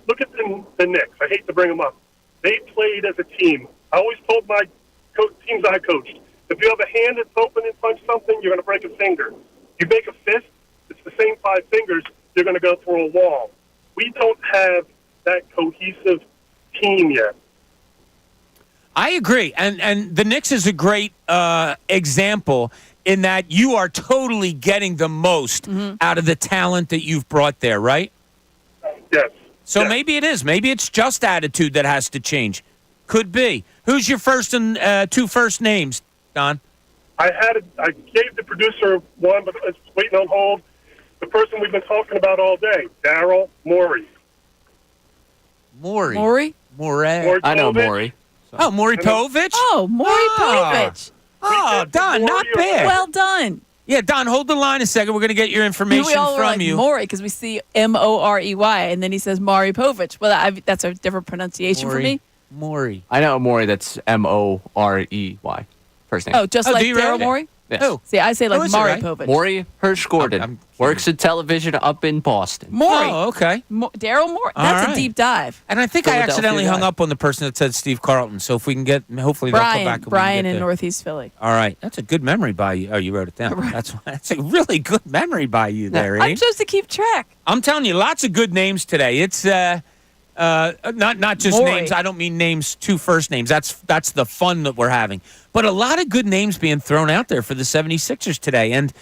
look at the Knicks. I hate to bring them up. They played as a team. I always told my teams I coached, if you have a hand that's open and punch something, you're going to break a finger. You make a fist, it's the same 5 fingers, you're going to go through a wall. We don't have that cohesive team yet. I agree. And the Knicks is a great example. in that you are totally getting the most out of the talent that you've brought there, right? Yes. So maybe it is. Maybe it's just attitude that has to change. Could be. Who's your first and two first names, Don? I gave the producer one, but it's waiting on hold. The person we've been talking about all day, Daryl Morey. Maury? I know Maury. Oh, Maury Povich? Oh, Maury Povich. Oh, Don, not bad. Well done. Yeah, Don, hold the line a second. We're going to get your information We all were from like you. Maury because we see Morey, and then he says Maury Povich. Well, that's a different pronunciation for me. Maury. I know Maury. That's Morey. First name. Oh, just like do you Daryl really? Morey? Yes. Who? See, I say Who like is it, Maury right? Povich. Maury Hirsch Gordon. I'm Works in television up in Boston. Maury. Oh, okay. Daryl Morey. All That's right. a deep dive. And I think I Philadelphia accidentally hung guy. up on the person that said Steve Carlton. So if we can get, hopefully they'll come back. And we can Brian get in the- Northeast Philly. All right. That's a good memory by you. Oh, you wrote it down. That's a really good memory by you there, I'm Abe. supposed to keep track. I'm telling you, lots of good names today. It's not just Maury. names. I don't mean names, two first names. That's the fun that we're having. But a lot of good names being thrown out there for the 76ers today. And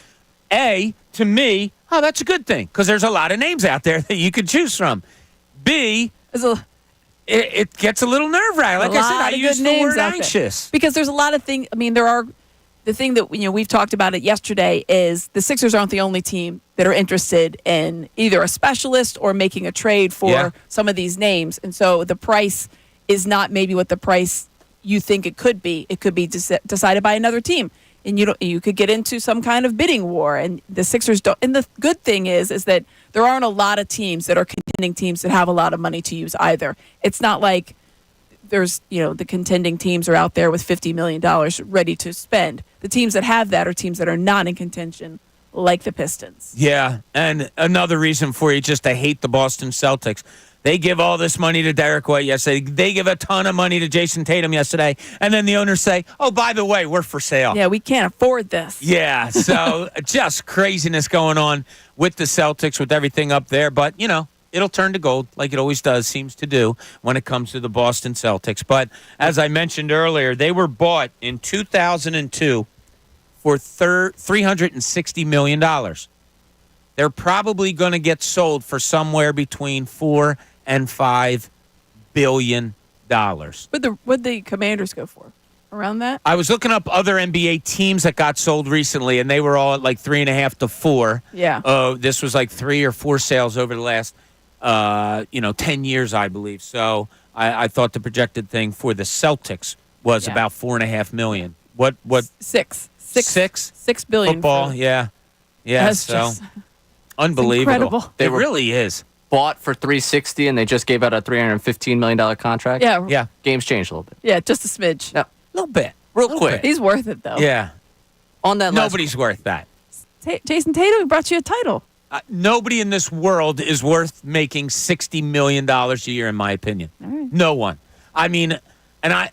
to me, that's a good thing because there's a lot of names out there that you could choose from. B, it gets a little nerve-wracking. Like I said, I use the word anxious. Because there's a lot of things. I mean, the thing that we've talked about it yesterday is the Sixers aren't the only team that are interested in either a specialist or making a trade for some of these names. And so the price is not maybe what the price you think it could be. It could be decided by another team. And you could get into some kind of bidding war. And the Sixers don't. And the good thing is that there aren't a lot of teams that are contending teams that have a lot of money to use either. It's not like there's, the contending teams are out there with $50 million ready to spend. The teams that have that are teams that are not in contention, like the Pistons. Yeah, and another reason for you just to hate the Boston Celtics. They give all this money to Derek White yesterday. They give a ton of money to Jason Tatum yesterday. And then the owners say, oh, by the way, we're for sale. Yeah, we can't afford this. Yeah, so just craziness going on with the Celtics, with everything up there. But, it'll turn to gold like it always does, seems to do when it comes to the Boston Celtics. But as I mentioned earlier, they were bought in 2002 for $360 million. They're probably going to get sold for somewhere between $4 and $5 billion. What'd the Commanders go for? Around that? I was looking up other NBA teams that got sold recently, and they were all at like 3.5 to 4. Yeah. This was like 3 or 4 sales over the last 10 years, I believe. So I thought the projected thing for the Celtics was about $4.5 million. What? $6 billion. Football, yeah. That's So just unbelievable. incredible. It really is. Bought for $360, and they just gave out a $315 million contract. Yeah. Game's changed a little bit. Yeah, just a smidge. Yeah. A little bit. Real quick. He's worth it, though. Yeah. On that Nobody's worth that. Jason Tatum, we brought you a title. Nobody in this world is worth making $60 million a year, in my opinion. Right. No one. I mean, and I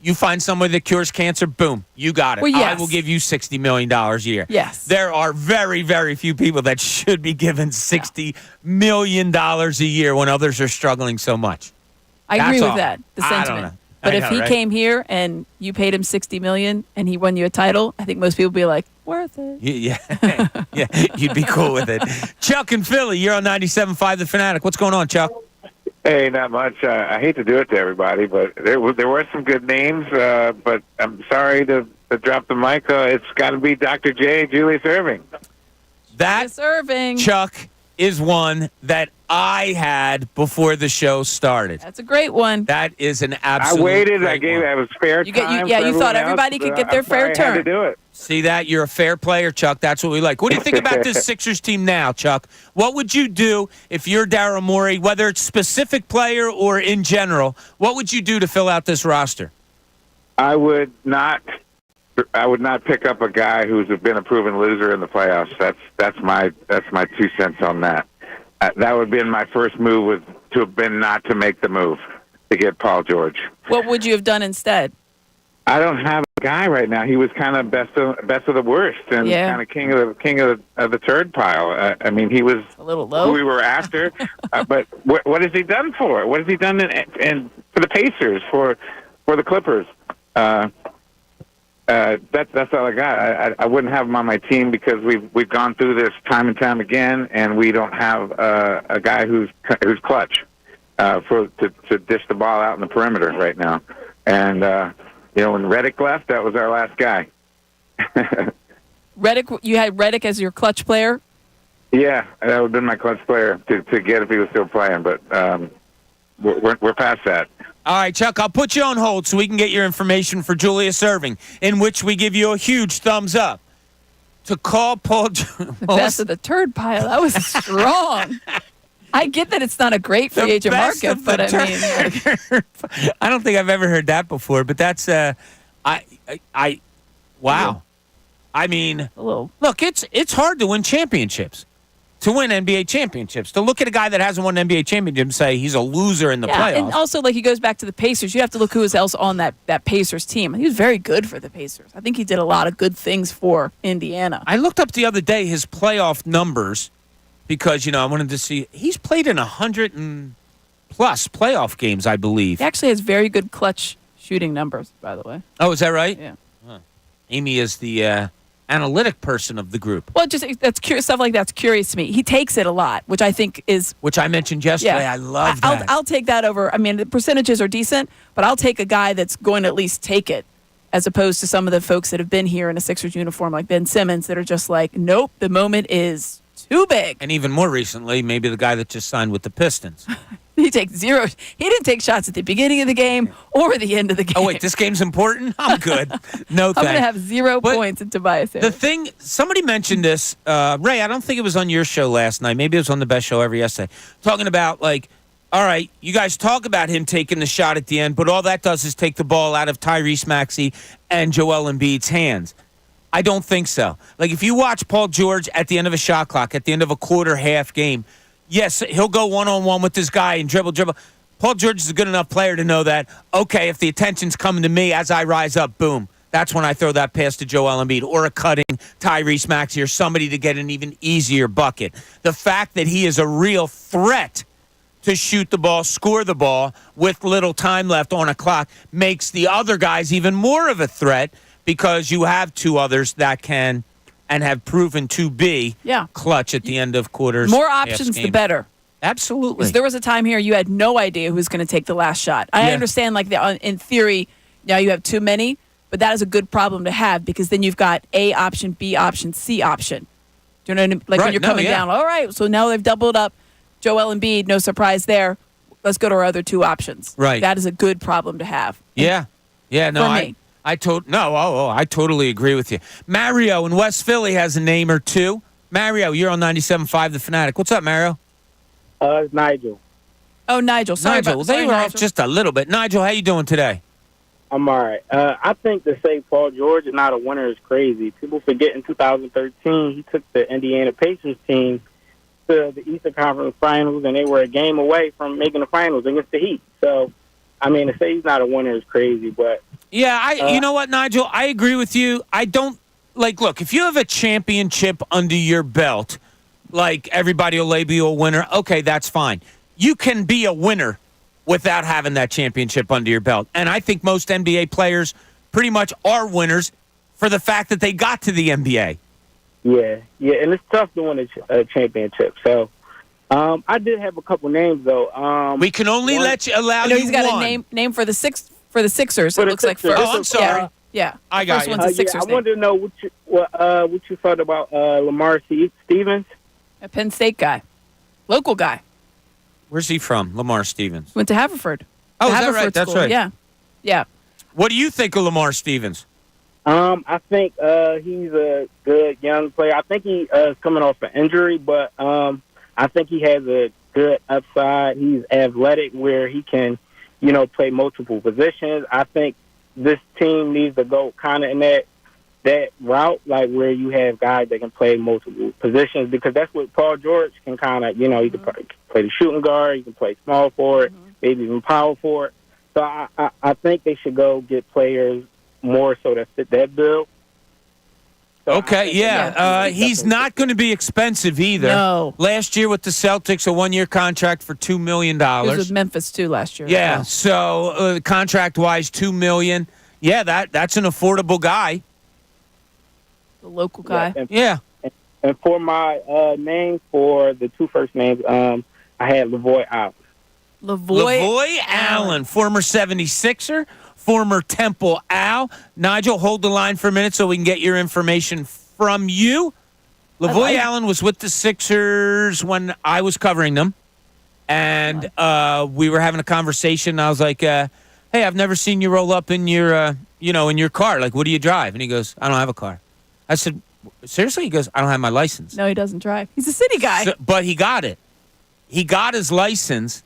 you find somebody that cures cancer, boom, you got it. Well, yes. I will give you $60 million a year. Yes. There are very, very few people that should be given $60 million a year when others are struggling so much. I agree That's with all. that, the I don't sentiment. know. But I if know, he right? came here and you paid him $60 million and he won you a title, I think most people would be like, worth it. Yeah, yeah, you'd be cool with it. Chuck in Philly, you're on 97.5 The Fanatic. What's going on, Chuck? Hey, not much. I hate to do it to everybody, but there were some good names. But I'm sorry to drop the mic. It's got to be Dr. J, Julius Erving. That, Irving. Chuck, is one that I had before the show started. That's a great one. That is an absolute. I waited. great one. I was fair You time. thought everybody could get their fair I had turn. to do it. See that? You're a fair player, Chuck. That's what we like. What do you think about this Sixers team now, Chuck? What would you do if you're Daryl Morey, whether it's specific player or in general? What would you do to fill out this roster? I would not pick up a guy who's been a proven loser in the playoffs. That's my 2 cents on that. That would have been my first move to have been not to make the move to get Paul George. What would you have done instead? I don't have a guy right now. He was kind of best of the worst and kind of king of the turd pile. I mean, he was a little low. Who we were after. But what has he done for? What has he done for the Pacers, for the Clippers? that's all I got. I wouldn't have him on my team because we've gone through this time and time again, and we don't have a guy who's clutch to dish the ball out in the perimeter right now. And when Reddick left, that was our last guy. Reddick, you had Reddick as your clutch player? Yeah, that would have been my clutch player to get if he was still playing, but we're past that. All right, Chuck, I'll put you on hold so we can get your information for Julius Erving, in which we give you a huge thumbs up. To call Paul... The best of the turd pile. That was strong. I get that it's not a great free agent market, but I mean... I don't think I've ever heard that before, but that's... Wow. I mean, look, it's hard to win championships. To win NBA championships. To look at a guy that hasn't won an NBA championship and say he's a loser in the playoffs. And also, like, he goes back to the Pacers. You have to look who else on that Pacers team. He was very good for the Pacers. I think he did a lot of good things for Indiana. I looked up the other day his playoff numbers because, I wanted to see. He's played in 100 and plus playoff games, I believe. He actually has very good clutch shooting numbers, by the way. Oh, is that right? Yeah. Huh. Amy is the... analytic person of the group. Well, just stuff like that's curious to me. He takes it a lot, which I think is... Which I mentioned yesterday. Yeah. I love that. I'll take that over. I mean, the percentages are decent, but I'll take a guy that's going to at least take it, as opposed to some of the folks that have been here in a Sixers uniform, like Ben Simmons, that are just like, nope, the moment is too big. And even more recently, maybe the guy that just signed with the Pistons. He takes zero. He didn't take shots at the beginning of the game or the end of the game. Oh, wait, this game's important? I'm good. No thanks. I'm going to have 0 points in Tobias Harris. The thing, somebody mentioned this, Ray, I don't think it was on your show last night. Maybe it was on the Best Show Ever yesterday. Talking about, like, all right, you guys talk about him taking the shot at the end, but all that does is take the ball out of Tyrese Maxey and Joel Embiid's hands. I don't think so. Like, if you watch Paul George at the end of a shot clock, at the end of a quarter, half game, yes, he'll go one-on-one with this guy and dribble. Paul George is a good enough player to know that, okay, if the attention's coming to me as I rise up, boom, that's when I throw that pass to Joel Embiid or a cutting Tyrese Maxey or somebody to get an even easier bucket. The fact that he is a real threat to shoot the ball, score the ball with little time left on a clock makes the other guys even more of a threat because you have two others that can and have proven to be clutch at the end of quarters. More options, the better. Absolutely. Because there was a time here you had no idea who was going to take the last shot. I understand, like, in theory, now you have too many, but that is a good problem to have because then you've got A option, B option, C option. Do you know what I mean? Like when you're coming down, all right, so now they've doubled up Joel Embiid, no surprise there. Let's go to our other two options. Right. That is a good problem to have. Yeah. Yeah, no, For me. I totally agree with you. Mario in West Philly has a name or two. Mario, you're on 97.5 The Fanatic. What's up, Mario? It's Nigel. Oh, Nigel. Sorry, Nigel. They were off just a little bit. Nigel, how you doing today? I'm all right. I think to say Paul George is not a winner is crazy. People forget in 2013 he took the Indiana Pacers team to the Eastern Conference Finals, and they were a game away from making the finals against the Heat. So, I mean, to say he's not a winner is crazy, but... Yeah, you know what, Nigel? I agree with you. I don't... look, if you have a championship under your belt, like everybody will label you a winner, okay, that's fine. You can be a winner without having that championship under your belt. And I think most NBA players pretty much are winners for the fact that they got to the NBA. Yeah, and it's tough to win a championship. So, I did have a couple names though. We can only allow you he's got one. a name for the Sixers. It looks like Sixers. first. Oh, I'm sorry. Yeah. I got first you. one's a Sixers I wanted to know what you thought about Lamar Stevens, a Penn State guy, local guy. Where's he from? Lamar Stevens. Went to Haverford. Oh, is that Haverford right? That's school. right. Yeah. What do you think of Lamar Stevens? I think he's a good young player. I think he is coming off an injury, but I think he has a good upside. He's athletic where he can, play multiple positions. I think this team needs to go kind of in that route, like where you have guys that can play multiple positions, because that's what Paul George can kind of, he can play the shooting guard, he can play small forward, maybe even power forward. So I think they should go get players more so that fit that bill. So okay, he's not going to be expensive either. No. Last year with the Celtics, a 1-year contract for $2 million. He was with Memphis too last year. Yeah, so contract-wise, $2 million. Yeah, that's an affordable guy. The local guy. Yeah. And for my name for the two first names, I had Lavoy Allen. Lavoy Allen, former 76er, former Temple Owl. Nigel, hold the line for a minute so we can get your information from you. Lavoy Allen was with the Sixers when I was covering them, and we were having a conversation. I was like, "Hey, I've never seen you roll up in your, in your car. Like, what do you drive?" And he goes, "I don't have a car." I said, "Seriously?" He goes, "I don't have my license." No, he doesn't drive. He's a city guy. But he got it. He got his license,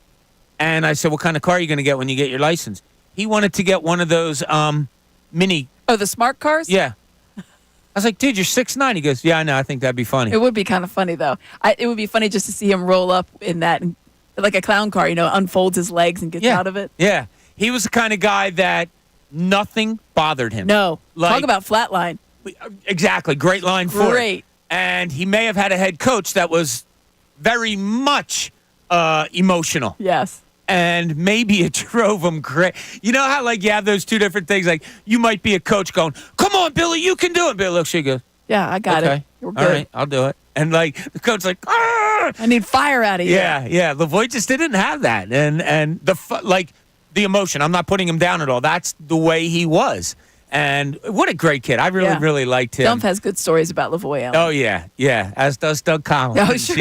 and I said, "What kind of car are you going to get when you get your license?" He wanted to get one of those mini. Oh, the smart cars? Yeah. I was like, "Dude, you're 6'9". He goes, "Yeah, I know. I think that'd be funny." It would be kind of funny, though. It would be funny just to see him roll up in that, like a clown car, unfolds his legs and gets out of it. Yeah. He was the kind of guy that nothing bothered him. No. Talk about flatline. Exactly. Great line for it. Great. And he may have had a head coach that was very much emotional. Yes. And maybe it drove him crazy. You know how, you have those two different things? Like, you might be a coach going, "Come on, Billy, you can do it." Billy looks, she goes, "Yeah, I got it. You're good. All right, I'll do it." And, the coach like, "Ah!" I need fire out of you. Yeah. Lavoy just didn't have that. And the emotion, I'm not putting him down at all. That's the way he was. And what a great kid. I really liked him. Dump has good stories about Lavoy Allen. Oh, yeah. As does Doug Collins. I'm sure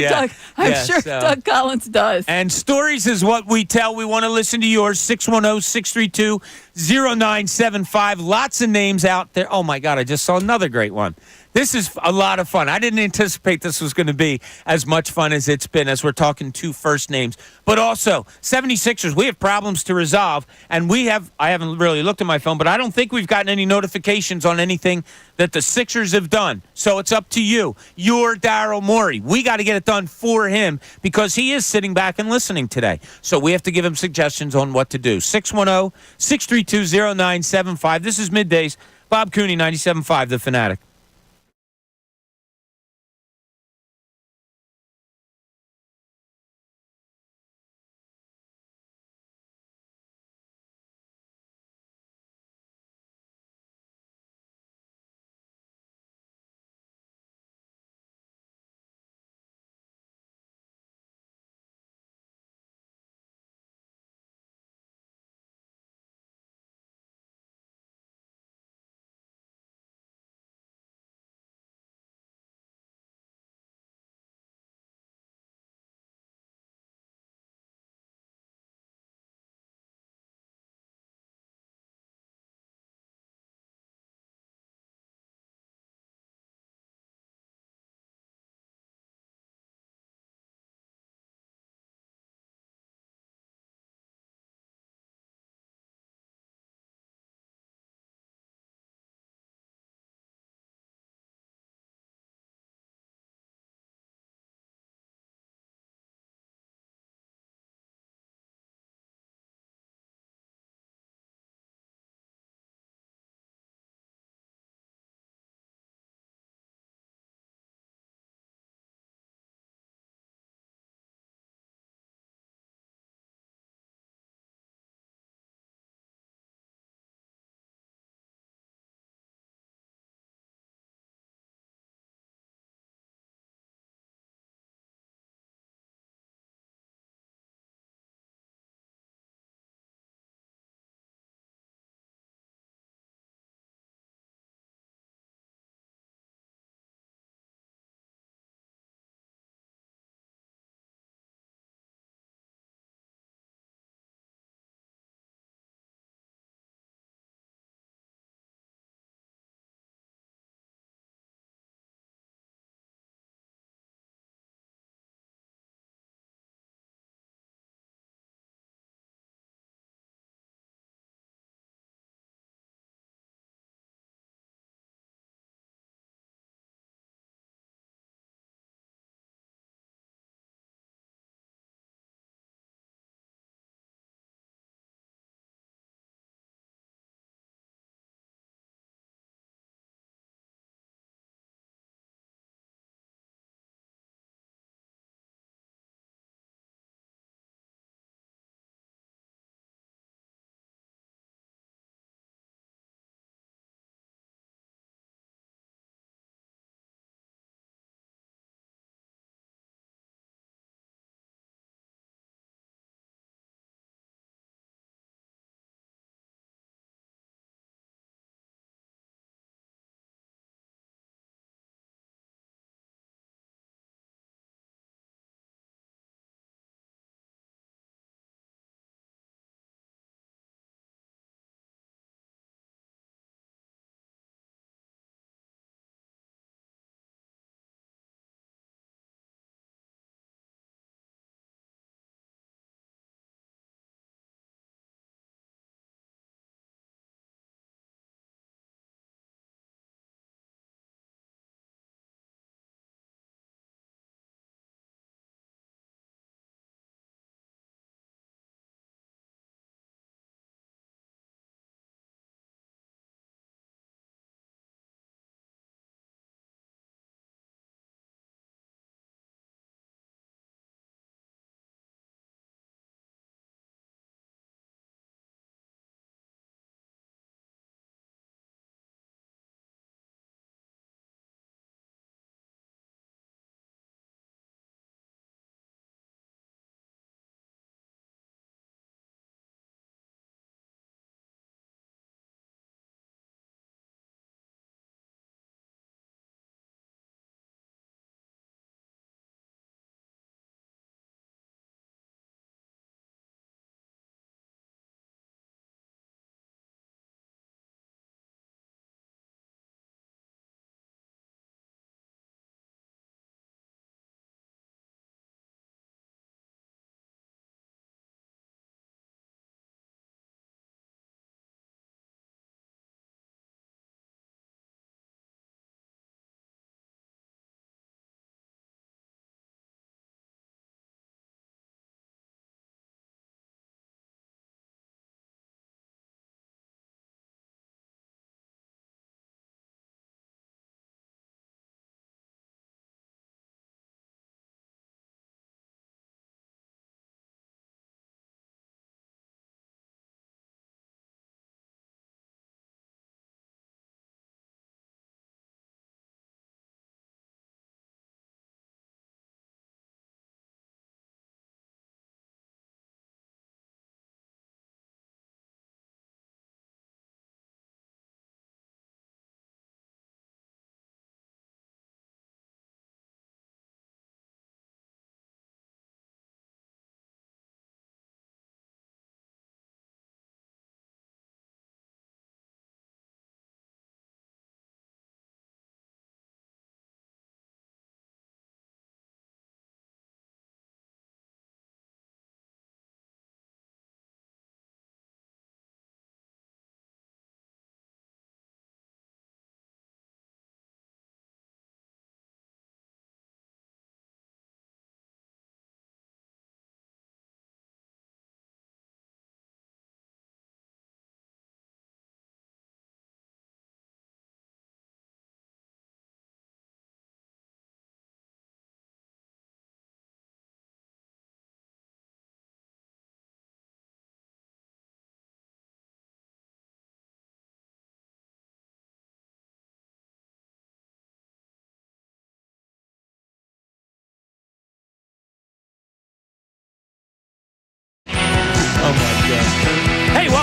Doug Collins does. And stories is what we tell. We want to listen to yours. 610-632-0975. Lots of names out there. Oh, my God, I just saw another great one. This is a lot of fun. I didn't anticipate this was going to be as much fun as it's been as we're talking two first names. But also, 76ers, we have problems to resolve. And I haven't really looked at my phone, but I don't think we've gotten any notifications on anything that the Sixers have done. So it's up to you. You're Daryl Morey. We got to get it done for him because he is sitting back and listening today. So we have to give him suggestions on what to do. 610-632-0975. This is Middays. Bob Cooney, 97.5, The Fanatic.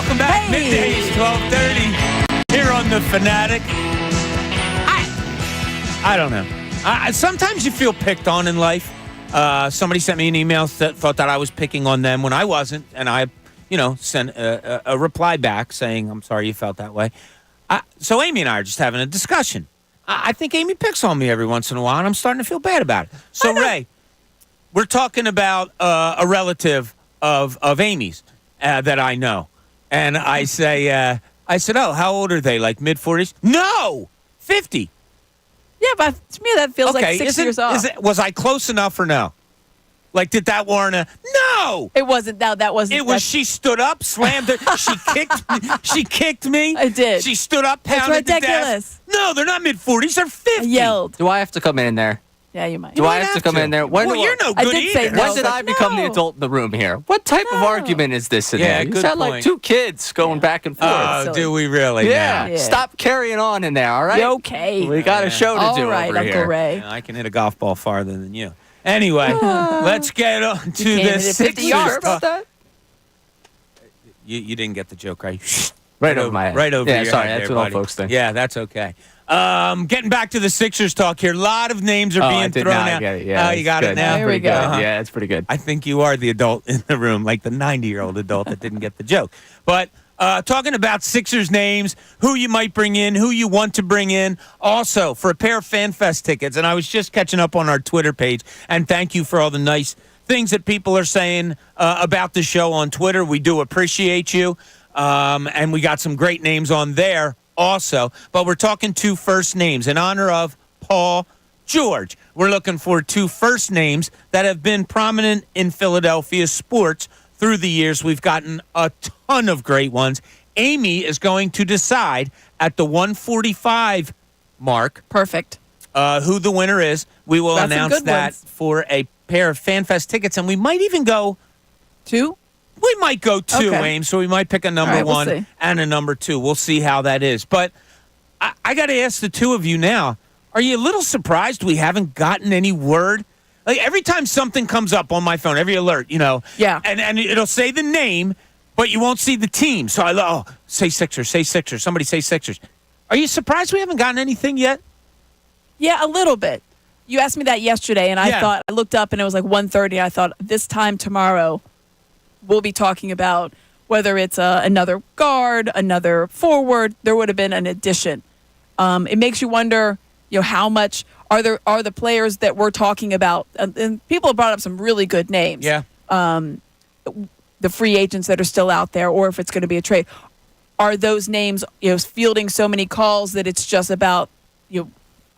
Welcome back. Middays, 12:30 here on The Fanatic. I don't know. Sometimes you feel picked on in life. Somebody sent me an email that thought that I was picking on them when I wasn't, and I, sent a reply back saying, I'm sorry you felt that way. So Amy and I are just having a discussion. I think Amy picks on me every once in a while, and I'm starting to feel bad about it. So, Ray, we're talking about a relative of Amy's that I know. And I said, oh, how old are they? Like mid-40s? No! 50. Yeah, but to me that feels like 6 years off. Was I close enough or no? Like, did that warrant a... No! It wasn't. That wasn't. It was, she stood up, slammed her. She kicked me. I did. She stood up, pounded the desk. No, they're not mid-40s. They're 50. I yelled. Do I have to come in there? Yeah, you might. Do I have to come in there? Well, you're no good either. When did I become the adult in the room here? What type of argument is this in there? You sound like two kids going back and forth. Oh, do we really? Yeah. Stop carrying on in there, all right? Okay. We got a show to do over Uncle here. Ray. Yeah, I can hit a golf ball farther than you. Anyway, let's get on to this. 50 yards. About that? You didn't get the joke, right? Right over my head. Right over your sorry, head that's there, what all buddy. folks think. Yeah, that's okay. Getting back to the Sixers talk here. A lot of names are being thrown out. I get it. Yeah, you got it now? There we go. Yeah, it's pretty good. I think you are the adult in the room, like the 90-year-old adult that didn't get the joke. But talking about Sixers names, who you might bring in, who you want to bring in. Also, for a pair of FanFest tickets, and I was just catching up on our Twitter page, and thank you for all the nice things that people are saying about the show on Twitter. We do appreciate you, and we got some great names on there also. But we're talking two first names in honor of Paul George. We're looking for two first names that have been prominent in Philadelphia sports through the years. We've gotten a ton of great ones. Amy is going to decide at the 145 mark. Perfect. Who the winner is. We will announce that for a pair of FanFest tickets, and we might even go two. We might go two, Ames, so we might pick a number one and a number two. We'll see how that is. But I got to ask the two of you now, are you a little surprised we haven't gotten any word? Like every time something comes up on my phone, every alert, Yeah. And it'll say the name, but you won't see the team. So say Sixers, say Sixers. Somebody say Sixers. Are you surprised we haven't gotten anything yet? Yeah, a little bit. You asked me that yesterday, and I looked up, and it was like 1:30. I thought this time tomorrow we'll be talking about whether it's another guard, another forward. There would have been an addition. It makes you wonder, how much are the players that we're talking about? And people have brought up some really good names. Yeah. The free agents that are still out there, or if it's going to be a trade, are those names fielding so many calls that it's just about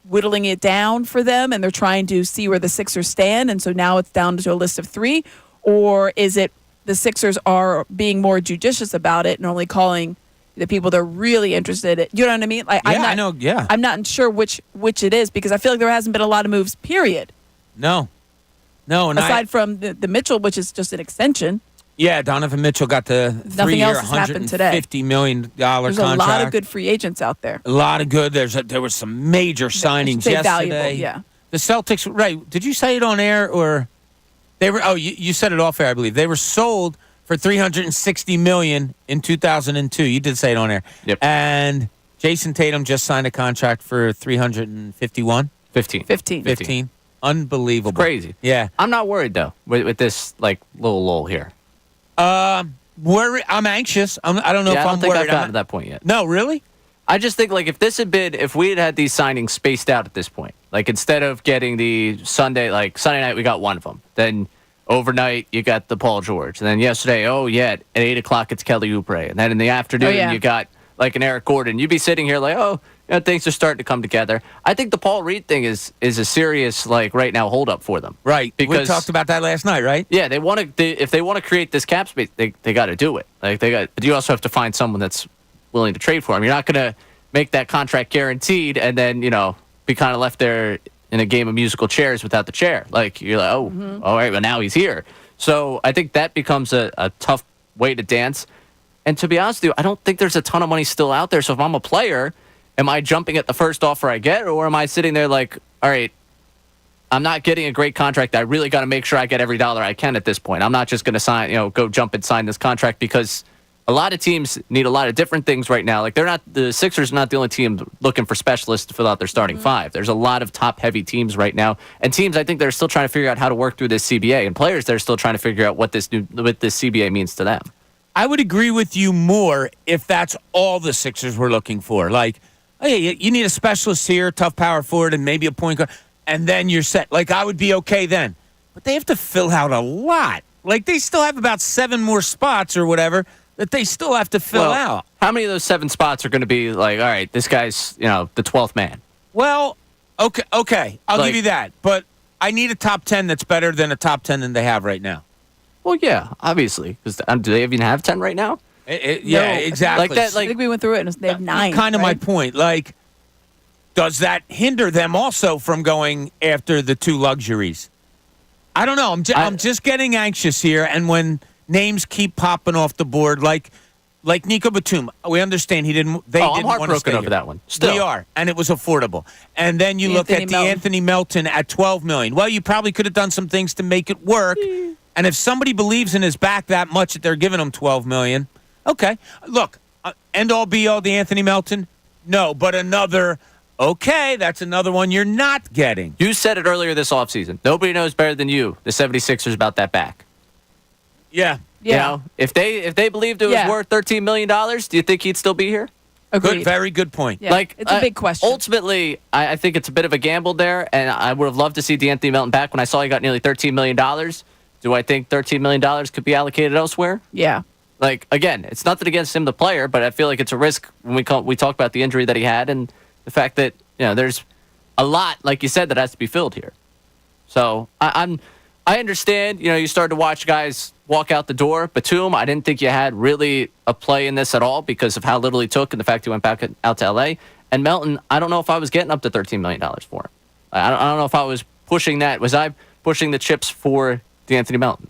whittling it down for them, and they're trying to see where the Sixers stand, and so now it's down to a list of three, or is it the Sixers are being more judicious about it and only calling the people they're really interested in? You know what I mean? Like, I know. Yeah, I'm not sure which it is, because I feel like there hasn't been a lot of moves. Period. No. And aside from the Mitchell, which is just an extension. Yeah, Donovan Mitchell got the Nothing 3-year, else has happened today. $150 million There's contract. a lot of good free agents out there. A lot of good. There were some major signings yesterday. Valuable, yeah. The Celtics, right? Did you say it on air or they were? Oh, you said it off air, I believe. They were sold for $360 million in 2002. You did say it on air. Yep. And Jason Tatum just signed a contract for $351. 15. Unbelievable. It's crazy. Yeah. I'm not worried though with this little lull here. I'm anxious. I don't know if I I'm don't think worried. I've gotten to that point yet. No, really? I just think if we had these signings spaced out at this point, like instead of getting the Sunday night we got one of them, then overnight you got the Paul George, and then yesterday, at 8 o'clock it's Kelly Oubre, and then in the afternoon you got like an Eric Gordon. You'd be sitting here like, things are starting to come together. I think the Paul Reed thing is a serious right now hold up for them. Right. Because we talked about that last night, right? Yeah, if they want to create this cap space, they got to do it. But you also have to find someone that's willing to trade for him. You're not going to make that contract guaranteed and then be kind of left there in a game of musical chairs without the chair. You're like, all right, well now he's here. So I think that becomes a tough way to dance. And to be honest with you, I don't think there's a ton of money still out there. So if I'm a player, am I jumping at the first offer I get, or am I sitting there like, all right, I'm not getting a great contract. I really got to make sure I get every dollar I can at this point. I'm not just going to sign, go jump and sign this contract because a lot of teams need a lot of different things right now. Like the Sixers are not the only team looking for specialists to fill out their starting five. There's a lot of top-heavy teams right now, and teams I think they're still trying to figure out how to work through this CBA, and players they're still trying to figure out what this CBA means to them. I would agree with you more if that's all the Sixers were looking for. Like, hey, you need a specialist here, tough power forward, and maybe a point guard, and then you're set. Like, I would be okay then. But they have to fill out a lot. Like, they still have about 7 more spots or whatever that they still have to fill out. How many of those 7 spots are going to be like, all right, this guy's, the 12th man? Well, okay. I'll give you that. But I need a top 10 that's better than a top 10 than they have right now. Well, yeah, obviously. Because do they even have 10 right now? Yeah, exactly. Like that, I think we went through it, and they have 9. Kind of my point. Like, does that hinder them also from going after the 2 luxuries? I don't know. I'm just getting anxious here, and when names keep popping off the board, like Nico Batum, we understand they didn't want to stay I'm heartbroken over that one. Still. We are, and it was affordable. And then you look at Anthony Melton at $12 million. Well, you probably could have done some things to make it work. And if somebody believes in his back that much that they're giving him $12 million, okay. Look, end all be all the Anthony Melton? No, but another. Okay, that's another one you're not getting. You said it earlier this offseason. Nobody knows better than you, the 76ers, about that back. Yeah. You know, if they believed it was worth $13 million, do you think he'd still be here? Good, very good point. Yeah, like, it's a big question. Ultimately, I think it's a bit of a gamble there, and I would have loved to see D'Anthony Melton back. When I saw he got nearly $13 million, do I think $13 million could be allocated elsewhere? Yeah. Like, again, it's nothing against him, the player, but I feel like it's a risk when we talk about the injury that he had and the fact that, there's a lot, like you said, that has to be filled here. So I understand, you started to watch guys walk out the door. Batum, I didn't think you had really a play in this at all because of how little he took and the fact he went back out to L.A. And Melton, I don't know if I was getting up to $13 million for him. I don't know if I was pushing that. Was I pushing the chips for D'Anthony Melton?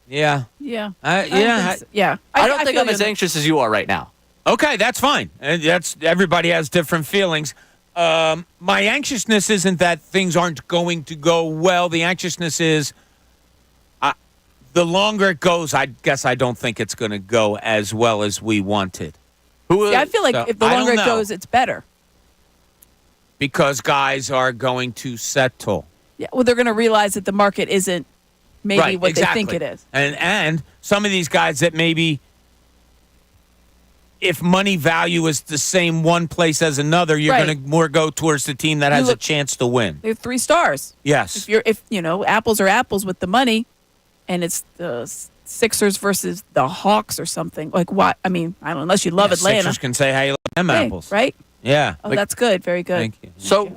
Yeah. Yeah. Yeah. I don't think I'm as anxious as you are right now. Okay, that's fine. And everybody has different feelings. My anxiousness isn't that things aren't going to go well. The anxiousness is the longer it goes, I guess I don't think it's going to go as well as we wanted. I feel like if the longer it goes, it's better. Because guys are going to settle. Yeah, well, they're going to realize that the market isn't maybe what they think it is. And some of these guys that maybe, if money value is the same one place as another, you're going to more go towards the team that has a chance to win. They're 3 stars. Yes. If apples are apples with the money, and it's the Sixers versus the Hawks or something, like what? I mean, I don't know, unless you love Atlanta. Sixers can say, "Hey, them apples," right? Yeah. Oh, that's good. Very good. Thank you. So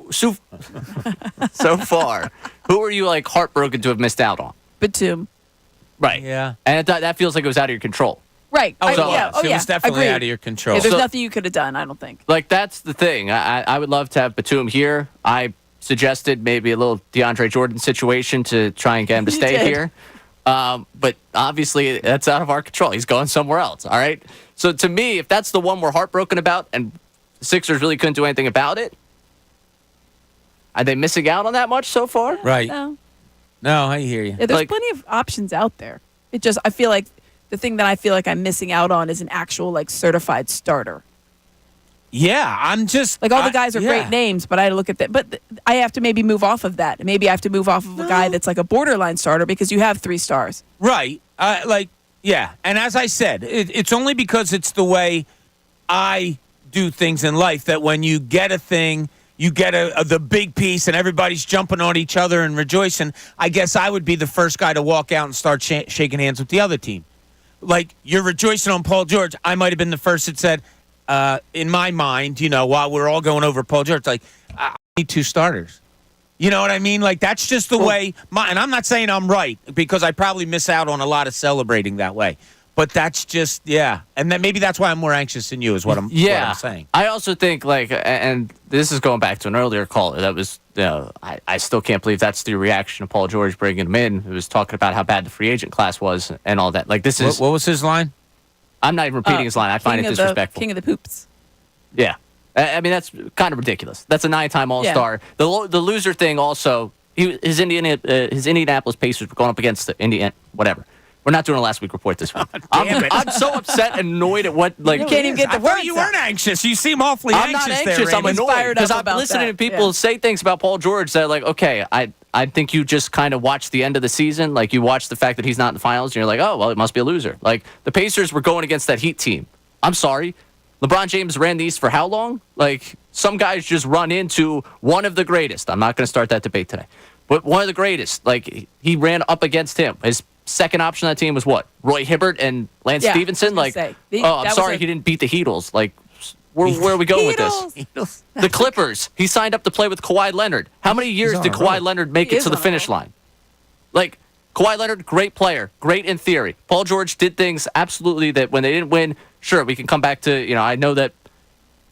far, who are you heartbroken to have missed out on? Batum. Right. Yeah. And that feels like it was out of your control. Right. It was definitely out of your control. Yeah, there's nothing you could have done, I don't think. Like, that's the thing. I would love to have Batum here. I suggested maybe a little DeAndre Jordan situation to try and get him to stay here. But obviously, that's out of our control. He's going somewhere else, all right? So to me, if that's the one we're heartbroken about and the Sixers really couldn't do anything about it, are they missing out on that much so far? Right. No, I hear you. Yeah, there's plenty of options out there. I feel like the thing that I feel like I'm missing out on is an actual certified starter. Yeah, I'm just all the guys are great names, but I look at that. But I have to maybe move off of that. Maybe I have to move off of a guy that's like a borderline starter because you have 3 stars. Right. Yeah. And as I said, it's only because it's the way I do things in life that when you get a thing, you get the big piece and everybody's jumping on each other and rejoicing. I guess I would be the first guy to walk out and start shaking hands with the other team. Like, you're rejoicing on Paul George. I might have been the first that said, in my mind, while we're all going over Paul George, I need 2 starters. You know what I mean? That's just the way. And I'm not saying I'm right because I probably miss out on a lot of celebrating that way. But that's just, and then maybe that's why I'm more anxious than you is what I'm saying. I also think, and this is going back to an earlier call that was, I still can't believe that's the reaction of Paul George bringing him in. He was talking about how bad the free agent class was and all that. This is. What was his line? I'm not even repeating his line. I find it disrespectful. King of the poops. Yeah. I mean, that's kind of ridiculous. That's a 9-time All-Star. Yeah. The loser thing also, his Indianapolis Pacers were going up against the We're not doing a last week report this week. I'm so upset and annoyed at what You can't even get the I thought words you out. weren't anxious. You seem awfully I'm anxious. not anxious. There, I'm Raymond. annoyed fired up because I'm about listening that. to people Yeah. say things about Paul George that like, okay, I think you just kind of watched the end of the season. Like you watched the fact that he's not in the finals, and you're like, oh well, it must be a loser. Like the Pacers were going against that Heat team. I'm sorry, LeBron James ran the East for how long? Like some guys just run into one of the greatest. I'm not going to start that debate today, but one of the greatest. Like he ran up against him. His second option on that team was what? Roy Hibbert and Lance Yeah, Stevenson. I was Like, gonna say. oh, I'm That was sorry a- he didn't beat the Heatles. Like, where are we going with this? The Clippers. He signed up to play with Kawhi Leonard. How many years on did a Kawhi roll. Leonard make He it is to the on a finish line? Like, Kawhi Leonard, great player, great in theory. Paul George did things absolutely that when they didn't win, sure, we can come back to, I know that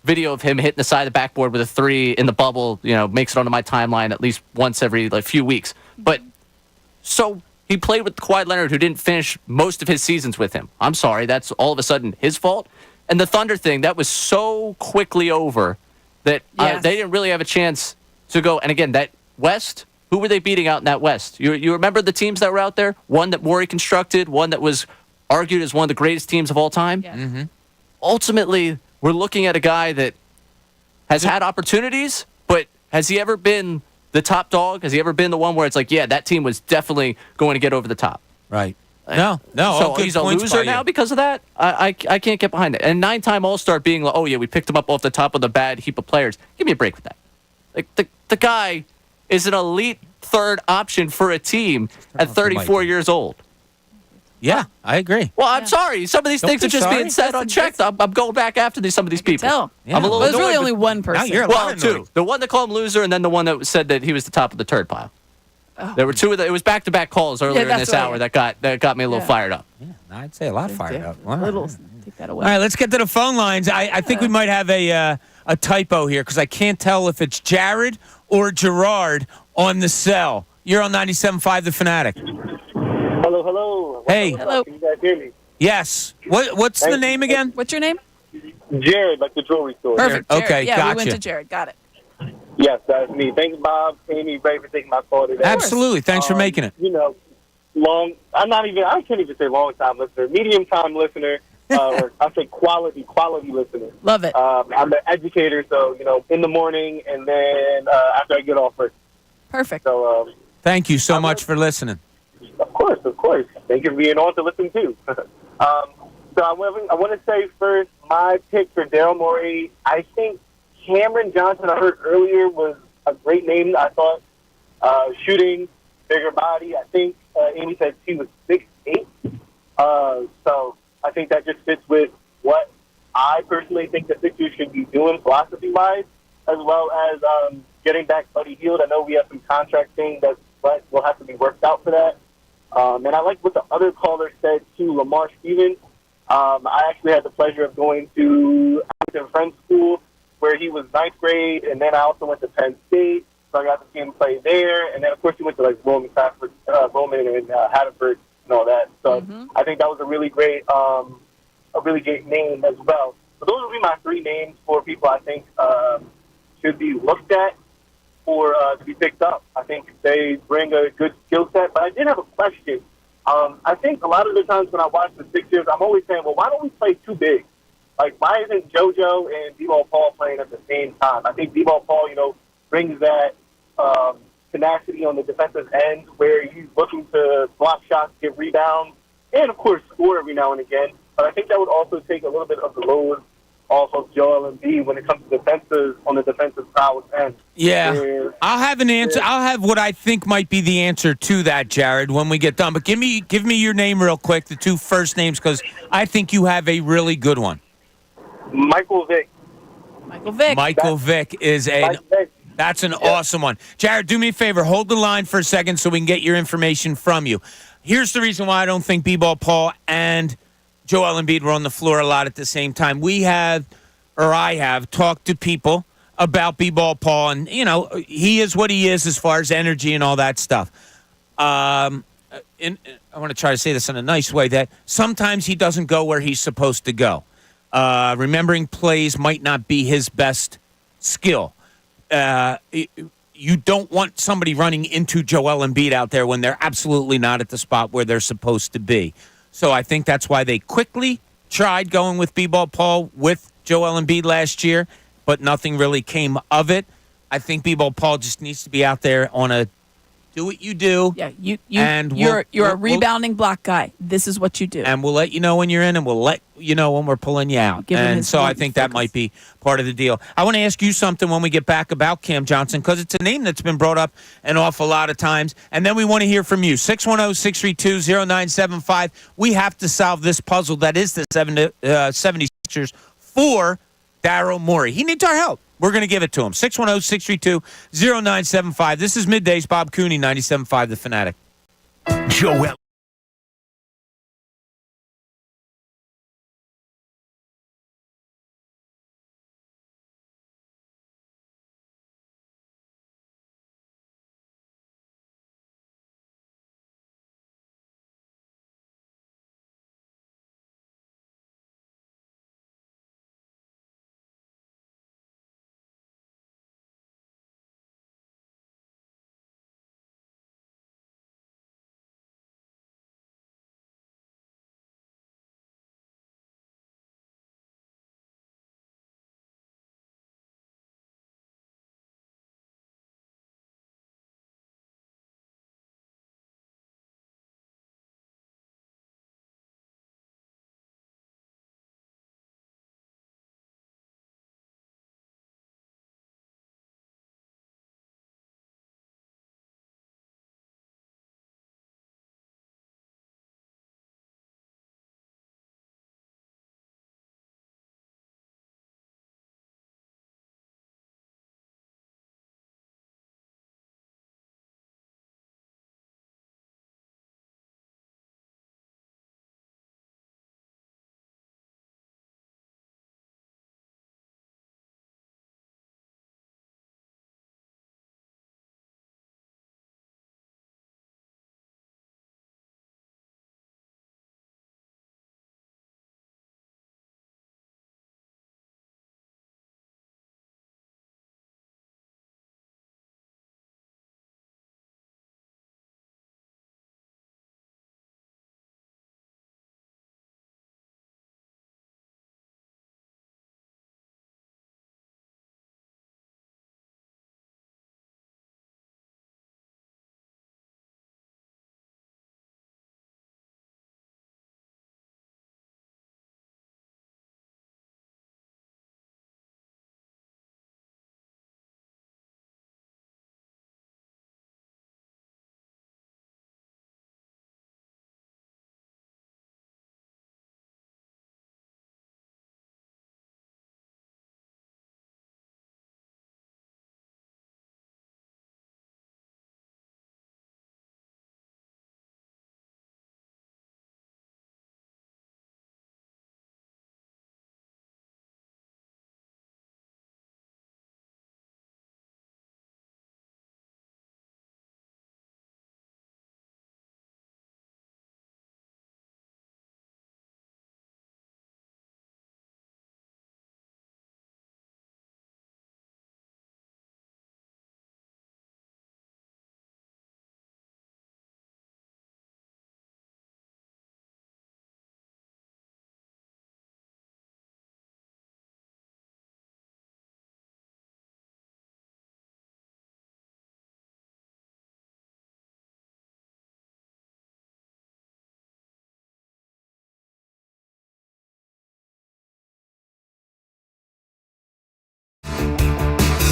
video of him hitting the side of the backboard with a 3 in the bubble, makes it onto my timeline at least once every few weeks. But so he played with Kawhi Leonard, who didn't finish most of his seasons with him. I'm sorry, that's all of a sudden his fault. And the Thunder thing, that was so quickly over that Yes. they didn't really have a chance to go. And again, that West, who were they beating out in that West? You remember the teams that were out there? One that Morey constructed, one that was argued as one of the greatest teams of all time. Yes. Mm-hmm. Ultimately, we're looking at a guy that has had opportunities, but has he ever been the top dog? Has he ever been the one where it's like, yeah, that team was definitely going to get over the top? Right. No. So all good he's a points loser by now you. because of that? I can't get behind it. And 9-time All-Star being like, oh, yeah, we picked him up off the top of the bad heap of players. Give me a break with that. Like, the guy is an elite third option for a team at 34 years old. Yeah, I agree. Well, I'm sorry. Some of these Don't things are be just sorry. being said unchecked. I'm going back after some of these people. Tell. Yeah. I'm a little Well, there's really annoyed only with- one person. Now you're a Well, lot two. annoyed. The one that called him loser, and then the one that said that he was the top of the turd pile. There were two of the. It was back-to-back calls earlier in that's this what I- hour that got me a little Yeah. fired up. Yeah, I'd say a lot fired up. Wow. Little, take that away. All right, let's get to the phone lines. I think we might have a typo here because I can't tell if it's Jared or Gerard on the cell. You're on 97.5 The Fanatic. Hello, hello. Hey. Hello. Can you guys hear me? Yes. What's the name again? What's your name? Jared, like the jewelry store. Perfect. Jared. Okay, Yeah, we went gotcha. to Jared. Got it. Yes, that's me. Thanks, Bob, Amy, Ray, for taking my call today. Absolutely. Thanks for making it. I can't even say long time listener, medium time listener, or I say quality listener. Love it. I'm an educator, so, in the morning and then after I get off work. Perfect. So, Thank you so much for listening. of course. Thank you for being on to listen too. So I want to say first, my pick for Daryl Morey, I think Cameron Johnson, I heard earlier, was a great name. I thought shooting, bigger body. I think Amy said he was 6'8". So I think that just fits with what I personally think the Sixers should be doing philosophy-wise, as well as getting back Buddy Hield. I know we have some contract things that will have to be worked out for that. And I like what the other caller said to Lamar Stevens. I actually had the pleasure of going to Hamilton Friends School where he was ninth grade, and then I also went to Penn State, so I got to see him play there. And then, of course, he went to Roman and Haddonfield and all that. So I think that was a really great name as well. So those would be my three names for people I think should be looked at or to be picked up. I think they bring a good skill set. But I did have a question. I think a lot of the times when I watch the Sixers, I'm always saying, well, why don't we play too big? Like, why isn't JoJo and D-Ball Paul playing at the same time? I think D-Ball Paul, brings that tenacity on the defensive end where he's looking to block shots, get rebounds, and, of course, score every now and again. But I think that would also take a little bit of the load off of Joel Embiid when it comes to on the defensive prowess end. Yeah, I'll have an answer. I'll have what I think might be the answer to that, Jared, when we get done. But give me your name real quick, the two first names, because I think you have a really good one. Michael Vick. Michael Vick is that's an awesome one. Jared, do me a favor. Hold the line for a second so we can get your information from you. Here's the reason why I don't think B-Ball Paul and Joel Embiid were on the floor a lot at the same time. I have talked to people about B-Ball Paul, and, he is what he is as far as energy and all that stuff. I want to try to say this in a nice way, that sometimes he doesn't go where he's supposed to go. Remembering plays might not be his best skill. you don't want somebody running into Joel Embiid out there when they're absolutely not at the spot where they're supposed to be. So I think that's why they quickly tried going with B-Ball Paul with Joel Embiid last year, but nothing really came of it. I think B-Ball Paul just needs to be out there on a do what you do. Yeah, you're a rebounding block guy. This is what you do. And we'll let you know when you're in, and we'll let you know when we're pulling you out. And so I think that might be part of the deal. I want to ask you something when we get back about Cam Johnson, because it's a name that's been brought up an awful lot of times. And then we want to hear from you. 610-632-0975. We have to solve this puzzle that is the 76ers for Daryl Morey. He needs our help. We're going to give it to him. 610-632-0975. This is Middays. Bob Cooney, 97.5 The Fanatic. Joel.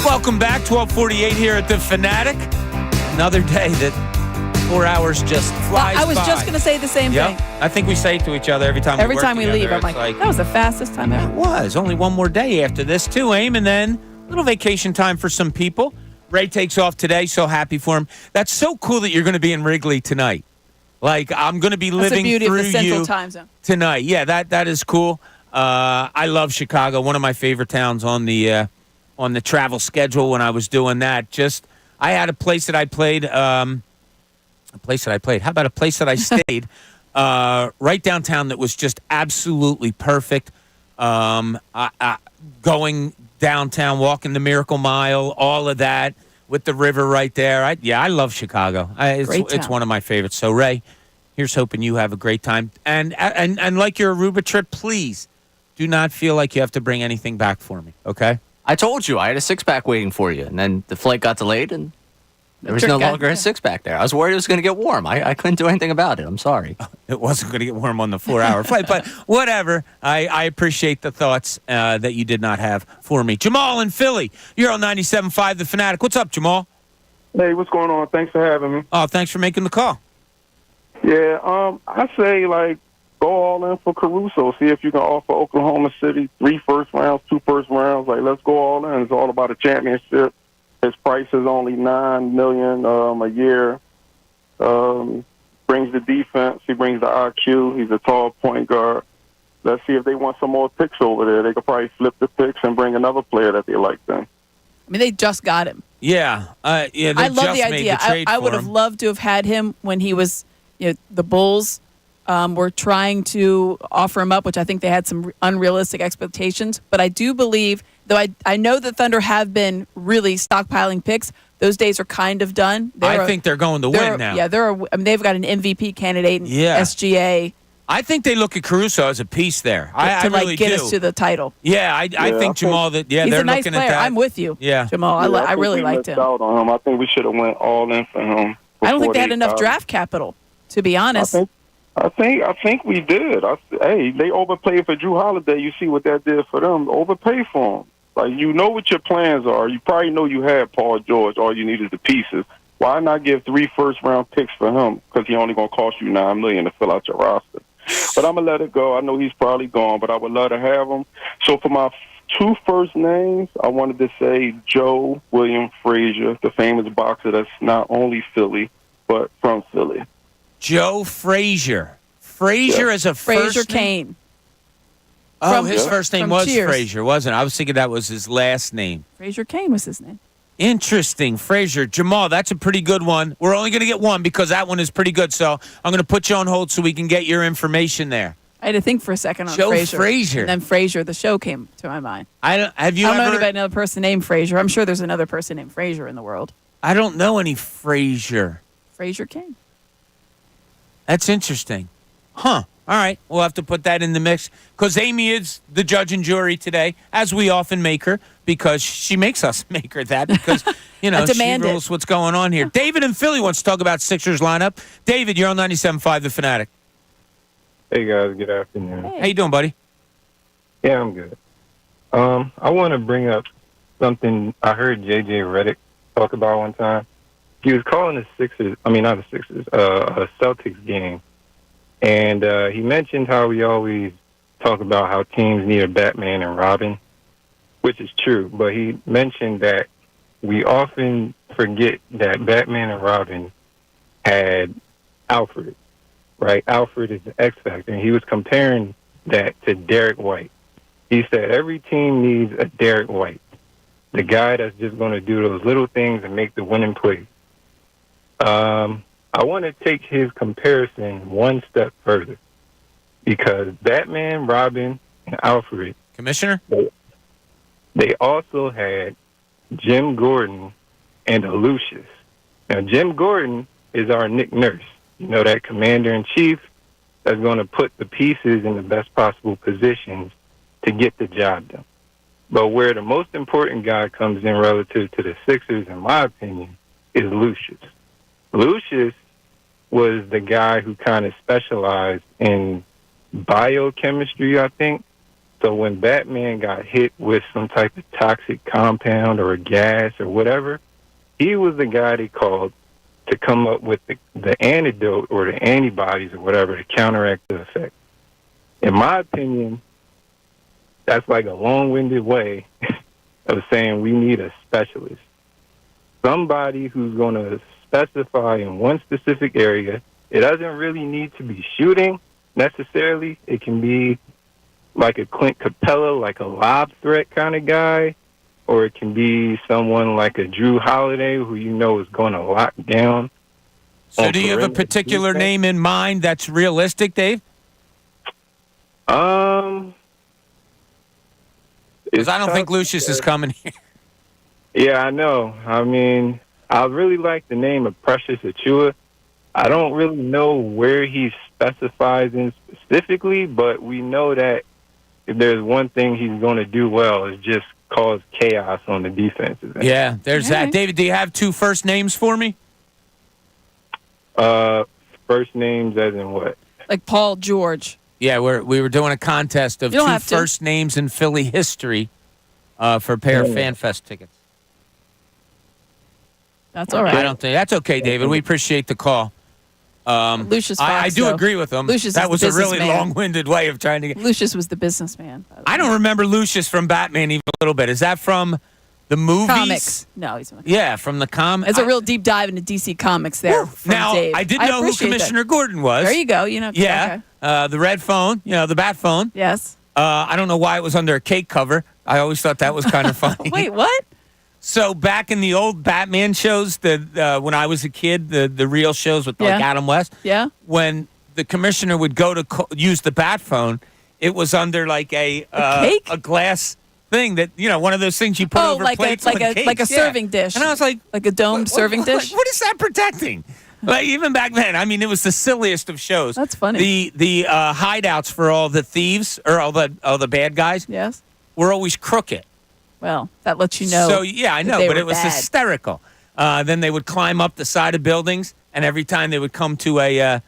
Welcome back, 1248 here at The Fanatic. Another day that 4 hours just flies by. I was just going to say the same thing. I think we say it to each other every time we work we leave. together. I'm like, that was the fastest time ever. It was. Only one more day after this, too, Aim. And then a little vacation time for some people. Ray takes off today. So happy for him. That's so cool that you're going to be in Wrigley tonight. Like, I'm going to be living through of the Central you Time Zone. tonight. Yeah, that is cool. I love Chicago. One of my favorite towns on the travel schedule when I was doing that. I had a place that I played. How about a place that I stayed right downtown that was just absolutely perfect. Going downtown, walking the Miracle Mile, all of that with the river right there. I love Chicago. It's one of my favorites. So, Ray, here's hoping you have a great time. And like your Aruba trip, please do not feel like you have to bring anything back for me, okay? I told you I had a six-pack waiting for you, and then the flight got delayed, and there was no longer a six-pack there. I was worried it was going to get warm. I couldn't do anything about it. I'm sorry. It wasn't going to get warm on the 4-hour flight, but whatever. I appreciate the thoughts that you did not have for me. Jamal in Philly, you're on 97.5 The Fanatic. What's up, Jamal? Hey, what's going on? Thanks for having me. Oh, thanks for making the call. Yeah, I say, go all in for Caruso. See if you can offer Oklahoma City 3 first rounds, 2 first rounds. Let's go all in. It's all about a championship. His price is only $9 million a year. Brings the defense. He brings the IQ. He's a tall point guard. Let's see if they want some more picks over there. They could probably flip the picks and bring another player that they like then. I mean, they just got him. Yeah. I love the idea. I would have loved to have had him when he was, the Bulls were trying to offer him up, which I think they had some unrealistic expectations. But I do believe, though I know the Thunder have been really stockpiling picks, those days are kind of done. I think they're going to win now. Yeah, they've got an MVP candidate in SGA. I think they look at Caruso as a piece there. I really get do. us to the title. Yeah, I think Jamal, he's they're a nice looking player. at that. I'm with you, Jamal. I really liked him. Out on him. I think we should have went all in for him. I don't think they had enough draft capital, to be honest. I think we did. They overpaid for Drew Holiday. You see what that did for them. Overpay for him. You know what your plans are. You probably know you had Paul George. All you need is the pieces. Why not give 3 first-round picks for him? Because he only going to cost you $9 million to fill out your roster. But I'm going to let it go. I know he's probably gone, but I would love to have him. So for my 2 first names, I wanted to say Joe William Frazier, the famous boxer that's not only Philly, but from Philly. Joe Frazier. Frazier is a Frazier first name? Kane. Oh, his first name was Cheers. Frazier, wasn't it? I was thinking that was his last name. Frazier Kane was his name. Interesting. Frazier. Jamal, that's a pretty good one. We're only going to get one because that one is pretty good. So I'm going to put you on hold so we can get your information there. I had to think for a second on Joe Frazier. Frazier. And then Frazier, the show came to my mind. I don't know anybody another person named Frazier. I'm sure there's another person named Frazier in the world. I don't know any Frazier. Frazier Kane. That's interesting. Huh. All right. We'll have to put that in the mix because Amy is the judge and jury today, as we often make her, because she makes us make her that because, she rules what's going on here. David in Philly wants to talk about Sixers lineup. David, you're on 97.5 The Fanatic. Hey, guys. Good afternoon. How you doing, buddy? Yeah, I'm good. I want to bring up something I heard J.J. Redick talk about one time. He was calling the Sixers, I mean, not the Sixers, a Celtics game. And he mentioned how we always talk about how teams need a Batman and Robin, which is true. But he mentioned that we often forget that Batman and Robin had Alfred, right? Alfred is the X Factor. And he was comparing that to Derek White. He said every team needs a Derek White, the guy that's just going to do those little things and make the winning play. I want to take his comparison one step further because Batman, Robin, and Alfred, Commissioner, they also had Jim Gordon and a Lucius. Now, Jim Gordon is our Nick Nurse, that commander-in-chief that's going to put the pieces in the best possible positions to get the job done. But where the most important guy comes in relative to the Sixers, in my opinion, is Lucius. Lucius was the guy who kind of specialized in biochemistry, I think. So when Batman got hit with some type of toxic compound or a gas or whatever, he was the guy they called to come up with the antidote or the antibodies or whatever to counteract the effect. In my opinion, that's like a long-winded way of saying we need a specialist. Somebody who's going to specify in one specific area. It doesn't really need to be shooting necessarily. It can be like a Clint Capella, like a lob threat kind of guy, or it can be someone like a Drew Holiday who is going to lock down. So do you have a particular name in mind that's realistic, Dave? Because I don't think Lucius is coming here. Yeah, I know. I mean, I really like the name of Precious Achua. I don't really know where he specifies in specifically, but we know that if there's one thing he's going to do well is just cause chaos on the defensive end. Yeah, there's that. David, do you have two first names for me? First names as in what? Like Paul George. Yeah, we were doing a contest of You don't two have to. first names in Philly history for a pair of FanFest tickets. That's all right. I don't think that's okay, David. We appreciate the call. Lucius Fox, I do though. agree with him. Lucius That is was the a really businessman. long-winded way of trying to get. Lucius was the businessman. I don't remember Lucius from Batman even a little bit. Is that from the movies? Comics. No, he's Yeah, from the comics. It's a real deep dive into DC Comics there. From Now, Dave. I did know who appreciate that. Commissioner Gordon was. There you go. You know. Yeah, okay. the red phone, the bat phone. Yes. I don't know why it was under a cake cover. I always thought that was kind of funny. Wait, what? So back in the old Batman shows, when I was a kid, the real shows with like Yeah. Adam West, Yeah. when the commissioner would go to use the bat phone, it was under like a glass thing that one of those things you put over like plates a like on a cakes. like a Yeah. serving dish. And I was like a domed serving dish. What is that protecting? Like even back then, I mean, it was the silliest of shows. That's funny. The hideouts for all the thieves or all the bad guys, Yes. were always crooked. Well, that lets you know. So yeah, I that know, they but were it was bad. hysterical. Then they would climb up the side of buildings, and every time they would come to a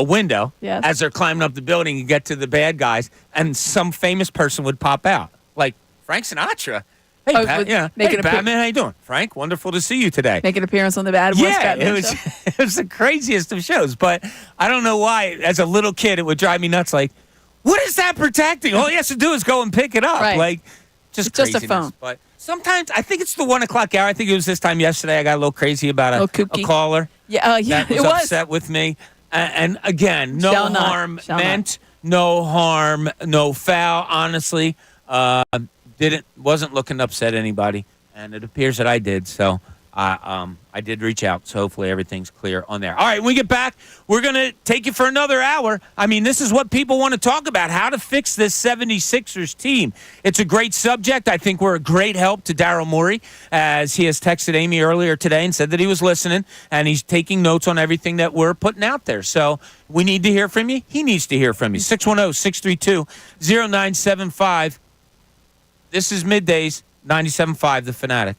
window, Yes. as they're climbing up the building, you get to the bad guys, and some famous person would pop out, like Frank Sinatra. Hey, would make hey an appear- Batman, how you doing? Frank, wonderful to see you today. Make an appearance on the Bad Boys Yeah, Batman it was show. it was the craziest of shows, but I don't know why. As a little kid, it would drive me nuts. Like, what is that protecting? All he has to do is go and pick it up. Right. Like, just It's just a craziness. phone. But sometimes I think it's the 1 o'clock hour. I think it was this time yesterday. I got a little crazy about a caller. Yeah, yeah, that was it was. upset with me. And again, no Shall not. harm Shall meant, no harm, no foul. Honestly, wasn't looking to upset anybody, and it appears that I did. So I did reach out. So hopefully everything's clear on there. All right, when we get back, we're gonna take you for another hour. I mean, this is what people want to talk about: how to fix this 76ers team. It's a great subject. I think we're a great help to Daryl Morey, as he has texted Amy earlier today and said that he was listening and he's taking notes on everything that we're putting out there. So we need to hear from you. He needs to hear from you. 610-632-0975. This is Middays, 97.5 The Fanatic.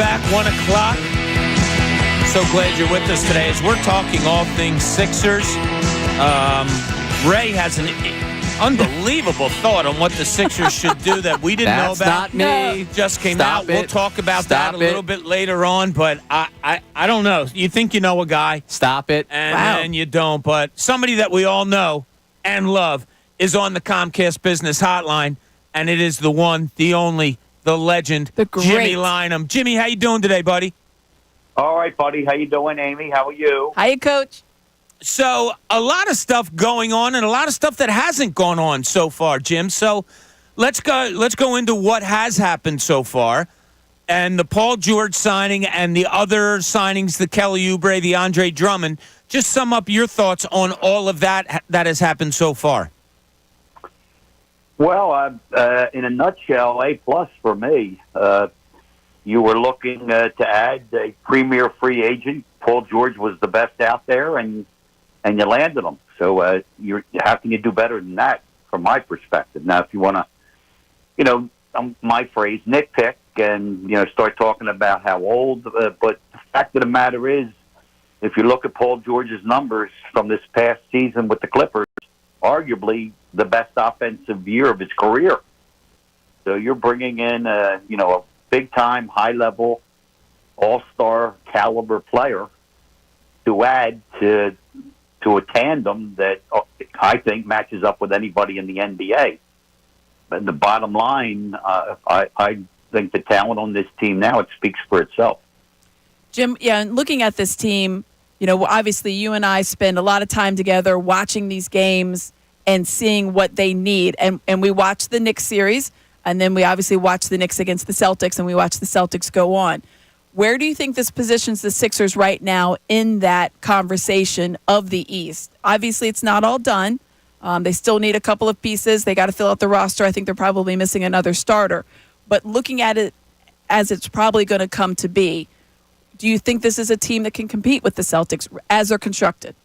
back, 1 o'clock. So glad you're with us today as we're talking all things Sixers. Ray has an unbelievable thought on what the Sixers should do that we didn't know about. That's not me. Just came Stop out. We'll it. talk about Stop that a little bit later on, but I don't know. You think you know a guy. Stop it. And you don't, but somebody that we all know and love is on the Comcast Business Hotline, and it is the one, the only, the legend, Jimmy Lynam. Jimmy, how you doing today, buddy? All right, buddy. How you doing, Amy? How are you? Hiya, Coach. So a lot of stuff going on and a lot of stuff that hasn't gone on so far, Jim. So let's go into what has happened so far. And the Paul George signing and the other signings, the Kelly Oubre, the Andre Drummond. Just sum up your thoughts on all of that has happened so far. Well, in a nutshell, A+ for me. You were looking to add a premier free agent. Paul George was the best out there, and you landed him. So how can you do better than that from my perspective? Now, if you want to, my phrase, nitpick and, start talking about how old, but the fact of the matter is, if you look at Paul George's numbers from this past season with the Clippers, arguably the best offensive year of his career. So you're bringing in, a big-time, high-level, all-star caliber player to add to a tandem that I think matches up with anybody in the NBA. But the bottom line, I think the talent on this team now, it speaks for itself. Jim, and looking at this team, obviously you and I spend a lot of time together watching these games and seeing what they need. And we watch the Knicks series, and then we obviously watch the Knicks against the Celtics, and we watch the Celtics go on. Where do you think this positions the Sixers right now in that conversation of the East? Obviously, it's not all done. They still need a couple of pieces. They got to fill out the roster. I think they're probably missing another starter. But looking at it as it's probably going to come to be, do you think this is a team that can compete with the Celtics as they're constructed?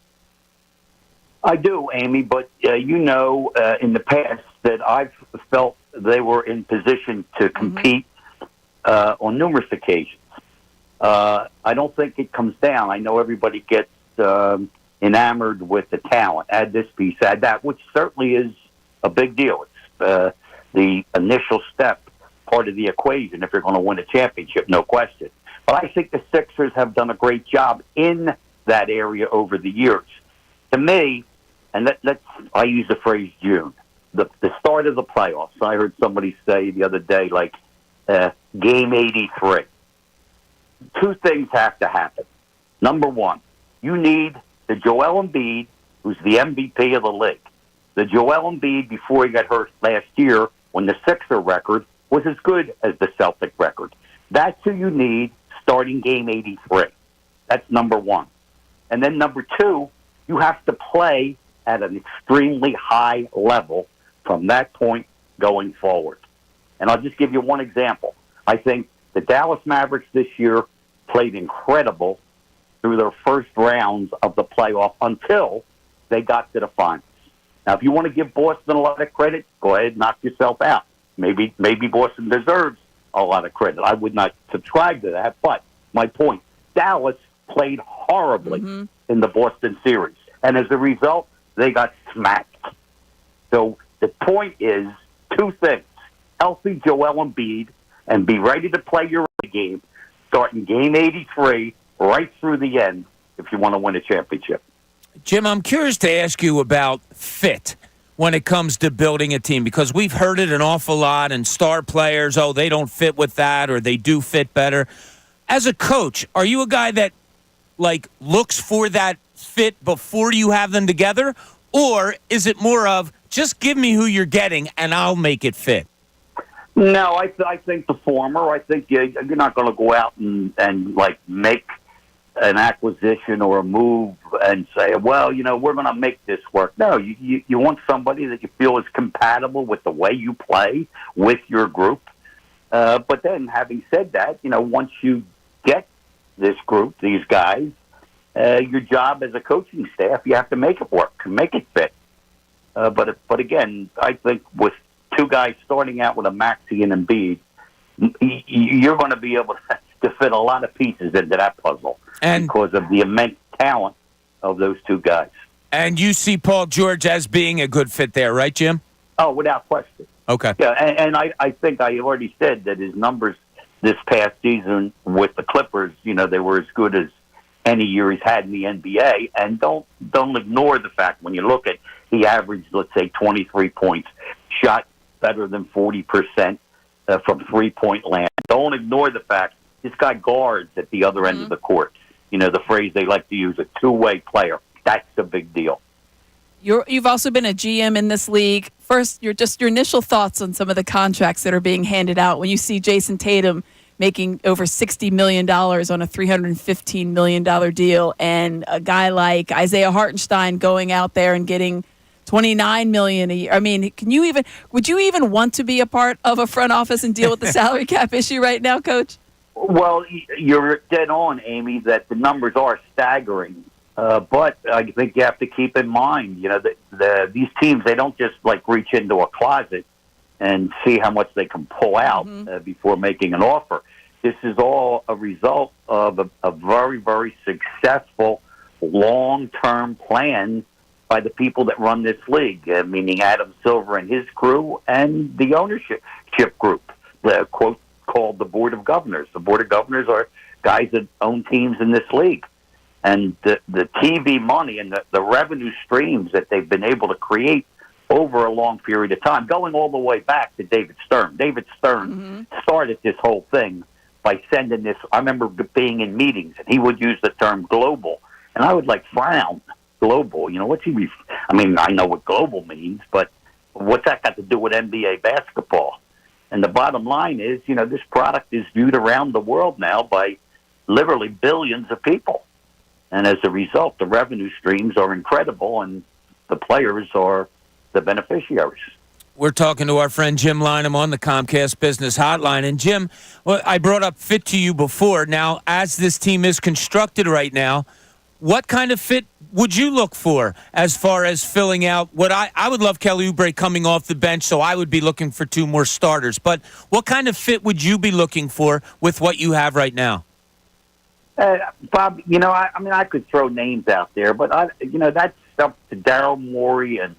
I do, Amy, but in the past that I've felt they were in position to compete on numerous occasions. I don't think it comes down. I know everybody gets enamored with the talent. Add this piece, add that, which certainly is a big deal. It's the initial step, part of the equation if you're going to win a championship, no question. But I think the Sixers have done a great job in that area over the years. To me, and I use the phrase June, the start of the playoffs. I heard somebody say the other day, game 83. Two things have to happen. Number one, you need the Joel Embiid, who's the MVP of the league. The Joel Embiid, before he got hurt last year, when the Sixer record was as good as the Celtic record. That's who you need starting game 83. That's number one. And then number two, you have to play at an extremely high level from that point going forward. And I'll just give you one example. I think the Dallas Mavericks this year played incredible through their first rounds of the playoff until they got to the finals. Now, if you want to give Boston a lot of credit, go ahead and knock yourself out. Maybe Boston deserves a lot of credit. I would not subscribe to that, but my point, Dallas played horribly in the Boston series. And as a result, they got smacked. So the point is two things. Healthy Joel Embiid and be ready to play your game starting game 83 right through the end if you want to win a championship. Jim, I'm curious to ask you about fit when it comes to building a team, because we've heard it an awful lot, and star players, they don't fit with that, or they do fit better. As a coach, are you a guy that, looks for that fit before you have them together, or is it more of, just give me who you're getting, and I'll make it fit? No, I think the former. I think you're not going to go out and make an acquisition or a move and say, well, we're going to make this work. No, you want somebody that you feel is compatible with the way you play with your group. But then, having said that, once you get this group, these guys, your job as a coaching staff, you have to make it work, make it fit. But again, I think with two guys starting out with a Maxey and Embiid, you're going to be able to fit a lot of pieces into that puzzle because of the immense talent of those two guys. And you see Paul George as being a good fit there, right, Jim? Oh, without question. Okay. Yeah, and I think I already said that his numbers this past season with the Clippers, they were as good as any year he's had in the NBA. And don't ignore the fact when you look at he averaged, let's say, 23 points, shot better than 40% from three-point land. Don't ignore the fact this guy guards at the other end of the court. The phrase they like to use, a two-way player. That's a big deal. You've also been a GM in this league. First, your initial thoughts on some of the contracts that are being handed out when you see Jason Tatum making over $60 million on a $315 million deal, and a guy like Isaiah Hartenstein going out there and getting $29 million a year. I mean, would you even want to be a part of a front office and deal with the salary cap issue right now, Coach? Well, you're dead on, Amy, that the numbers are staggering. But I think you have to keep in mind, these teams, they don't just reach into a closet and see how much they can pull out before making an offer. This is all a result of a very, very successful long-term plan by the people that run this league, meaning Adam Silver and his crew and the ownership group, the quote called the Board of Governors. The Board of Governors are guys that own teams in this league. And the TV money and the revenue streams that they've been able to create over a long period of time, going all the way back to David Stern. David Stern started this whole thing by sending this. I remember being in meetings, and he would use the term global. And I would frown. Global, what's he? I mean, I know what global means, but what's that got to do with NBA basketball? And the bottom line is, this product is viewed around the world now by literally billions of people. And as a result, the revenue streams are incredible, and the players are the beneficiaries. We're talking to our friend Jim Lynam on the Comcast Business Hotline. And, Jim, I brought up fit to you before. Now, as this team is constructed right now, what kind of fit would you look for as far as filling out what I would love Kelly Oubre coming off the bench, so I would be looking for two more starters. But what kind of fit would you be looking for with what you have right now? Bob, I could throw names out there, but that's up to Daryl Morey and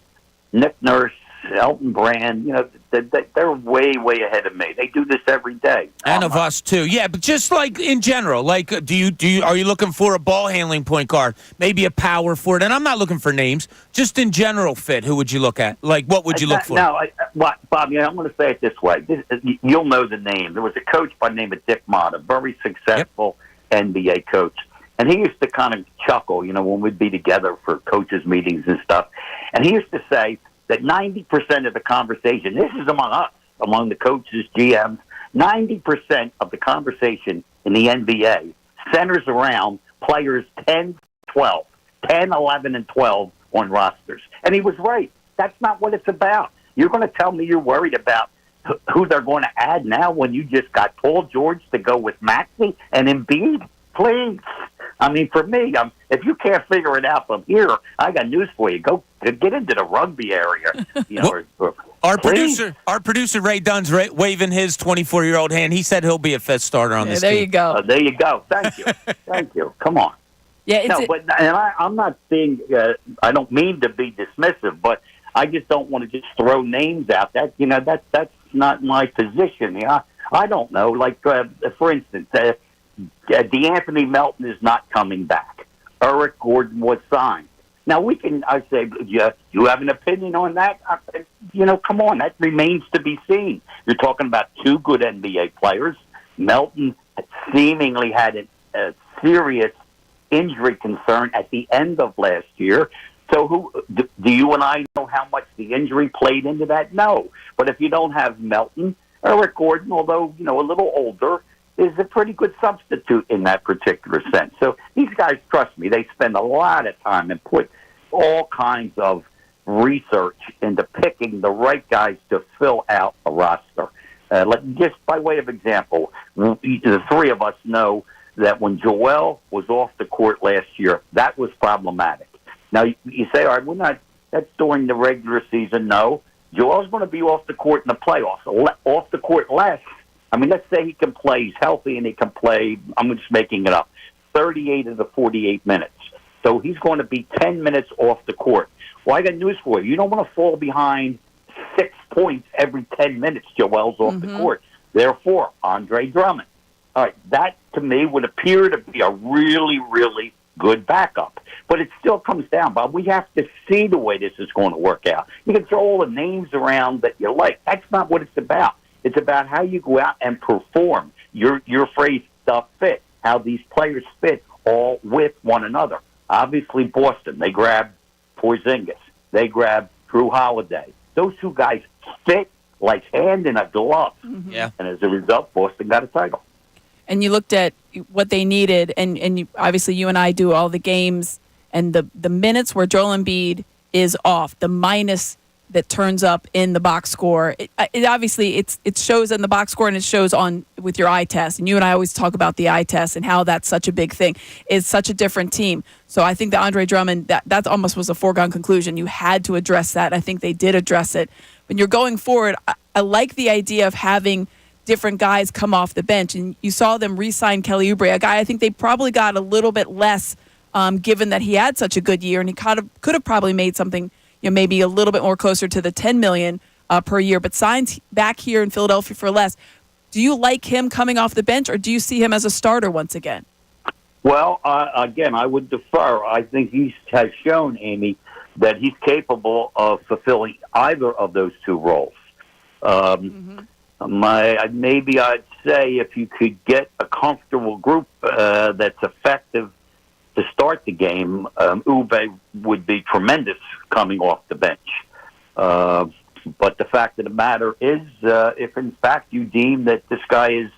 Nick Nurse, Elton Brand. They're way, way ahead of me. They do this every day, and of us too. Yeah, but just in general, are you looking for a ball handling point guard, maybe a power forward? And I'm not looking for names, just in general fit. Who would you look at? What would you look for? No, Bob. I'm going to say it this way. You'll know the name. There was a coach by the name of Dick Mott, a very successful NBA coach. And he used to kind of chuckle, when we'd be together for coaches' meetings and stuff. And he used to say that 90% of the conversation, this is among us, among the coaches, GMs, 90% of the conversation in the NBA centers around players 10, 11, and 12 on rosters. And he was right. That's not what it's about. You're going to tell me you're worried about who they're going to add now when you just got Paul George to go with Maxey and Embiid? Please. I mean, for me, if you can't figure it out from here, I got news for you. Go get into the rugby area. Our producer Ray Dunn's waving his 24-year-old hand. He said he'll be a fifth starter on this there team. You go. There you go. Thank you. Thank you. Come on. Yeah. I'm not saying. I don't mean to be dismissive, but I just don't want to just throw names out. That's not my position. I don't know. For instance, DeAnthony Melton is not coming back. Eric Gordon was signed. Now I say, you have an opinion on that? Come on, that remains to be seen. You're talking about two good NBA players. Melton seemingly had a serious injury concern at the end of last year. So do you and I know how much the injury played into that? No. But if you don't have Melton, Eric Gordon, although, a little older, is a pretty good substitute in that particular sense. So these guys, trust me, they spend a lot of time and put all kinds of research into picking the right guys to fill out a roster. Just by way of example, the three of us know that when Joel was off the court last year, that was problematic. Now, you say, all right, that's during the regular season. No, Joel's going to be off the court in the playoffs, off the court less I mean, let's say he can play, he's healthy, and he can play, I'm just making it up, 38 of the 48 minutes. So he's going to be 10 minutes off the court. Well, I got news for you. You don't want to fall behind 6 points every 10 minutes Joel's off the court. Therefore, Andre Drummond. All right, that to me would appear to be a really, really good backup. But it still comes down, Bob. We have to see the way this is going to work out. You can throw all the names around that you like. That's not what it's about. It's about how you go out and perform. Your phrase, stuff fit, how these players fit all with one another. Obviously, Boston, they grabbed Porzingis. They grabbed Drew Holiday. Those two guys fit like hand in a glove. Yeah. And as a result, Boston got a title. And you looked at what they needed, and you, obviously you and I do all the games, and the minutes where Joel Embiid is off, the minus that turns up in the box score, it obviously it shows in the box score and it shows on with your eye test. And you and I always talk about the eye test and how that's such a big thing. It's such a different team. So I think that Andre Drummond, that almost was a foregone conclusion. You had to address that. I think they did address it. When you're going forward, I like the idea of having different guys come off the bench. And you saw them re-sign Kelly Oubre, a guy I think they probably got a little bit less given that he had such a good year, and he could have probably made something, maybe a little bit more closer to the $10 million per year, but signs back here in Philadelphia for less. Do you like him coming off the bench, or do you see him as a starter once again? Well, again, I would defer. I think he has shown, Amy, that he's capable of fulfilling either of those two roles. Maybe I'd say if you could get a comfortable group that's effective to start the game, Oubre would be tremendous coming off the bench. But the fact of the matter is, if in fact you deem that this guy is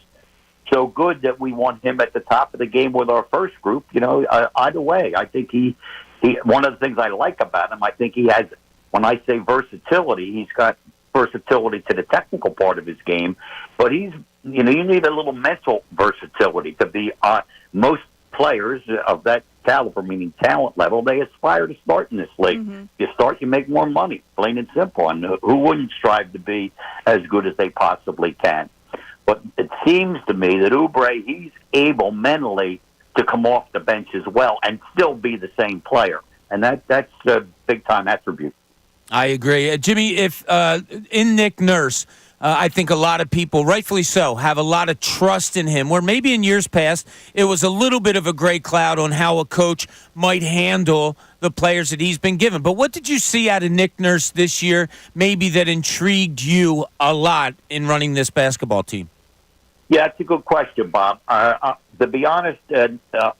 so good that we want him at the top of the game with our first group, either way, I think he one of the things I like about him, I think he has, when I say versatility, he's got versatility to the technical part of his game, but he's, you need a little mental versatility to be most players of that caliber, meaning talent level, they aspire to start in this league. You start, you make more money, plain and simple. And who wouldn't strive to be as good as they possibly can? But it seems to me that Oubre, he's able mentally to come off the bench as well and still be the same player. And that's a big-time attribute. I agree. Jimmy, if in Nick Nurse, I think a lot of people, rightfully so, have a lot of trust in him, where maybe in years past it was a little bit of a gray cloud on how a coach might handle the players that he's been given. But what did you see out of Nick Nurse this year, maybe that intrigued you a lot in running this basketball team? Yeah, that's a good question, Bob. To be honest,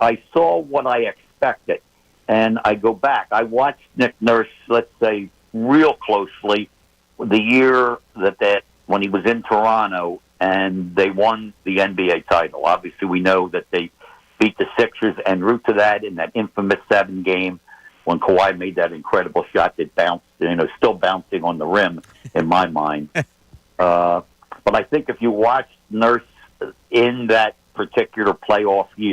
I saw what I expected. And I go back. I watched Nick Nurse, let's say, real closely the year that when he was in Toronto and they won the NBA title. Obviously, we know that they beat the Sixers en route to that in that infamous 7 game when Kawhi made that incredible shot that bounced, still bouncing on the rim in my mind. But I think if you watch Nurse in that particular playoff year,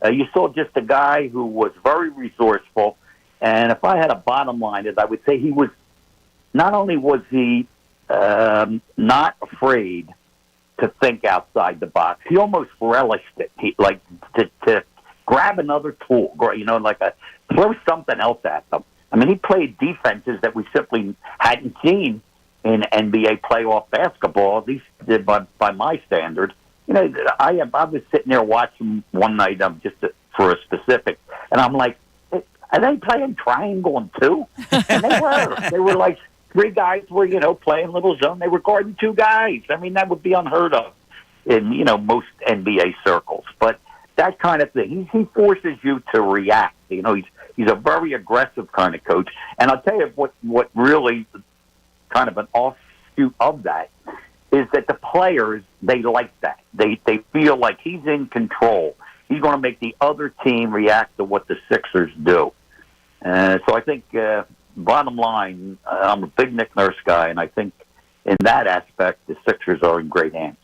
you saw just a guy who was very resourceful. And if I had a bottom line, I would say he was, not only was he not afraid to think outside the box, he almost relished it. He like to grab another tool, throw something else at them. I mean, he played defenses that we simply hadn't seen in NBA playoff basketball, at least by my standards. I was sitting there watching one night, for a specific, and I'm like, are they playing triangle and 2? And they were. They were like 3 guys were, playing little zone. They were guarding 2 guys. I mean, that would be unheard of in, most NBA circles. But that kind of thing, he forces you to react. He's a very aggressive kind of coach. And I'll tell you what really kind of an offshoot of that is that the players, they like that. They feel like he's in control. He's going to make the other team react to what the Sixers do. So I think, bottom line, I'm a big Nick Nurse guy, and I think in that aspect, the Sixers are in great hands.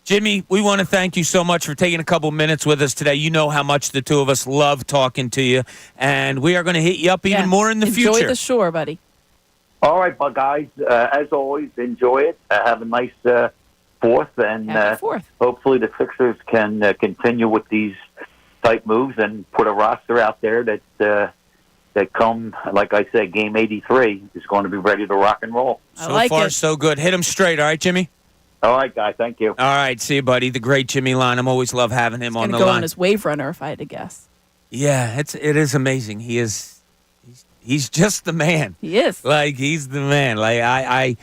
Jimmy, we want to thank you so much for taking a couple minutes with us today. You know how much the two of us love talking to you, and we are going to hit you up even more in the future. Enjoy the shore, buddy. All right, guys. As always, enjoy it. Have a nice 4th, and Happy 4th. hopefully the Sixers can continue with these type moves and put a roster out there that come, like I said, game 83 is going to be ready to rock and roll. So far, so good. Hit him straight, all right, Jimmy? All right, guy. Thank you. All right, see you, buddy. The great Jimmy Lynam. Always love having him on the Go line. on his wave runner, if I had to guess. Yeah, it is amazing. He's just the man. He is. Like, he's the man. Like,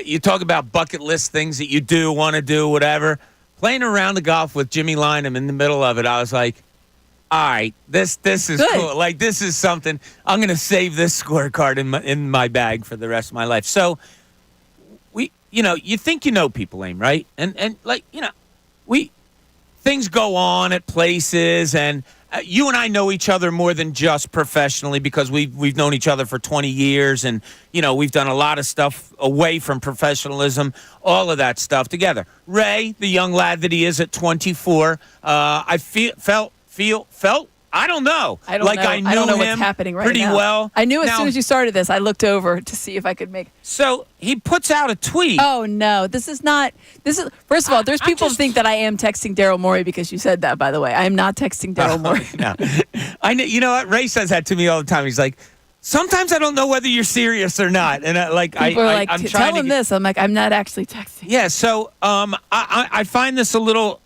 you talk about bucket list things that you do, want to do, whatever. Playing around the golf with Jimmy Lynam in the middle of it, I was like, all right, this is Good. cool. Like, this is something. I'm going to save this scorecard in my bag for the rest of my life. So, you think you know people, Aim, right? And like, things go on at places, and you and I know each other more than just professionally because we've known each other for 20 years, and we've done a lot of stuff away from professionalism, all of that stuff together. Ray, the young lad that he is at 24, I felt. I don't know. I don't know. I don't know him what's happening right pretty now. well. I knew as Now- soon as you started this, I looked over to see if I could make. So he puts out a tweet. Oh no, this is not. This is first of all. There's people who think that I am texting Daryl Morey because you said that. By the way, I am not texting Daryl Morey. No. I know. You know what? Ray says that to me all the time. He's like, sometimes I don't know whether you're serious or not, and People are like, I'm tell trying to him this. I'm like, I'm not actually texting. Yeah. So I find this a little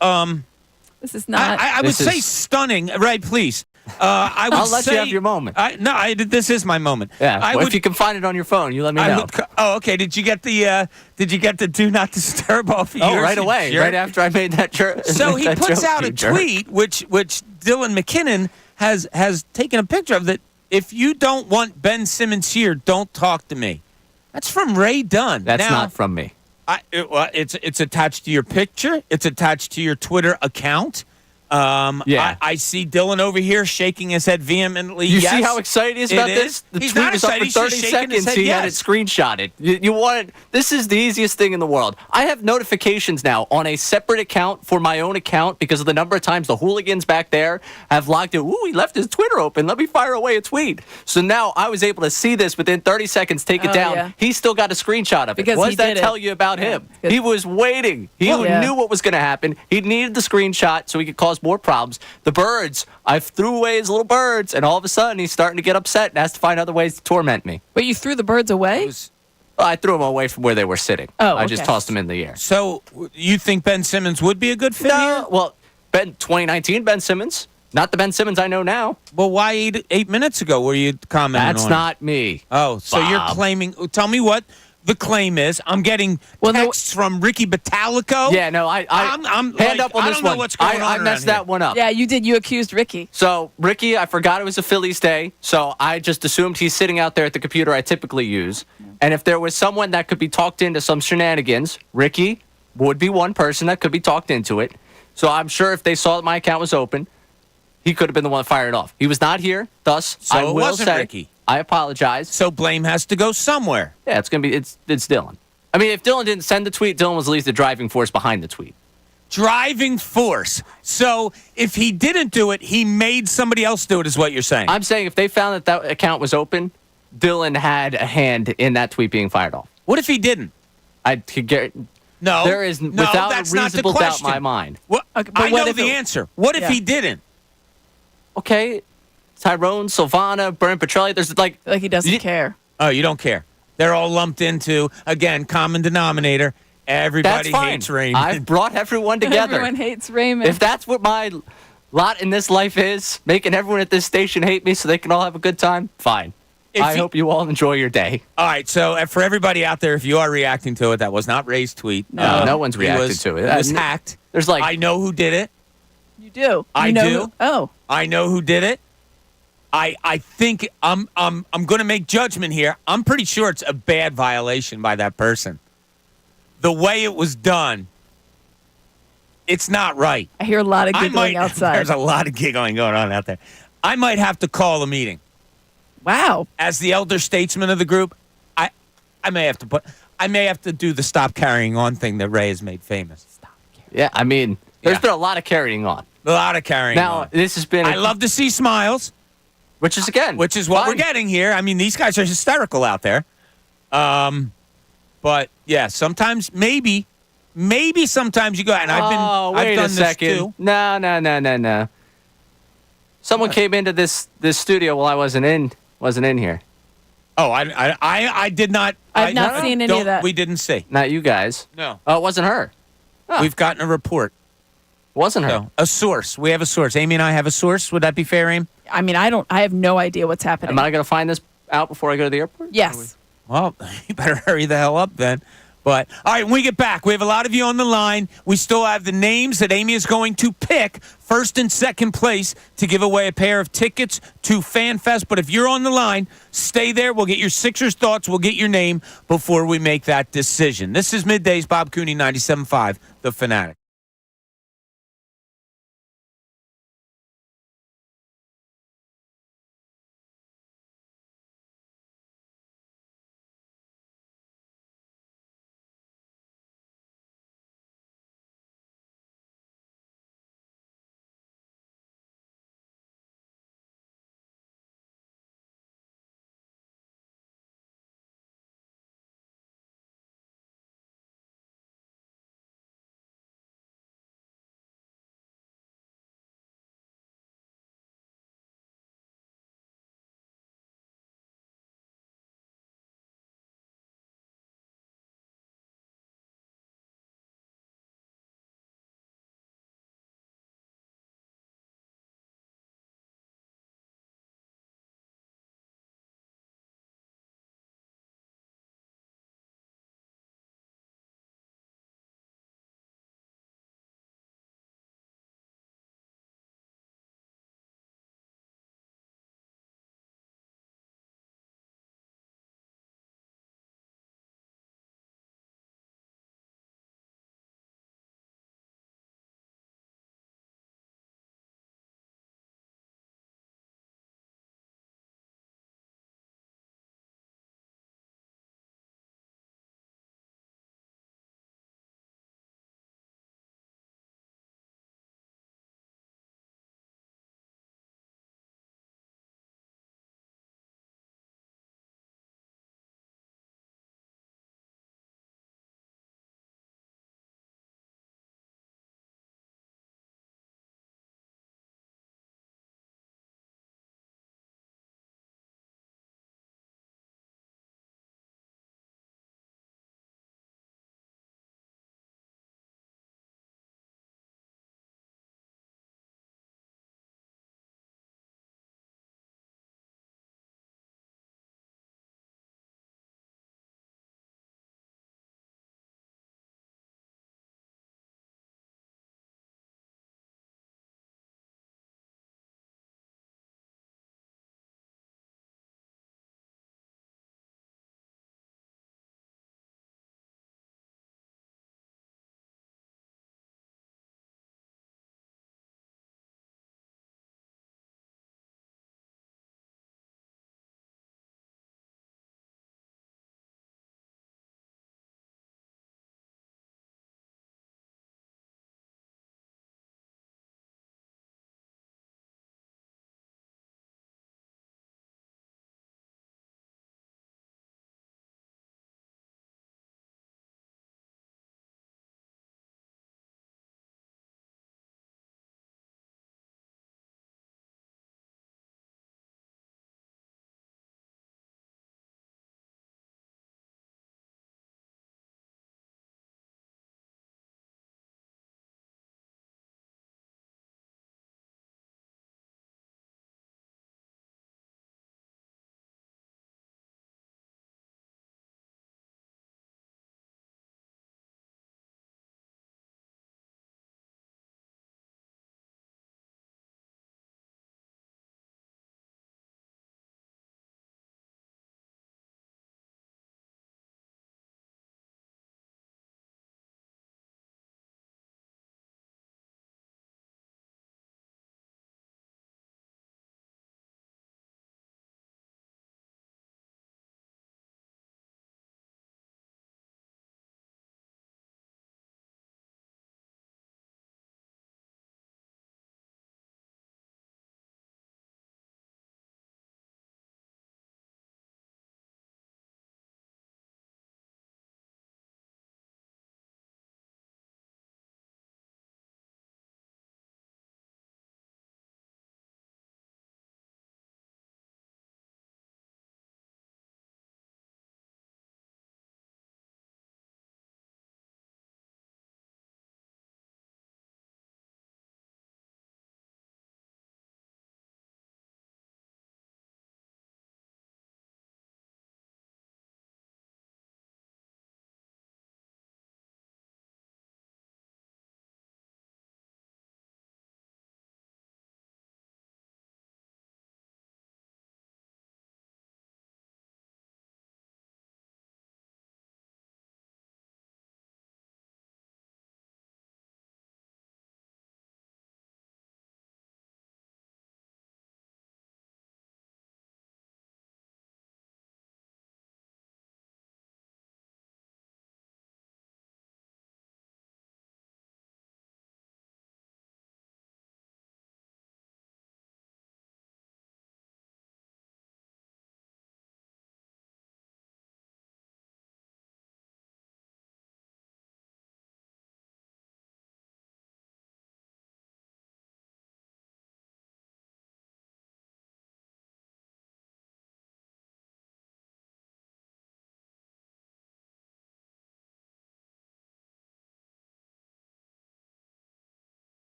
This is not. I would say stunning. Ray, please. I would I'll let say, you have your moment. This is my moment. Yeah. If you can find it on your phone, you let me know. Okay. Did you get the do not disturb off of yours? Oh, right away. Jerk? Right after I made that jerk. So he puts out a tweet, which Dylan McKinnon has taken a picture of, that if you don't want Ben Simmons here, don't talk to me. That's from Ray Dunn. That's not from me. It's attached to your picture. It's attached to your Twitter account. Yeah. I see Dylan over here shaking his head vehemently. You yes, see how excited he is about this? The He's tweet not was up excited. for He's 30 just shaking his seconds. head He had it yes. screenshotted. You want it? This is the easiest thing in the world. I have notifications now on a separate account for my own account because of the number of times the hooligans back there have logged it. Ooh, he left his Twitter open. Let me fire away a tweet. So now I was able to see this within 30 seconds, take it down. Yeah. He still got a screenshot of it. Because What he does that did it. tell you about him? He was waiting. He knew what was going to happen. He needed the screenshot so he could cause more problems. The birds, I threw away his little birds, and all of a sudden he's starting to get upset and has to find other ways to torment me. But you threw the birds away? I threw them away from where they were sitting. Oh, I just okay. tossed them in the air. So you think Ben Simmons would be a good fit here? Well, 2019 Ben Simmons, not the Ben Simmons I know now. Well, why 8 minutes ago were you commenting on That's it? not me. Oh, so you're Bob. claiming. Tell me what the claim is. I'm getting texts from Ricky Batalico. Yeah, no, I'm hand up on I this don't know one. what's going on I around messed here. that one up. Yeah, you did. You accused Ricky. So, Ricky, I forgot it was a Phillies day, so I just assumed he's sitting out there at the computer I typically use. And if there was someone that could be talked into some shenanigans, Ricky would be one person that could be talked into it. So I'm sure if they saw that my account was open, he could have been the one that fired it off. He was not here, thus So I it will wasn't say, Ricky. I apologize. So blame has to go somewhere. Yeah, it's Dylan. I mean, if Dylan didn't send the tweet, Dylan was at least the driving force behind the tweet. Driving force. So if he didn't do it, he made somebody else do it, is what you're saying. I'm saying if they found that account was open, Dylan had a hand in that tweet being fired off. What if he didn't? I could get. No. There is without that's a not the reasonable doubt in question. my mind. What? Okay, but I what know if the it- answer. What if Yeah. he didn't? Okay, Tyrone, Silvana, Brian Petrelli. There's like he doesn't care. Oh, you don't care. They're all lumped into, again, common denominator. Everybody That's fine. hates Raymond. I've brought everyone together. Everyone hates Raymond. If that's what my lot in this life is, making everyone at this station hate me so they can all have a good time, fine. I hope you all enjoy your day. All right, so for everybody out there, if you are reacting to it, that was not Ray's tweet. No, no one's reacted to it. It was hacked. There's like I know who did it. You do. I You know do. who- oh. I know who did it. I think I'm going to make judgment here. I'm pretty sure it's a bad violation by that person. The way it was done, it's not right. I hear a lot of giggling outside. There's a lot of giggling going on out there. I might have to call a meeting. Wow. As the elder statesman of the group, I may have to do the stop carrying on thing that Ray has made famous. Yeah, I mean, there's been a lot of carrying on. A lot of carrying on. Now, this has been. I love to see smiles. Which is what we're getting here. I mean, these guys are hysterical out there. But yeah, sometimes maybe maybe sometimes you go, and I've wait done a second. this too. No. Someone came into this studio while I wasn't in here. Oh, I did not. I've not seen any of that. We didn't see. Not you guys. No. Oh, it wasn't her. We've gotten a report. Wasn't her. So, a source. We have a source. Amy and I have a source. Would that be fair, Amy? I mean, I have no idea what's happening. Am I going to find this out before I go to the airport? Yes. Well, you better hurry the hell up then. But, all right, when we get back, we have a lot of you on the line. We still have the names that Amy is going to pick, first and second place, to give away a pair of tickets to FanFest. But if you're on the line, stay there. We'll get your Sixers thoughts. We'll get your name before we make that decision. This is Middays, Bob Cooney, 97.5, The Fanatic.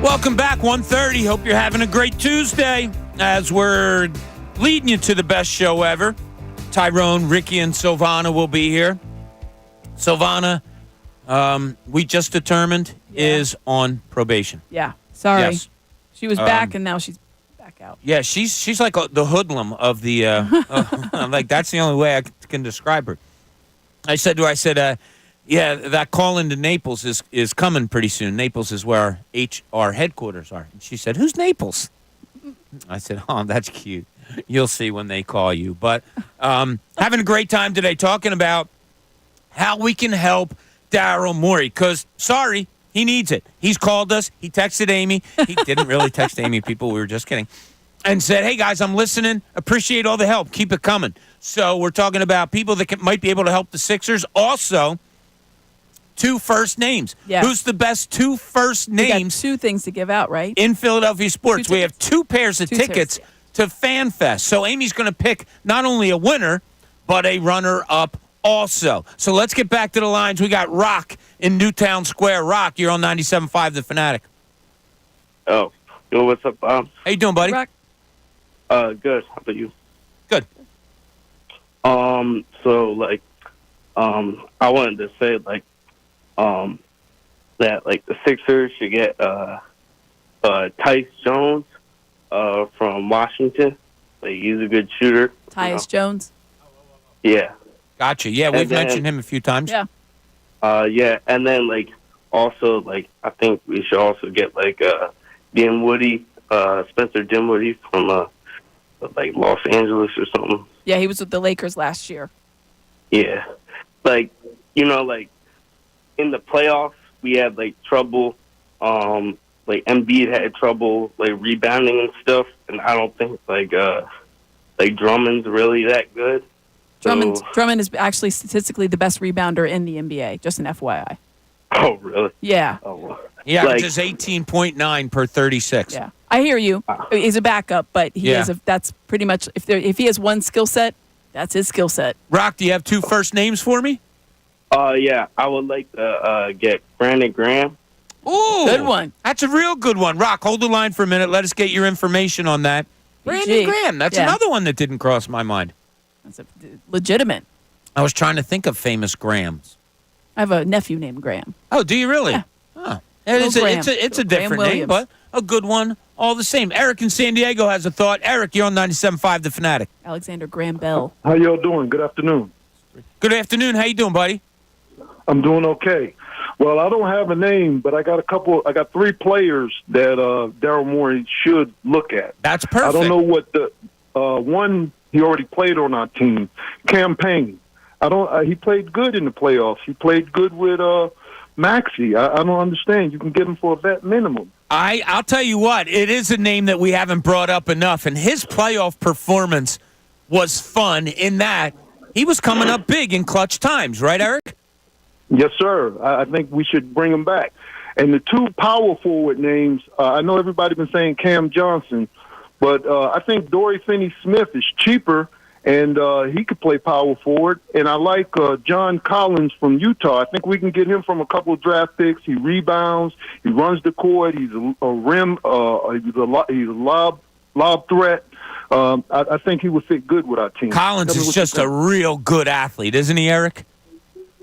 Welcome back, 1:30. Hope you're having a great Tuesday as we're leading you to the best show ever. Tyrone, Ricky, and Silvana will be here. Silvana, we just determined, is on probation. Yeah, sorry. Yes. She was back, and now she's back out. Yeah, she's like the hoodlum of the. Like that's the only way I can describe her. I said to her, yeah, that call into Naples is coming pretty soon. Naples is where our headquarters are. And she said, "Who's Naples?" I said, "Oh, that's cute. You'll see when they call you." But having a great time today talking about how we can help Daryl Morey. Because, sorry, he needs it. He's called us. He texted Amy. He didn't really text Amy, people. We were just kidding. And said, "Hey, guys, I'm listening. Appreciate all the help. Keep it coming." So we're talking about people that might be able to help the Sixers. Also, 2 first names. Yeah. Who's the best 2 first We got names 2 things to give out, right? in Philadelphia sports? We have 2 pairs of 2 tickets to Fan Fest. So Amy's going to pick not only a winner, but a runner-up also. So let's get back to the lines. We got Rock in Newtown Square. Rock, you're on 97.5 The Fanatic. Oh, yo, what's up, Bob? How you doing, buddy? Rock. Good. How about you? Good. So, like, I wanted to say, like, that, like, the Sixers should get, Tyus Jones, from Washington. Like, he's a good shooter. Tyus Jones. Yeah. Gotcha. Yeah, we've And then- mentioned him a few times. Yeah. Yeah, and then, like, also, like, I think we should also get, like, Dinwiddie, Spencer Dinwiddie from, like, Los Angeles or something. Yeah, he was with the Lakers last year. Yeah. Like, like, in the playoffs, we had, like, trouble, like, Embiid had trouble, like, rebounding and stuff, and I don't think, like Drummond's really that good. Drummond is actually statistically the best rebounder in the NBA, just an FYI. Oh, really? Yeah. Oh, well. He averages 18.9 per 36. Yeah. I hear you. He's a backup, but that's pretty much, if he has one skill set, that's his skill set. Rock, do you have 2 first names for me? Yeah, I would like to get Brandon Graham. Ooh. Good one. That's a real good one. Rock, hold the line for a minute. Let us get your information on that. Brandon Graham, that's another one that didn't cross my mind. That's legitimate. I was trying to think of famous Grahams. I have a nephew named Graham. Oh, do you really? Yeah. Oh. Little Graham. It's a Graham different name, Williams. but a good one all the same. Eric in San Diego has a thought. Eric, you're on 97.5 The Fanatic. Alexander Graham Bell. How y'all doing? Good afternoon. Good afternoon. How you doing, buddy? I'm doing okay. Well, I don't have a name, but I got 3 players that Daryl Morey should look at. That's perfect. I don't know what the one he already played on our team, Campaign. He played good in the playoffs. He played good with Maxey. I don't understand. You can get him for a vet minimum. I'll tell you what, it is a name that we haven't brought up enough, and his playoff performance was fun in that he was coming up big in clutch times, right, Eric? Yes, sir. I think we should bring him back. And the 2 power forward names, I know everybody's been saying Cam Johnson, but I think Dory Finney-Smith is cheaper, and he could play power forward. And I like John Collins from Utah. I think we can get him from a couple of draft picks. He rebounds. He runs the court. He's a rim. He's a lob threat. I think he would fit good with our team. Collins is just a real good athlete, isn't he, Eric?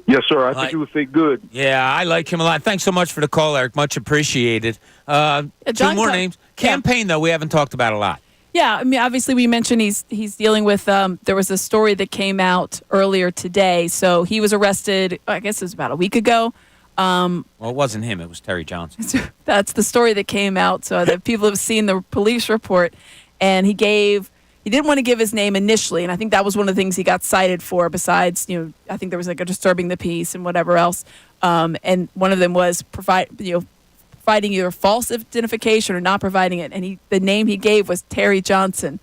Yes, sir. I think he would fit good. Yeah, I like him a lot. Thanks so much for the call, Eric. Much appreciated. 2 more names. Campaign, though, we haven't talked about a lot. Yeah, I mean, obviously we mentioned he's dealing with, there was a story that came out earlier today. So he was arrested, I guess it was about a week ago. Well, it wasn't him. It was Terry Johnson. That's the story that came out. So that people have seen the police report. And he didn't want to give his name initially. And I think that was one of the things he got cited for besides, I think there was like a disturbing the peace and whatever else. And one of them was providing either false identification or not providing it. And the name he gave was Terry Johnson,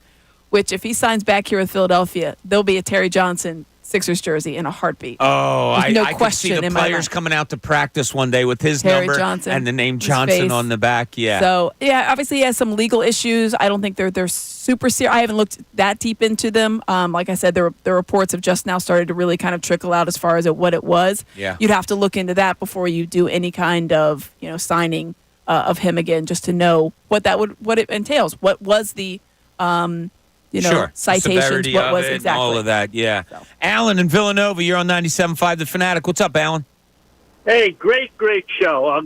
which if he signs back here with Philadelphia, there'll be a Terry Johnson Sixers jersey in a heartbeat. Oh, I could see the players coming out to practice one day with his Terry number Johnson, and the name Johnson face. on the back. Yeah. So, yeah, obviously he has some legal issues. I don't think they're super serious. I haven't looked that deep into them. Like I said, the reports have just now started to really kind of trickle out as far as what it was. Yeah. You'd have to look into that before you do any kind of, signing of him again, just to know what it entails. What was the Sure. citations? Severity What of was it, exactly all of that? Yeah. Alan in Villanova, you're on 97.5 The Fanatic. What's up, Alan? Hey, great show. I'll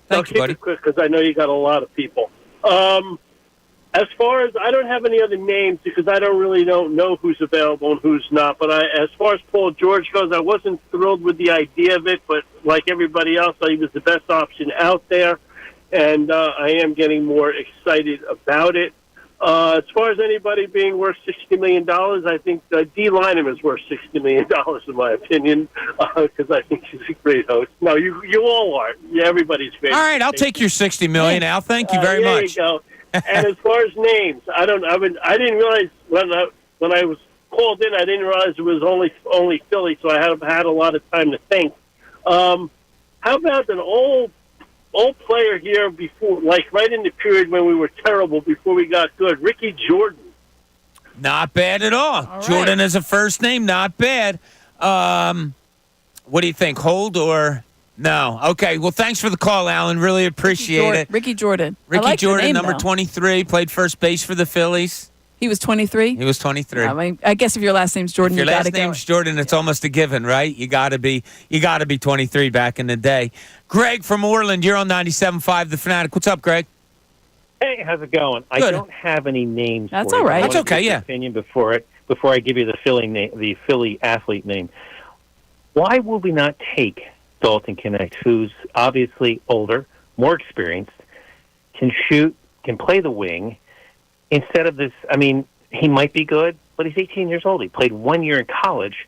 Thank you, keep buddy. it quick because I know you got a lot of people. As far as I don't have any other names because I don't really know who's available and who's not. But as far as Paul George goes, I wasn't thrilled with the idea of it. But like everybody else, I thought he was the best option out there, and I am getting more excited about it. As far as anybody being worth $60 million, I think D. Lynam is worth $60 million, in my opinion, because I think he's a great host. No, you all are. Yeah, everybody's great. All right, I'll take your $60 million, Al. Thank you very much. There you go. And as far as names, I didn't realize when I was called in, I didn't realize it was only Philly, so I had a lot of time to think. How about an old player here before, like right in the period when we were terrible before we got good, Ricky Jordan? Not bad at all. All Jordan as a first name, not bad. What do you think? Hold or no? Okay. Well, thanks for the call, Alan. Really appreciate it. Ricky Jordan. I Ricky like the Jordan, name, number though. 23, played first base for the Phillies. He was 23. He was 23. I guess if your last name's Jordan, If your you got to last go. name's Jordan, it's almost a given, right? You got to be 23 back in the day. Greg from Orland, you're on 97.5 The Fanatic. What's up, Greg? Hey, how's it going? I Good. don't have any names. That's for you. all right. I That's wanna okay, get your yeah. Opinion before I give you the Philly name, the Philly athlete name. Why would we not take Dalton Knecht, who's obviously older, more experienced, can shoot, can play the wing, instead of this? I mean, he might be good, but he's 18 years old. He played 1 year in college,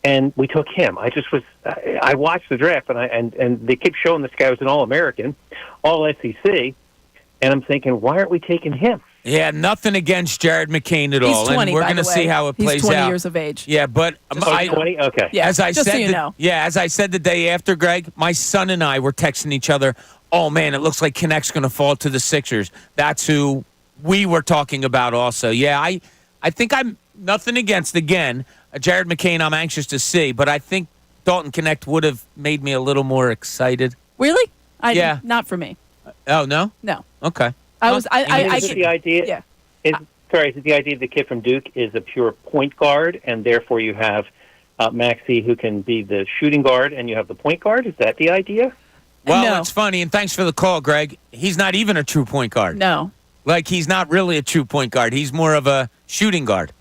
and we took him. I watched the draft, and they kept showing this guy was an All-American, All-SEC, and I'm thinking, why aren't we taking him? Yeah, nothing against Jared McCain at all. He's 20, and we're by going to the see way. how it plays He's 20 out. years of age. Yeah, but Just so you know. 20? Okay. Yeah, as I just said, so you know. as I said the day after, Greg, my son and I were texting each other. Oh man, it looks like Kinect's going to fall to the Sixers. That's who we were talking about. Also, yeah, I think I'm nothing against Jared McCain. I'm anxious to see, but I think Dalton Knecht would have made me a little more excited. Really? Yeah. Not for me. Oh no. No. Okay. Is it the idea? Yeah. Is it the idea the kid from Duke is a pure point guard, and therefore you have Maxey who can be the shooting guard, and you have the point guard? Is that the idea? Well, No. it's funny, and thanks for the call, Greg. He's not even a true point guard. No. Like, he's not really a true point guard. He's more of a shooting guard,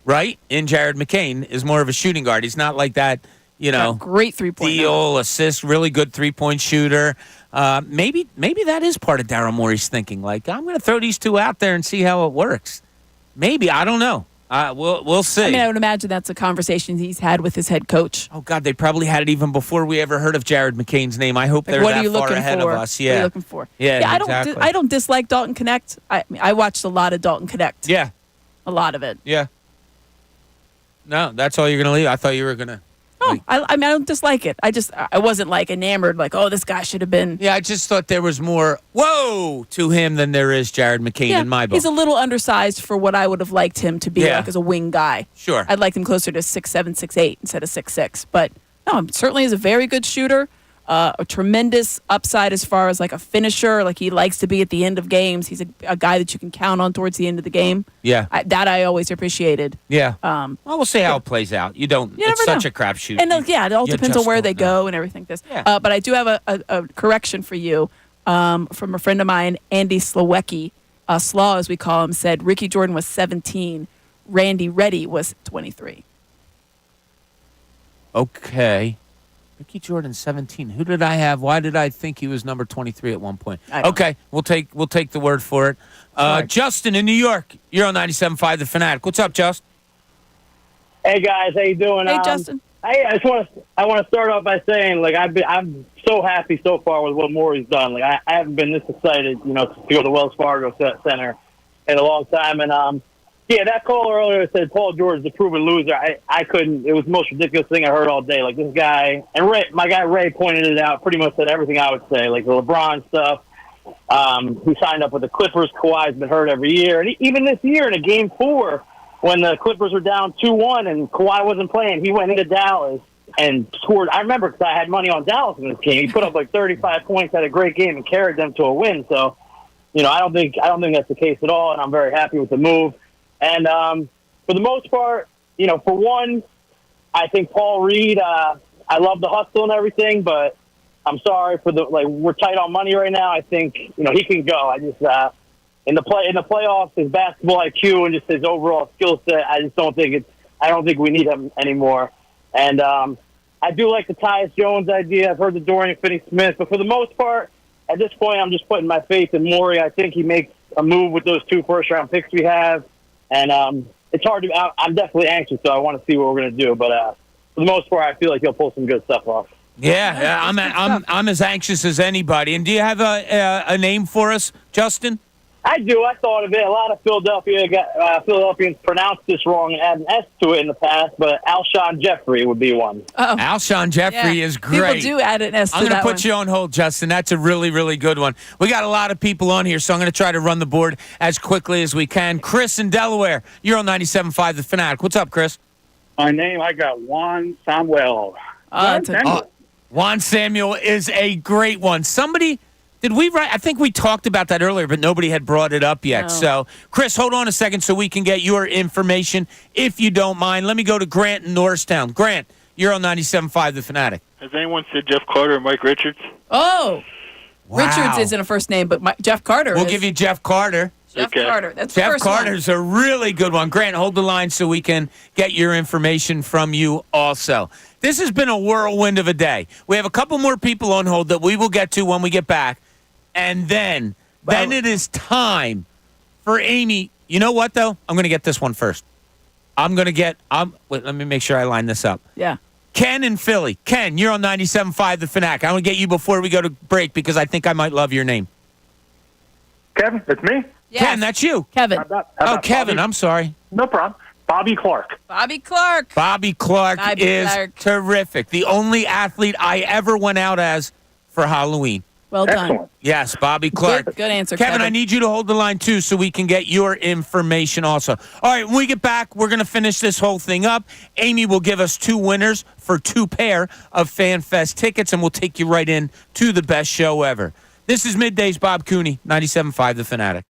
right? And Jared McCain is more of a shooting guard. He's not like that, Got great 3-point. deal, assist, really good three-point shooter. Maybe that is part of Daryl Morey's thinking. Like, I'm going to throw these two out there and see how it works. Maybe. I don't know. We'll see. I mean, I would imagine that's a conversation he's had with his head coach. Oh, God, they probably had it even before we ever heard of Jared McCain's name. I hope they're What are that you far looking ahead for? of us. What are you Yeah. looking for? Yeah, exactly. I don't dislike Dalton Knecht. I watched a lot of Dalton Knecht. Yeah. A lot of it. Yeah. No, that's all you're going to leave? I thought you were going to. No, I don't dislike it. I wasn't like enamored, like, oh, this guy should have been. Yeah, I just thought there was more whoa to him than there is Jared McCain in my book. He's a little undersized for what I would have liked him to be like as a wing guy. Sure. I'd like him closer to 6'7", 6'8", instead of 6'6". But no, certainly is a very good shooter. A tremendous upside as far as like a finisher. Like, he likes to be at the end of games. He's a guy that you can count on towards the end of the game. Yeah. I always appreciated. Yeah. Well, we'll see how it plays out. It's never such know. a crapshoot. And it all You depends just on where don't they know. go and everything. But I do have a correction for you from a friend of mine, Andy Slawecki. Slaw, as we call him, said Ricky Jordan was 17. Randy Reddy was 23. Okay. Ricky Jordan, 17. Who did I have? Why did I think he was number 23 at one point? Okay, we'll take the word for it. Justin in New York, you're on 97.5 The Fanatic. What's up, Justin? Hey guys, how you doing? Hey, Justin. I want to start off by saying, like, I'm so happy so far with what Morey's done. Like, I haven't been this excited, to go to the Wells Fargo Center in a long time. And yeah, that caller earlier said Paul George is a proven loser. I couldn't. It was the most ridiculous thing I heard all day. Like, this guy, and my guy Ray pointed it out, pretty much said everything I would say, like the LeBron stuff. He signed up with the Clippers. Kawhi's been hurt every year. And even this year in a Game 4, when the Clippers were down 2-1 and Kawhi wasn't playing, he went into Dallas and scored. I remember because I had money on Dallas in this game. He put up like 35 points, had a great game, and carried them to a win. So, I don't think that's the case at all, and I'm very happy with the move. And for the most part, for one, I think Paul Reed. I love the hustle and everything, but I'm sorry for we're tight on money right now. I think he can go. I just in the playoffs, his basketball IQ and just his overall skill set. I just don't think I don't think we need him anymore. And I do like the Tyus Jones idea. I've heard the Dorian Finney-Smith, but for the most part, at this point, I'm just putting my faith in Morey. I think he makes a move with those 2 first-round picks we have, and it's hard to. I'm definitely anxious, so I want to see what we're going to do. But for the most part, I feel like he'll pull some good stuff off. Yeah, I'm as anxious as anybody. And do you have a name for us, Justin? I do. I thought of it. A lot of Philadelphians pronounced this wrong and add an S to it in the past, but Alshon Jeffrey would be one. Alshon Jeffrey is great. People do add an S to that I'm going to put one. you on hold, Justin. That's a really, really good one. We got a lot of people on here, so I'm going to try to run the board as quickly as we can. Chris in Delaware, you're on 97.5 The Fanatic. What's up, Chris? My name, I got Juan Samuel. Juan Samuel is a great one. Did we write? I think we talked about that earlier, but nobody had brought it up yet. No. So, Chris, hold on a second so we can get your information, if you don't mind. Let me go to Grant in Norristown. Grant, you're on 97.5 The Fanatic. Has anyone said Jeff Carter or Mike Richards? Oh, Wow. Richards isn't a first name, but Jeff Carter We'll is. give you Jeff Carter. Jeff Carter. That's the Jeff first one. Carter's a really good one. Grant, hold the line so we can get your information from you also. This has been a whirlwind of a day. We have a couple more people on hold that we will get to when we get back. And then it is time for Amy. You know what, though? I'm going to get this one first. Wait, let me make sure I line this up. Yeah. Ken in Philly. Ken, you're on 97.5 The Fanatic. I want to get you before we go to break because I think I might love your name. Kevin, it's me. Yes. Ken, that's you. Kevin. How about Kevin, Bobby? I'm sorry. No problem. Bobby Clark. Bobby Clark. Bobby Clark Bobby is Clark. terrific. The only athlete I ever went out as for Halloween. Well done. Excellent. Yes, Bobby Clark. Good answer, Kevin, Kevin. I need you to hold the line, too, so we can get your information also. All right, when we get back, we're going to finish this whole thing up. Amy will give us 2 winners for 2 pair of FanFest tickets, and we'll take you right in to the best show ever. This is Middays Bob Cooney, 97.5 The Fanatic.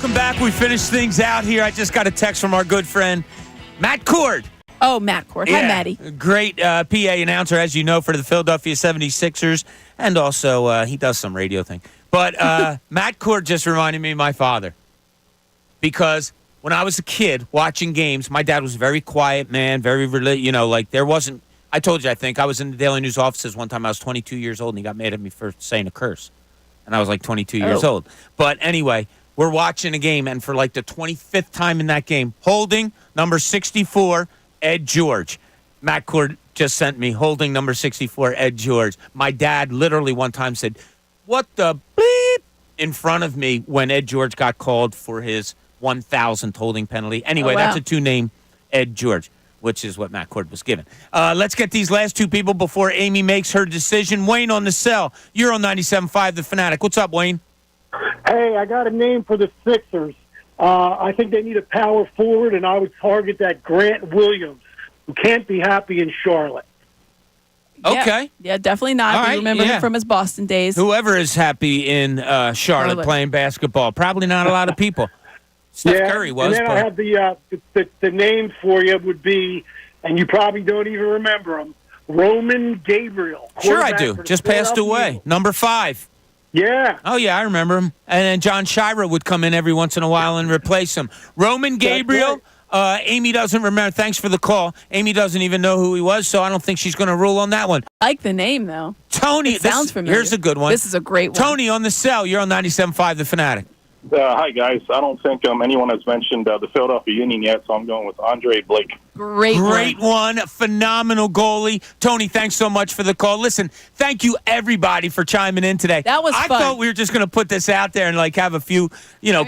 Welcome back. We finished things out here. I just got a text from our good friend, Matt Cord. Oh, Matt Cord. Hi, Matty. Great PA announcer, as you know, for the Philadelphia 76ers. And also, he does some radio thing. But Matt Cord just reminded me of my father. Because when I was a kid watching games, my dad was a very quiet man, very, there wasn't, I told you, I think, I was in the Daily News offices one time. I was 22 years old, and he got mad at me for saying a curse. And I was like 22 years old. But anyway, we're watching a game, and for like the 25th time in that game, holding number 64, Ed George. Matt Cord just sent me holding number 64, Ed George. My dad literally one time said, "What the bleep?" in front of me when Ed George got called for his 1,000th holding penalty. Anyway, that's a two-name Ed George, which is what Matt Cord was given. Let's get these last two people before Amy makes her decision. Wayne on the cell. You're on 97.5 The Fanatic. What's up, Wayne? Hey, I got a name for the Sixers. I think they need a power forward, and I would target that Grant Williams, who can't be happy in Charlotte. Okay. Yeah, definitely not. All We right, remember him from his Boston days. Whoever is happy in Charlotte playing basketball. Probably not a lot of people. Steph Curry was. And then I have the name for you would be, and you probably don't even remember him, Roman Gabriel. Sure I do. Just passed away. Number 5. Yeah. Oh, yeah, I remember him. And then John Shira would come in every once in a while and replace him. Roman Gabriel, Amy doesn't remember. Thanks for the call. Amy doesn't even know who he was, so I don't think she's going to rule on that one. I like the name, though. Tony. It sounds familiar. Here's a good one. This is a great one. Tony on the cell. You're on 97.5 The Fanatic. Hi, guys. I don't think anyone has mentioned the Philadelphia Union yet, so I'm going with Andre Blake. Great one. Phenomenal goalie. Tony, thanks so much for the call. Listen, thank you, everybody, for chiming in today. That was fun. I thought we were just going to put this out there and, have a few,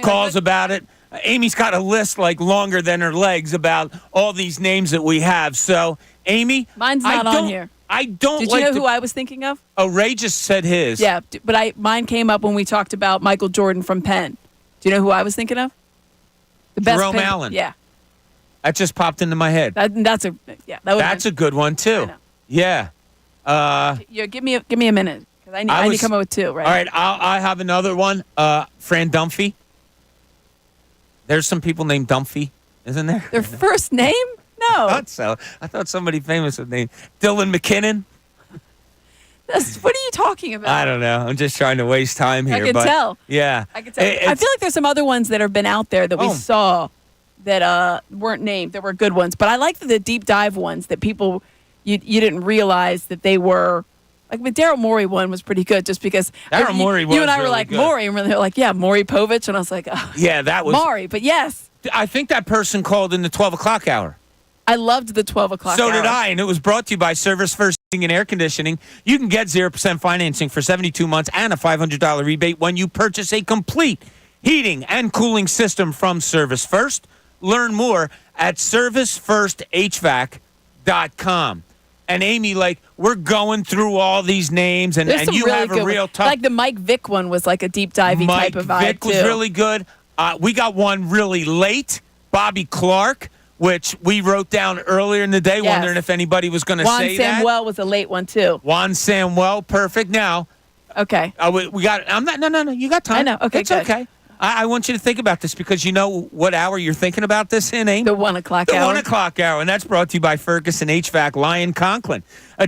calls about it. Amy's got a list, longer than her legs about all these names that we have. So, Amy. Mine's not on here. I don't Did you know who I was thinking of? Oh, Ray just said his. Yeah, but mine came up when we talked about Michael Jordan from Penn. Do you know who I was thinking of? The best Jerome Allen. Yeah. That just popped into my head. That's a good one, too. Yeah. Give me a minute. Because I need to come up with two, right? All right, I have another one. Fran Dunphy. There's some people named Dunphy, isn't there? Their first name? No. I thought so. I thought somebody famous was named Dylan McKinnon. What are you talking about? I don't know. I'm just trying to waste time here. I can tell. Yeah. I can tell. I feel like there's some other ones that have been out there that we saw that weren't named, that were good ones. But I like the deep dive ones that people, you didn't realize that they were. Like the Daryl Morey one was pretty good just because Daryl Morey was you and I were really like, good. Morey, and they're like, yeah, Morey Povich. And I was like, yeah, that was. Morey, but yes. I think that person called in the 12 o'clock hour. I loved the 12 o'clock So hour. did I, and it was brought to you by Service First Heating and Air Conditioning. You can get 0% financing for 72 months and a $500 rebate when you purchase a complete heating and cooling system from Service First. Learn more at servicefirsthvac.com. And Amy, we're going through all these names, and you really have a real tough. Like the Mike Vick one was like a deep divey type of vibe, Mike Vick was too. really good. We got one really late, Bobby Clark, which we wrote down earlier in the day, wondering if anybody was going to say that. Juan Samuel was a late one, too. Juan Samuel, perfect. Now. Okay. We got, no, you got time. I know. Okay, it's good. okay. I want you to think about this because you know what hour you're thinking about this in, Amy? The 1 o'clock hour. The 1 o'clock hour, and that's brought to you by Ferguson HVAC, Lyon Conklin. I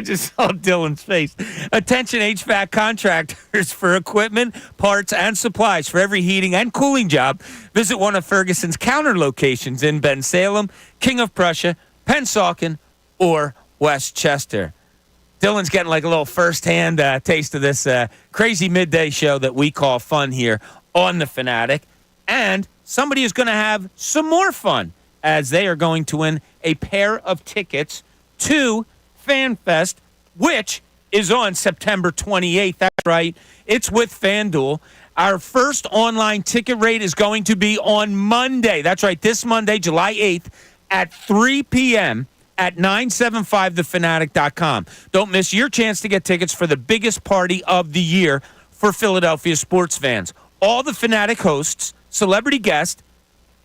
just saw Dylan's face. Attention HVAC contractors for equipment, parts, and supplies for every heating and cooling job. Visit one of Ferguson's counter locations in Bensalem, King of Prussia, Pennsauken, or Westchester. Dylan's getting a little first-hand taste of this crazy midday show that we call fun here on The Fanatic. And somebody is going to have some more fun as they are going to win a pair of tickets to FanFest, which is on September 28th. That's right. It's with FanDuel. Our first online ticket rate is going to be on Monday. That's right. This Monday, July 8th at 3 p.m. at 975thefanatic.com. Don't miss your chance to get tickets for the biggest party of the year for Philadelphia sports fans. All the Fanatic hosts, celebrity guests,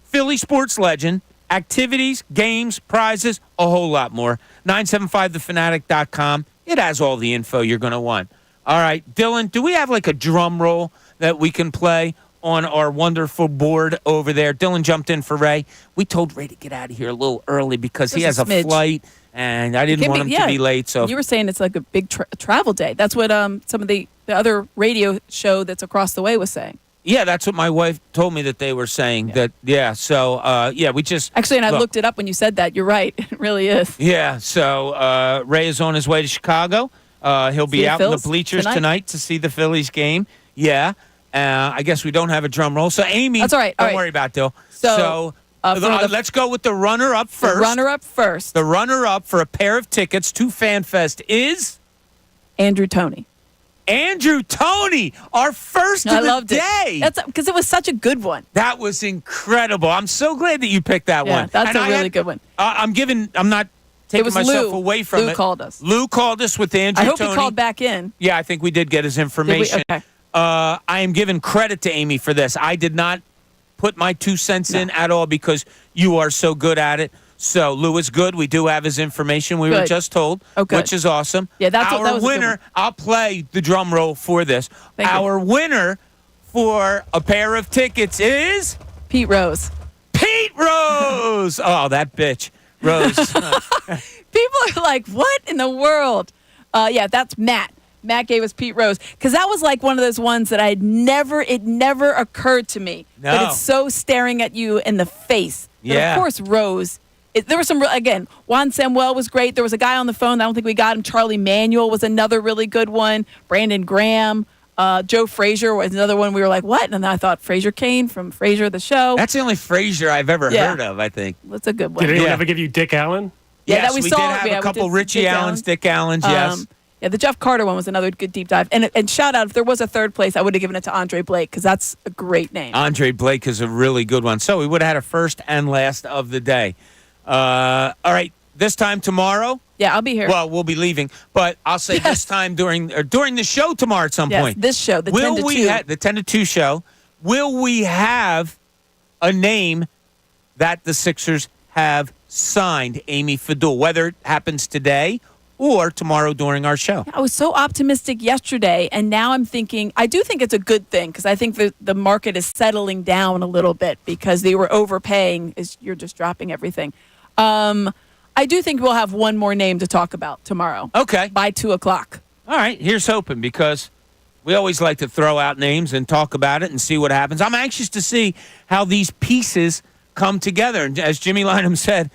Philly sports legend, activities, games, prizes, a whole lot more. 975thefanatic.com. It has all the info you're going to want. All right, Dylan, do we have a drum roll that we can play on our wonderful board over there. Dylan jumped in for Ray. We told Ray to get out of here a little early because he has a flight, and I didn't want him to be late. So you were saying it's like a big travel day. That's what some of the other radio show that's across the way was saying. Yeah, that's what my wife told me that they were saying. So we just actually, and I looked it up when you said that. You're right, it really is. Yeah, so Ray is on his way to Chicago. He'll be out in the bleachers tonight to see the Phillies game. Yeah. I guess we don't have a drum roll. So, Amy, that's all right. Don't worry about it, Dill. So let's go with the runner-up first. The runner-up first. The runner-up for a pair of tickets to FanFest is? Andrew Toney. Andrew Toney, our first of the day. That's because it was such a good one. That was incredible. I'm so glad that you picked that one. That's a really good one. I'm not taking myself away from it. Lou called us. Lou called us with Andrew Toney. I hope he called back in. Yeah, I think we did get his information. Okay. I am giving credit to Amy for this. I did not put my 2 cents in at all because you are so good at it. So, Lou is good. We do have his information. We were just told, which is awesome. Yeah, that was winner. I'll play the drum roll for this. Our winner for a pair of tickets is Pete Rose. Pete Rose. Oh, that bitch, Rose. People are like, what in the world? That's Matt. Matt gave us Pete Rose because that was like one of those ones that it never occurred to me. No. But it's so staring at you in the face. But Yeah. of course, Rose. There was some, again, Juan Samuel was great. There was a guy on the phone. I don't think we got him. Charlie Manuel was another really good one. Brandon Graham. Joe Frazier was another one. We were like, what? And then I thought Frazier Kane from Frazier the Show. That's the only Frazier I've ever heard of, I think. That's a good one. Did anyone ever give you Dick Allen? Yes, that we saw. did have a couple Richie Allens, Dick Allens, yes. Yeah, the Jeff Carter one was another good deep dive. And shout out, if there was a third place, I would have given it to Andre Blake because that's a great name. Andre Blake is a really good one. So we would have had a first and last of the day. All right, this time tomorrow. Yeah, I'll be here. Well, we'll be leaving, but I'll say this time during the show tomorrow at some point. This show, the 10 to 2. The 10 to 2 show, will we have a name that the Sixers have signed, Amy Fadul, whether it happens today or tomorrow during our show? I was so optimistic yesterday, and now I'm thinking, I do think it's a good thing because I think the market is settling down a little bit because they were overpaying. You're just dropping everything. I do think we'll have one more name to talk about tomorrow. Okay. By 2:00. All right, here's hoping because we always like to throw out names and talk about it and see what happens. I'm anxious to see how these pieces come together. And as Jimmy Lynam said,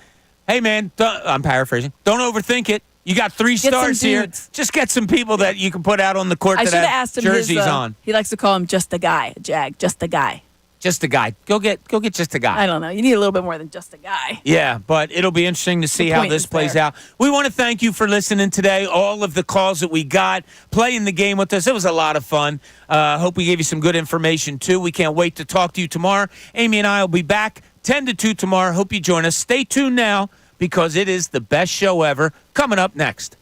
hey, man, I'm paraphrasing, don't overthink it. You got 3 stars here. Just get some people that you can put out on the court that have jerseys on. He likes to call him just a guy, a Jag, just a guy. Just a guy. Go get just a guy. I don't know. You need a little bit more than just a guy. Yeah, but it'll be interesting to see how this plays out. We want to thank you for listening today. All of the calls that we got, playing the game with us. It was a lot of fun. Hope we gave you some good information, too. We can't wait to talk to you tomorrow. Amy and I will be back 10 to 2 tomorrow. Hope you join us. Stay tuned now because it is the best show ever coming up next.